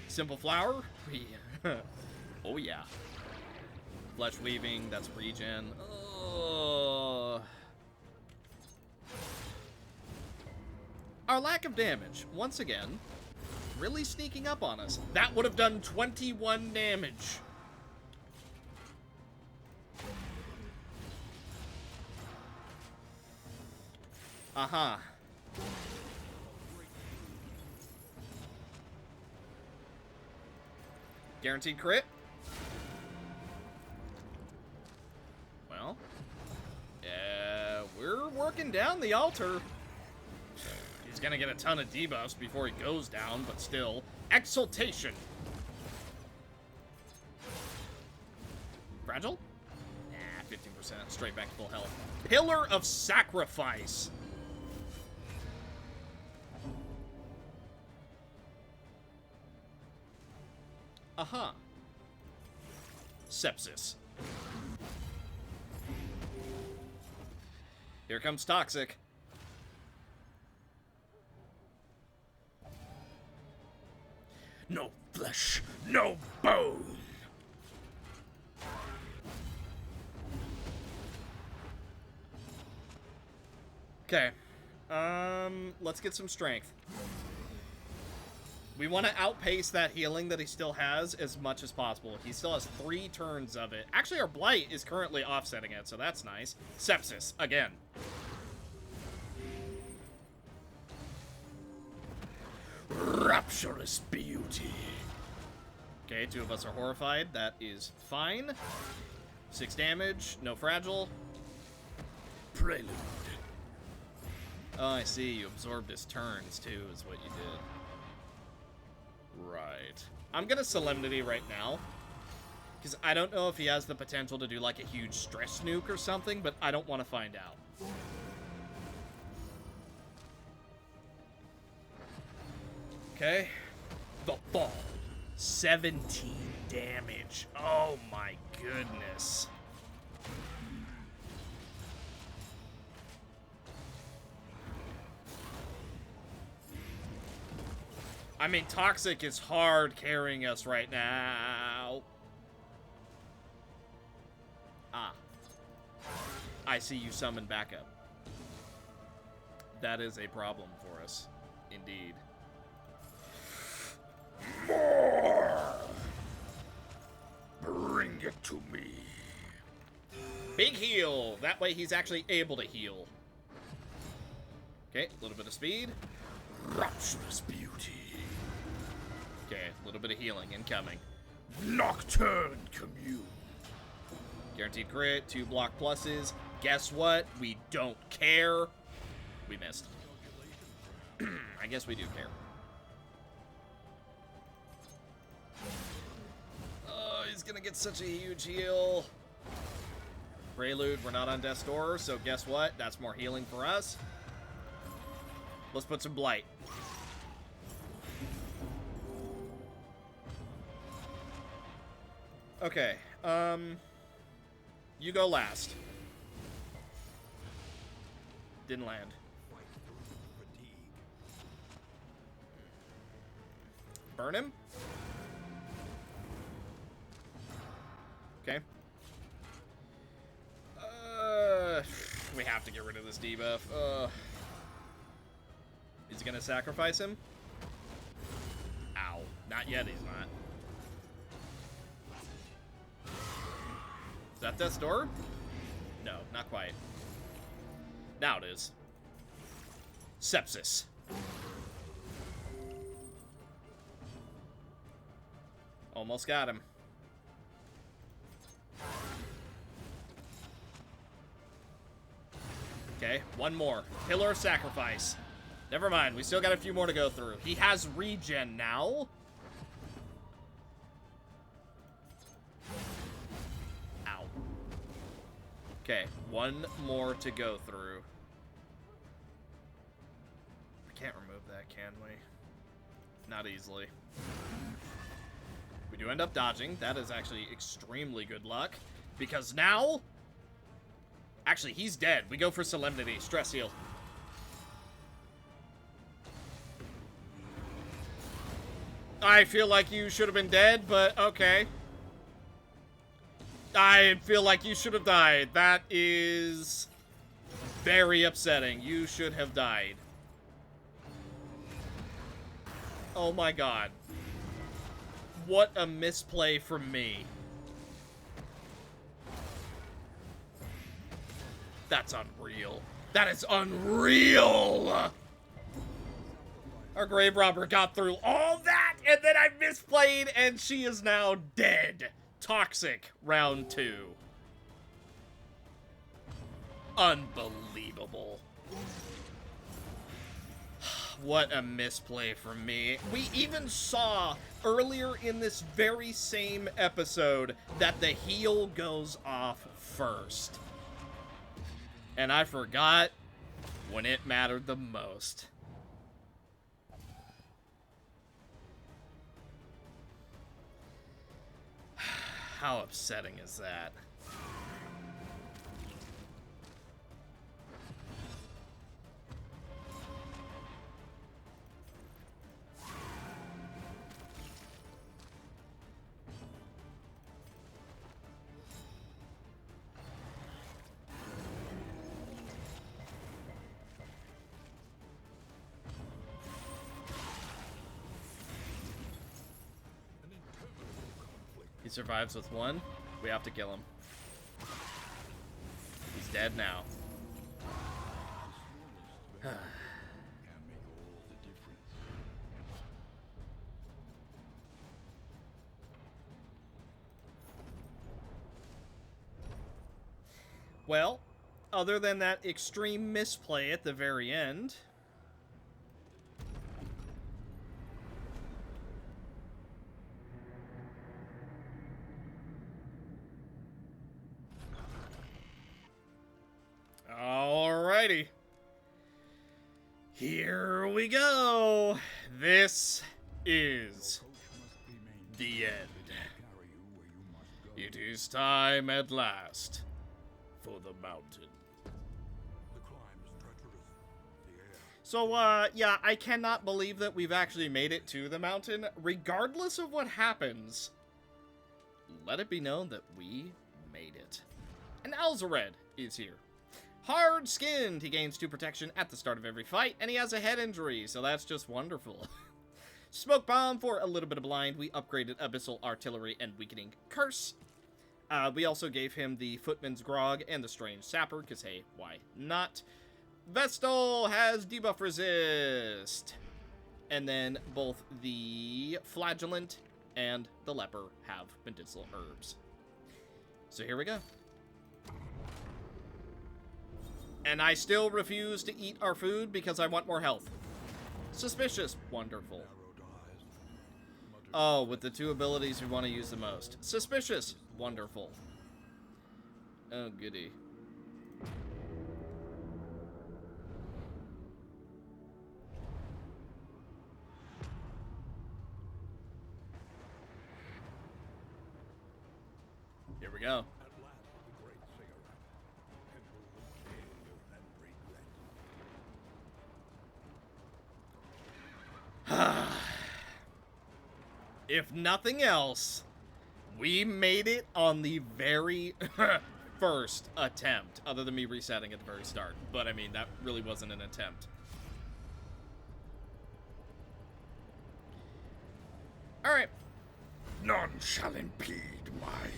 Speaker 1: Simple Flower? Oh yeah. Flesh Weaving, that's regen. Oh. Our lack of damage, once again, really sneaking up on us. That would have done 21 damage. Uh-huh. Guaranteed crit? Well, we're working down the altar. He's gonna get a ton of debuffs before he goes down, but still. Exaltation. Fragile? Nah, 15%. Straight back to full health. Pillar of Sacrifice. Aha. Sepsis. Here comes Toxic. No flesh, no bone. Okay. Let's get some strength. We want to outpace that healing that he still has as much as possible. He still has 3 turns of it. Actually, our Blight is currently offsetting it, so that's nice. Sepsis, again. Rapturous beauty. Okay, 2 of us are horrified. That is fine. 6 damage, no fragile. Prelude. Oh, I see. You absorbed his turns, too, is what you did. Right. I'm gonna Solemnity right now. Because I don't know if he has the potential to do, like, a huge stress nuke or something, but I don't want to find out. Okay. The Fall. 17 damage. Oh my goodness. I mean, Toxic is hard carrying us right now. Ah. I see you summon backup. That is a problem for us. Indeed.
Speaker 2: to me.
Speaker 1: Big heal. That way he's actually able to heal. Okay, a little bit of speed.
Speaker 2: Rapturous beauty.
Speaker 1: Okay, a little bit of healing incoming.
Speaker 2: Nocturne commune.
Speaker 1: Guaranteed crit, 2 block pluses. Guess what? We don't care. We missed. I guess we do care. Oh, he's gonna get such a huge heal. Prelude, we're not on Death's Door, so guess what? That's more healing for us. Let's put some Blight. Okay, you go last. Didn't land. Burn him? Okay. We have to get rid of this debuff. Is he gonna sacrifice him? Ow. Not yet, he's not. Is that Death's Door? No, not quite. Now it is. Sepsis. Almost got him. Okay, one more. Pillar of Sacrifice. Never mind, we still got a few more to go through. He has regen now. Ow. Okay, one more to go through. I can't remove that, can we? Not easily. We do end up dodging. That is actually extremely good luck. Because now... Actually, he's dead. We go for Solemnity. Stress heal. I feel like you should have been dead, but okay. I feel like you should have died. That is very upsetting. You should have died. Oh my god. What a misplay from me. That's unreal. That is unreal! Our grave robber got through all that, and then I misplayed, and she is now dead. Toxic, round 2. Unbelievable. What a misplay from me. We even saw earlier in this very same episode that the heal goes off first. And I forgot when it mattered the most. How upsetting is that? He survives with 1. We have to kill him. He's dead now. Well, other than that extreme misplay at the very end... Alrighty. Here we go. This is the end. It is time at last for the mountain. So, yeah, I cannot believe that we've actually made it to the mountain. Regardless of what happens, let it be known that we made it. And Alzared is here. Hard-skinned, he gains 2 protection at the start of every fight, and he has a head injury, so that's just wonderful. Smoke Bomb for a little bit of blind. We upgraded Abyssal Artillery and Weakening Curse. We also gave him the Footman's Grog and the Strange Sapper, because hey, why not? Vestal has debuff resist. And then both the Flagellant and the Leper have medicinal herbs. So here we go. And I still refuse to eat our food because I want more health. Suspicious. Wonderful. Oh, with the 2 abilities we want to use the most. Suspicious. Wonderful. Oh, goody. Here we go. If nothing else, we made it on the very first attempt, other than me resetting at the very start. But I mean, that really wasn't an attempt. Alright.
Speaker 2: None shall impede my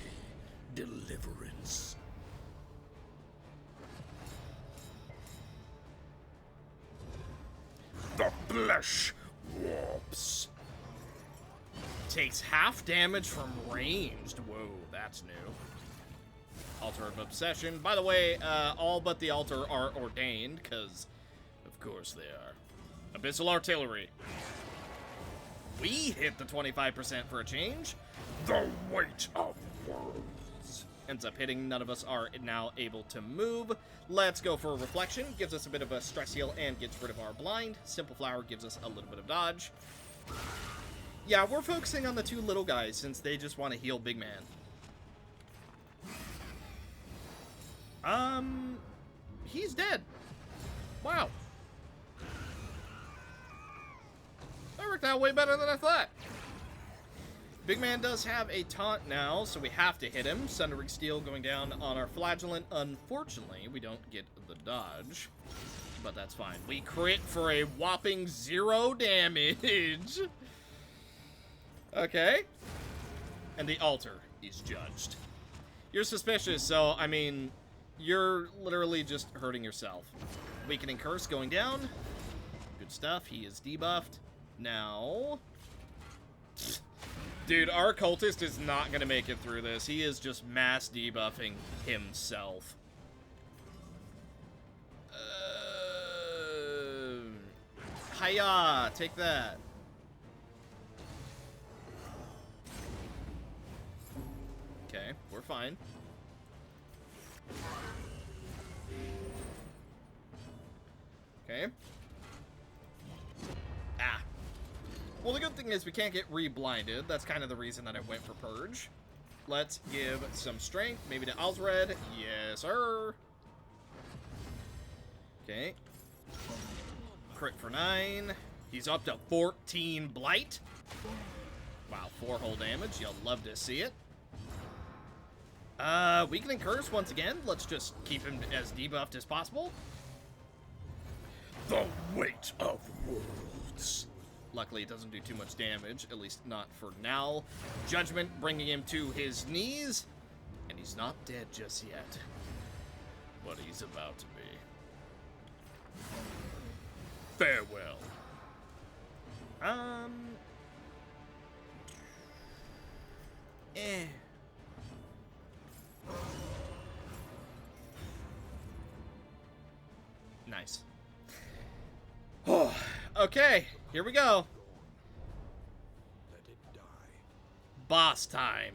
Speaker 2: deliverance. The flesh warps.
Speaker 1: Takes half damage from ranged. Whoa, that's new. Altar of Obsession. By the way, all but the altar are ordained, because of course they are. Abyssal Artillery. We hit the 25% for a change.
Speaker 2: The weight of worlds.
Speaker 1: Ends up hitting. None of us are now able to move. Let's go for a Reflection. Gives us a bit of a stress heal and gets rid of our blind. Simple Flower gives us a little bit of dodge. Yeah, we're focusing on the 2 little guys since they just want to heal big man. He's dead. Wow. That worked out way better than I thought. Big man does have a taunt now, so we have to hit him. Sundering Steel going down on our Flagellant. Unfortunately, we don't get the dodge, but that's fine. We crit for a whopping 0 damage. Okay. And the altar is judged. You're suspicious, so, I mean, you're literally just hurting yourself. Weakening Curse going down. Good stuff. He is debuffed. Now... Dude, our cultist is not going to make it through this. He is just mass debuffing himself. Hiya! Take that. Okay, we're fine. Okay. Ah. Well, the good thing is we can't get re-blinded. That's kind of the reason that I went for Purge. Let's give some strength, maybe to Alzred. Yes, sir. Okay. Crit for 9. He's up to 14 Blight. Wow, 4 whole damage. You'll love to see it. Weakening Curse once again. Let's just keep him as debuffed as possible.
Speaker 2: The weight of worlds.
Speaker 1: Luckily, it doesn't do too much damage, at least not for now. Judgment bringing him to his knees, and he's not dead just yet. But he's about to be.
Speaker 2: Farewell.
Speaker 1: Nice. Okay, here we go.
Speaker 2: Let it die.
Speaker 1: Boss time.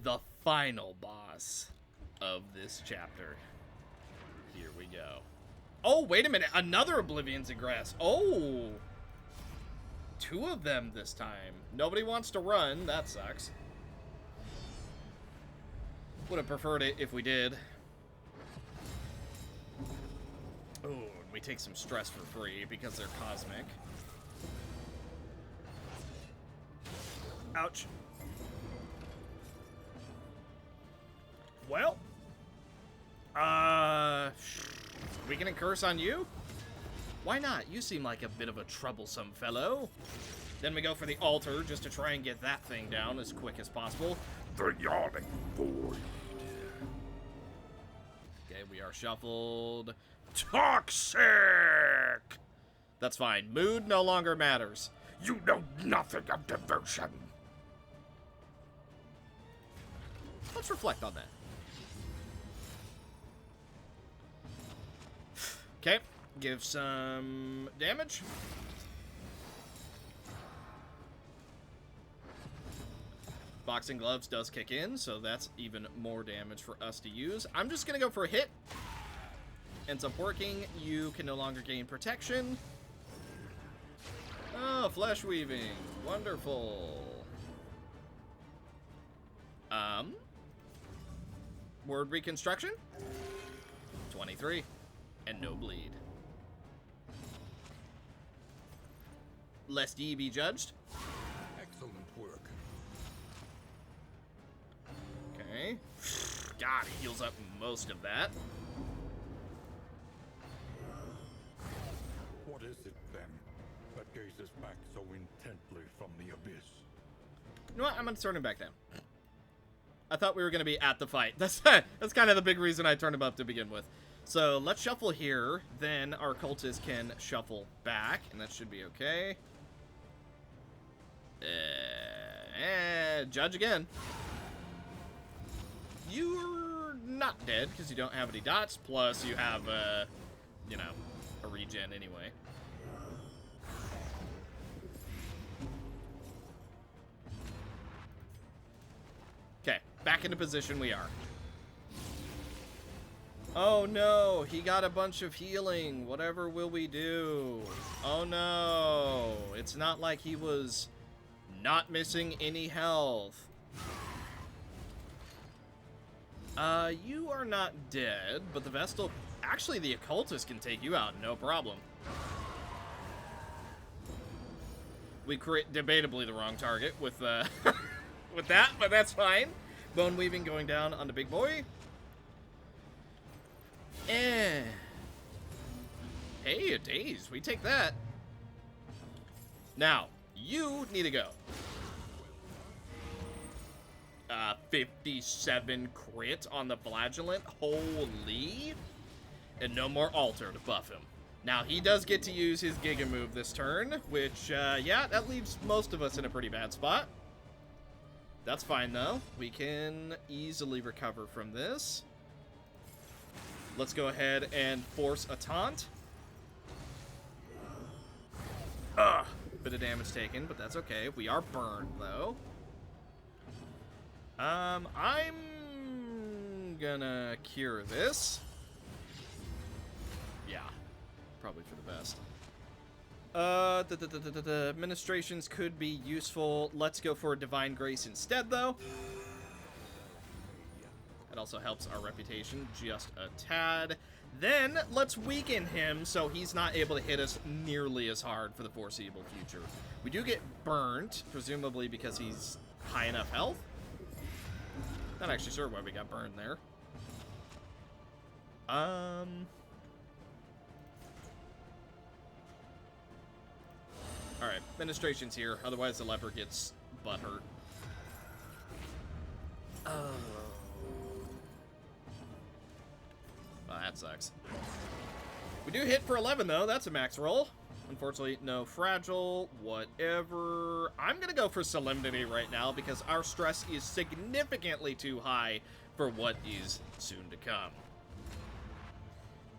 Speaker 1: The final boss of this chapter. Here we go. Oh, wait a minute. Another Oblivion's Ingress. Oh. 2 of them this time. Nobody wants to run. That sucks. Would have preferred it if we did. Oh, and we take some stress for free because they're cosmic. Ouch. Well. Weakening Curse on you? Why not? You seem like a bit of a troublesome fellow. Then we go for the altar just to try and get that thing down as quick as possible.
Speaker 2: The yawning void.
Speaker 1: Okay, we are shuffled.
Speaker 2: Toxic!
Speaker 1: That's fine. Mood no longer matters.
Speaker 2: You know nothing of devotion.
Speaker 1: Let's reflect on that. Okay, give some damage. Boxing gloves does kick in, so that's even more damage for us to use. I'm just gonna go for a hit. Ends up working. You can no longer gain protection. Oh, flesh weaving. Wonderful. Word reconstruction. 23. And no bleed. Lest ye be judged.
Speaker 2: Excellent work.
Speaker 1: Okay. God, he heals up most of that.
Speaker 2: What is it, then, that gazes back so intently from the abyss?
Speaker 1: You know what? I'm gonna turn him back down. I thought we were gonna be at the fight. That's kind of the big reason I turned him up to begin with. So let's shuffle here. Then our cultist can shuffle back, and that should be okay. Judge again. You're not dead because you don't have any dots. Plus, you have you know, a regen anyway. Okay, back into position we are. Oh no, he got a bunch of healing. Whatever will we do? Oh no, it's not like he was not missing any health. You are not dead, but the Vestal... Actually, the Occultist can take you out, no problem. We create debatably the wrong target with, with that, but that's fine. Bone Weaving going down on the big boy. Hey, a daze. We take that. Now, you need to go. 57 crit on the Flagellant. Holy. And no more altar to buff him. Now, he does get to use his Giga move this turn, which, yeah, that leaves most of us in a pretty bad spot. That's fine, though. We can easily recover from this. Let's go ahead and force a taunt. Bit of damage taken, but that's okay. We are burned, though. I'm gonna cure this. Yeah, probably for the best. Administrations could be useful. Let's go for a Divine Grace instead, though. It also helps our reputation just a tad. Then, let's weaken him so he's not able to hit us nearly as hard for the foreseeable future. We do get burnt, presumably because he's high enough health. Not actually sure why we got burned there. Alright, administration's here, otherwise the leper gets butthurt. Oh. Well, that sucks. We do hit for 11, though. That's a max roll. Unfortunately, no fragile, whatever. I'm going to go for Solemnity right now because our stress is significantly too high for what is soon to come.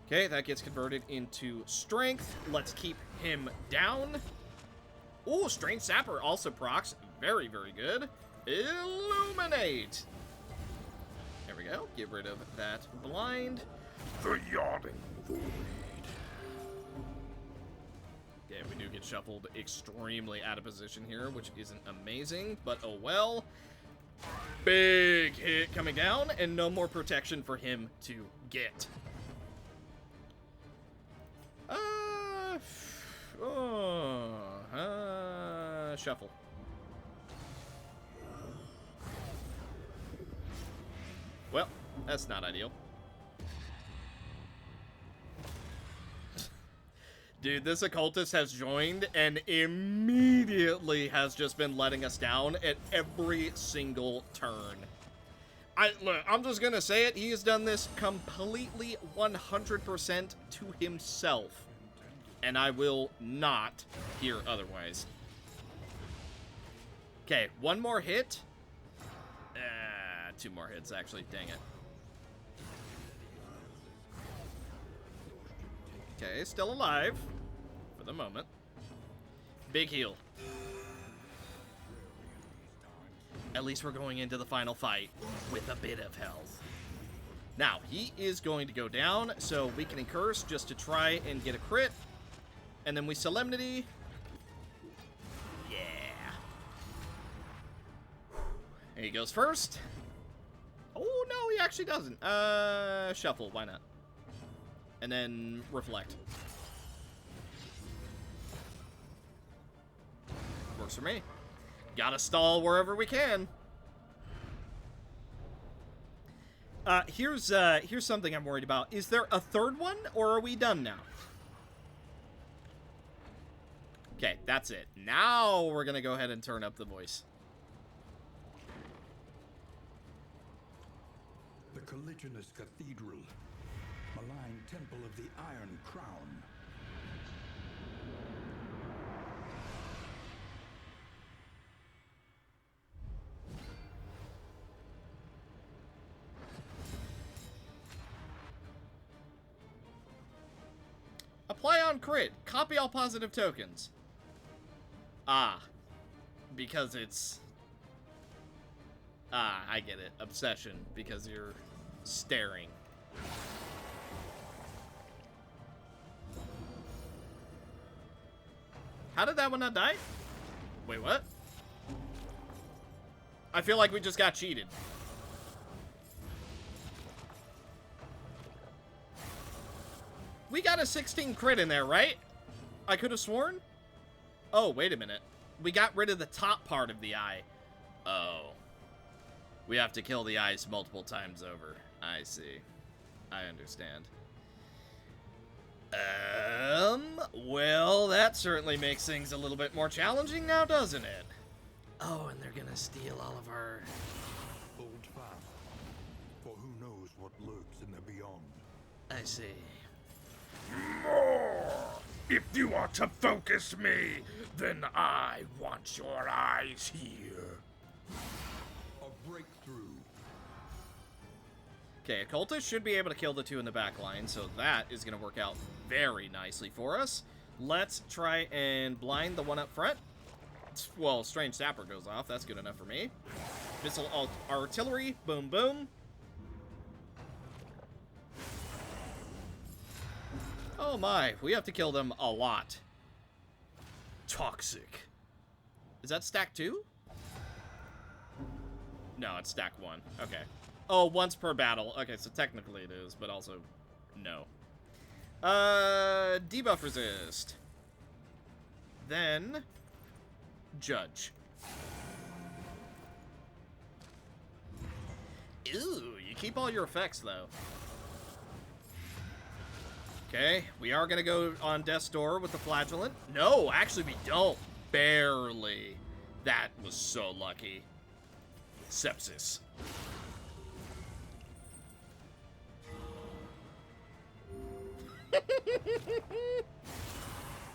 Speaker 1: Okay, that gets converted into Strength. Let's keep him down. Ooh, Strange Sapper also procs. Very, very good. Illuminate. There we go. Get rid of that blind.
Speaker 2: The yawning void.
Speaker 1: Okay, we do get shuffled extremely out of position here, which isn't amazing, but oh well. Big hit coming down, and no more protection for him to get. Shuffle. Well, that's not ideal. Dude, this occultist has joined and immediately has just been letting us down at every single turn. Look, I'm just gonna say it, he has done this completely 100% to himself. And I will not hear otherwise. Okay, one more hit. 2 more hits, actually. Dang it. Okay, still alive. For the moment. Big heal. At least we're going into the final fight with a bit of health. Now, he is going to go down, so Weakening Curse just to try and get a crit. And then we Solemnity. Yeah. He goes first. Oh, no, he actually doesn't. Shuffle, why not? And then Reflect. Works for me. Gotta stall wherever we can. Here's something I'm worried about. Is there a third one, or are we done now? Okay, that's it. Now we're gonna go ahead and turn up the voice.
Speaker 2: The colliginous cathedral, malign temple of the Iron Crown.
Speaker 1: Apply on crit. Copy all positive tokens. Ah. Because it's... Ah, I get it. Obsession. Because you're staring. How did that one not die? Wait, what? I feel like we just got cheated. We got a 16 crit in there, right? I could have sworn? Oh, wait a minute. We got rid of the top part of the eye. Oh. We have to kill the eyes multiple times over. I see. I understand. Well, that certainly makes things a little bit more challenging now, doesn't it? Oh, and they're gonna steal all of our...
Speaker 2: Hold fast, for who knows what lurks in the beyond.
Speaker 1: I see.
Speaker 4: More! If you are to focus me, then I want your eyes here.
Speaker 2: A breakthrough.
Speaker 1: Okay, Occultist should be able to kill the 2 in the back line, so that is going to work out very nicely for us. Let's try and blind the one up front. Well, Strange Sapper goes off. That's good enough for me. Missile Artillery. Boom, boom. Oh my, we have to kill them a lot. Toxic. Is that stack 2? No, it's stack 1. Okay. Oh, once per battle. Okay, so technically it is, but also no. Debuff resist. Then Judge. Ew, you keep all your effects though. Okay, we are gonna go on Death's Door with the Flagellant. No, actually we don't. Barely. That was so lucky. Sepsis.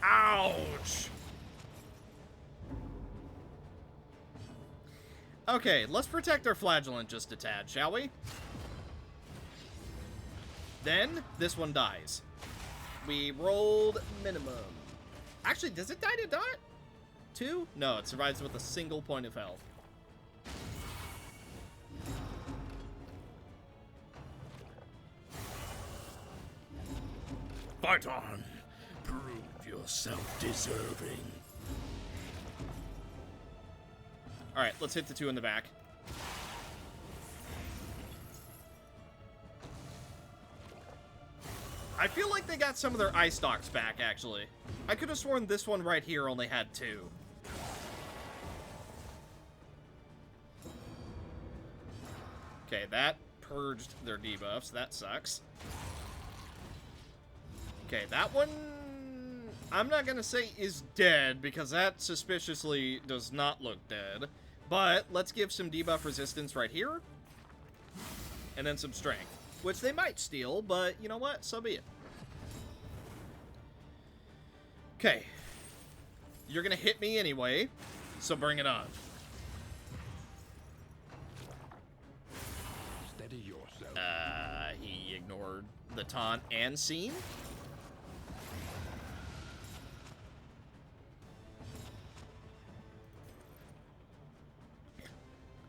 Speaker 1: Ouch! Okay, let's protect our Flagellant just a tad, shall we? Then, this one dies. We rolled minimum. Actually, does it die to dot? 2? No, it survives with a single point of health.
Speaker 4: Fight on. Prove yourself deserving.
Speaker 1: Alright, let's hit the 2 in the back. I feel like they got some of their eye stocks back, actually. I could have sworn this one right here only had 2. Okay, that purged their debuffs. That sucks. Okay, that one I'm not gonna say is dead, because that suspiciously does not look dead. But let's give some debuff resistance right here. And then some strength. Which they might steal, but you know what? So be it. Okay. You're gonna hit me anyway, so bring it on.
Speaker 2: Steady yourself.
Speaker 1: He ignored the taunt and scene.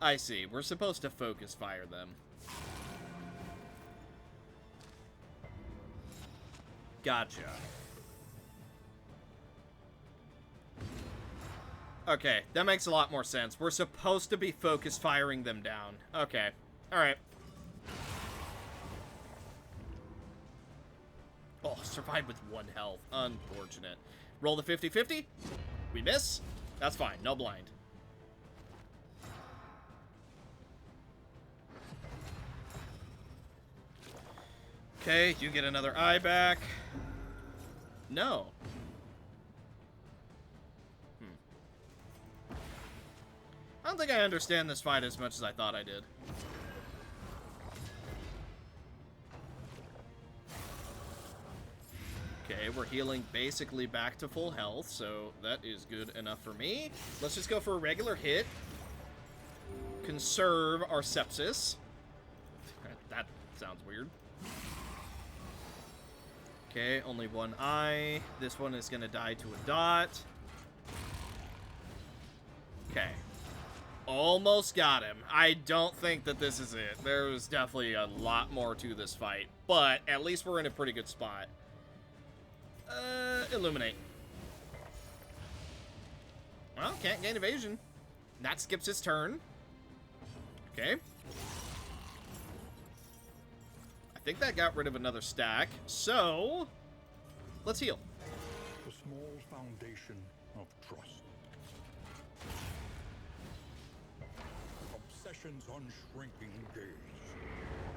Speaker 1: I see. We're supposed to focus fire them. Gotcha. Okay, that makes a lot more sense. We're supposed to be focus firing them down. Okay. Alright. Oh, survived with 1 health. Unfortunate. Roll the 50-50. We miss. That's fine. No blind. Okay, you get another eye back. No. I don't think I understand this fight as much as I thought I did. Okay, we're healing basically back to full health, so that is good enough for me. Let's just go for a regular hit. Conserve our sepsis. That sounds weird. Okay, only 1 eye. This one is gonna die to a dot. Okay. Almost got him. I don't think that this is it. There's definitely a lot more to this fight, but at least we're in a pretty good spot. Illuminate. Well, can't gain evasion. That skips his turn. Okay. I think that got rid of another stack, so let's heal.
Speaker 2: The small foundation of trust. Obsession's unshrinking gaze.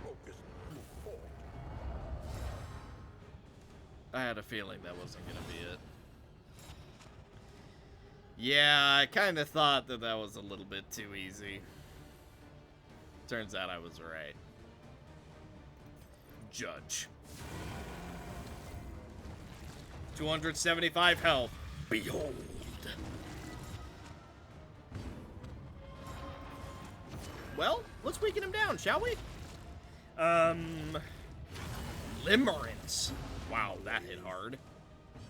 Speaker 2: Focus through thought.
Speaker 1: I had a feeling that wasn't gonna be it. Yeah, I kind of thought that that was a little bit too easy. Turns out I was right. Judge. 275 health. Behold. Well, let's weaken him down, shall we? Limerence. Wow, that hit hard.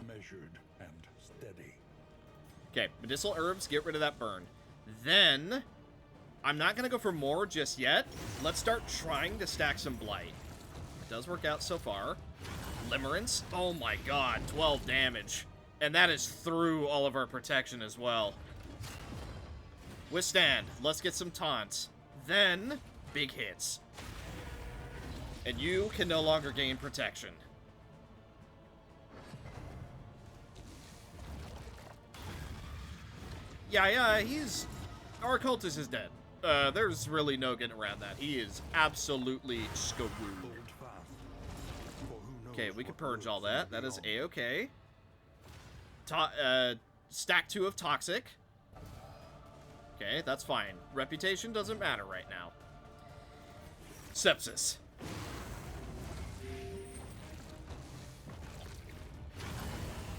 Speaker 2: Measured and steady.
Speaker 1: Okay, medicinal herbs, get rid of that burn. Then, I'm not going to go for more just yet. Let's start trying to stack some blight. It does work out so far. Limerence, oh my god, 12 damage. And that is through all of our protection as well. Withstand, let's get some taunts. Then, big hits. And you can no longer gain protection. Yeah, he's... Our cultist is dead. There's really no getting around that. He is absolutely screwed. Okay, we can purge all that. That is A-okay. Stack 2 of Toxic. Okay, that's fine. Reputation doesn't matter right now. Sepsis.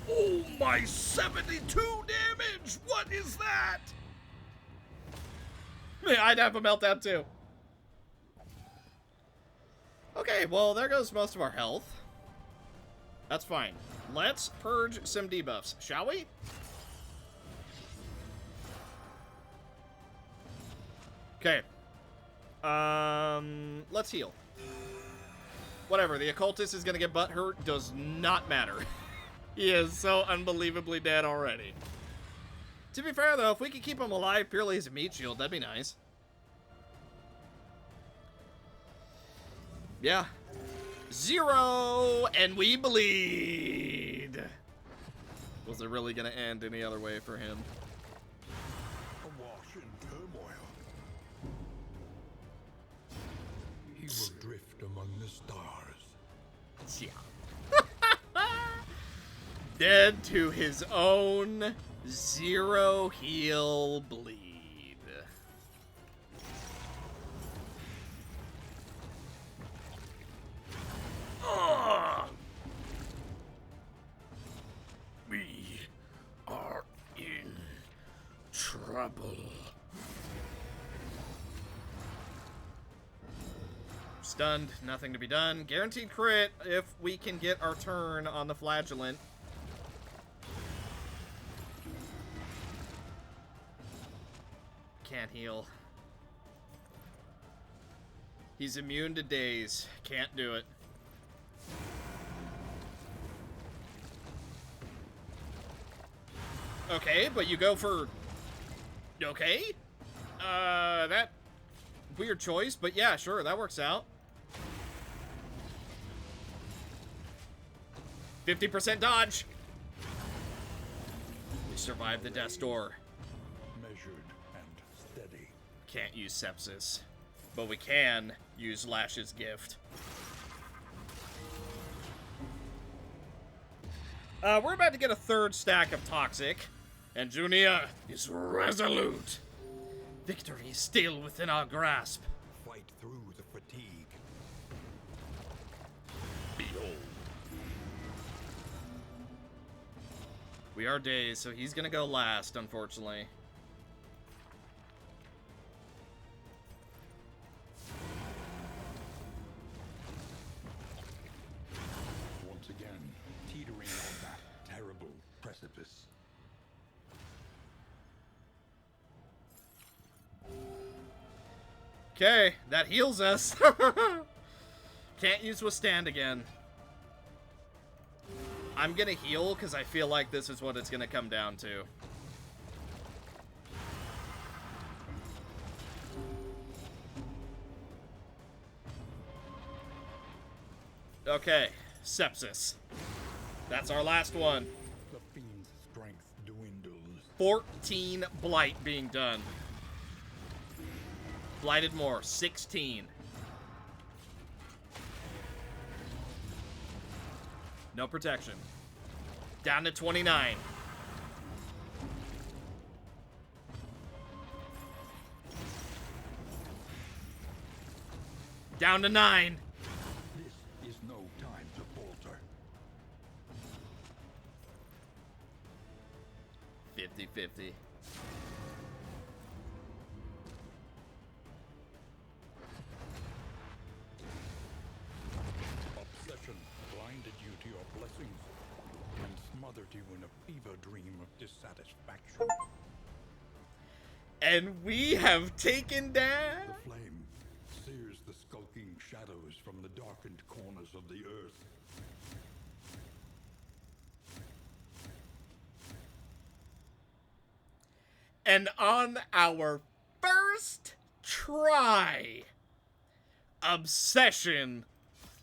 Speaker 4: Oh my 72 damage! What is that?
Speaker 1: I'd have a meltdown too. Okay, well, there goes most of our health. That's fine. Let's purge some debuffs, shall we? Okay. Let's heal. Whatever, the occultist is gonna get butt hurt, does not matter. He is so unbelievably dead already. To be fair, though, if we could keep him alive purely as a meat shield, that'd be nice. Yeah. 0, and we bleed. Was it really gonna end any other way for him?
Speaker 2: Awash in turmoil. He will drift among the stars.
Speaker 1: Yeah. Dead to his own zero heal bleed.
Speaker 4: Ugh. We are in trouble.
Speaker 1: Stunned, nothing to be done. Guaranteed crit if we can get our turn on the flagellant. Can't heal. He's immune to daze. Can't do it. Okay, but you go for... Okay? That... Weird choice, but yeah, sure, that works out. 50% dodge! We survived the death's door.
Speaker 2: Measured and steady.
Speaker 1: Can't use sepsis. But we can use Lash's gift. We're about to get a third stack of Toxic. And Junia is resolute. Victory is still within our grasp.
Speaker 2: Fight through the fatigue.
Speaker 4: Behold.
Speaker 1: We are dazed, so he's gonna go last, unfortunately.
Speaker 2: Once again, teetering on that terrible precipice.
Speaker 1: Okay, that heals us. Can't use withstand again. I'm gonna heal because I feel like this is what it's gonna come down to. Okay, sepsis. That's our last one.
Speaker 2: The fiend's strength dwindles.
Speaker 1: 14 blight being done. Blighted more, 16. No protection. Down to 29. Down to 9.
Speaker 2: This is no time to falter.
Speaker 1: 50-50.
Speaker 2: Obsession blinded you to your blessings and smothered you in a fever dream of dissatisfaction.
Speaker 1: And we have taken down...
Speaker 2: The flame sears the skulking shadows from the darkened corners of the earth.
Speaker 1: And on our first try, Obsession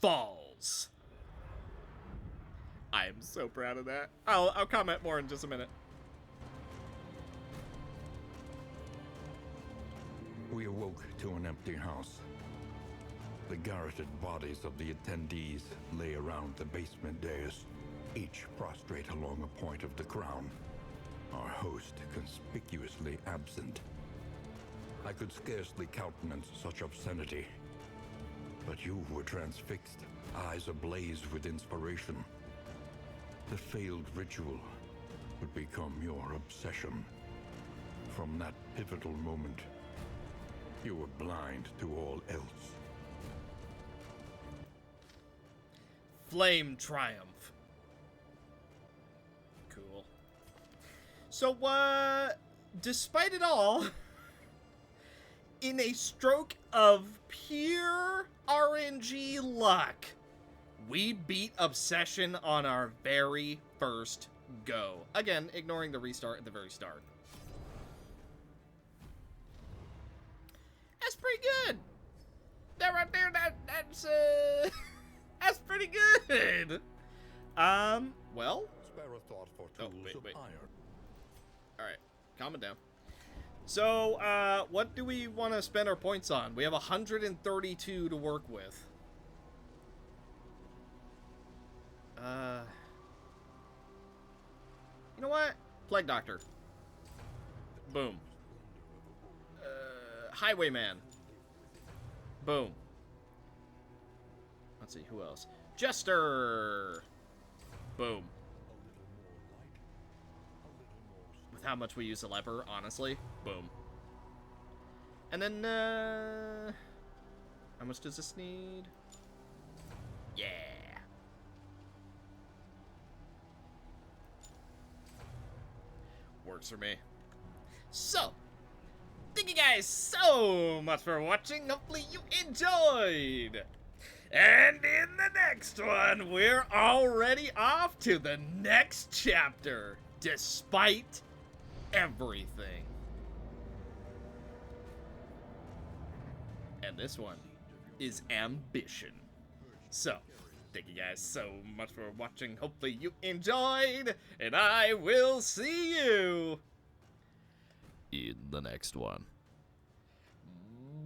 Speaker 1: falls. I am so proud of that. I'll comment more in just a minute.
Speaker 2: We awoke to an empty house. The garroted bodies of the attendees lay around the basement dais, each prostrate along a point of the crown. Our host conspicuously absent. I could scarcely countenance such obscenity. But you were transfixed, eyes ablaze with inspiration. The failed ritual would become your obsession. From that pivotal moment, you were blind to all else.
Speaker 1: Flame triumph. Cool. So, despite it all, in a stroke of pure RNG luck, we beat Obsession on our very first go. Again, ignoring the restart at the very start. That's pretty good. That right there, that's that's pretty good. Well.
Speaker 2: Spare a thought for tools of
Speaker 1: wait.
Speaker 2: iron.
Speaker 1: All right, calm it down. So, what do we want to spend our points on? We have 132 to work with. You know what? Plague Doctor. Boom. Highwayman. Boom. Let's see, who else? Jester! Boom. With how much we use the leper, honestly. Boom. And then, how much does this need? Yeah. Works for me. So, thank you guys so much for watching. Hopefully you enjoyed. And in the next one, we're already off to the next chapter, despite everything. And this one is ambition. So, thank you guys so much for watching. Hopefully you enjoyed, and I will see you in the next one.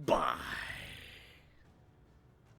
Speaker 1: Bye.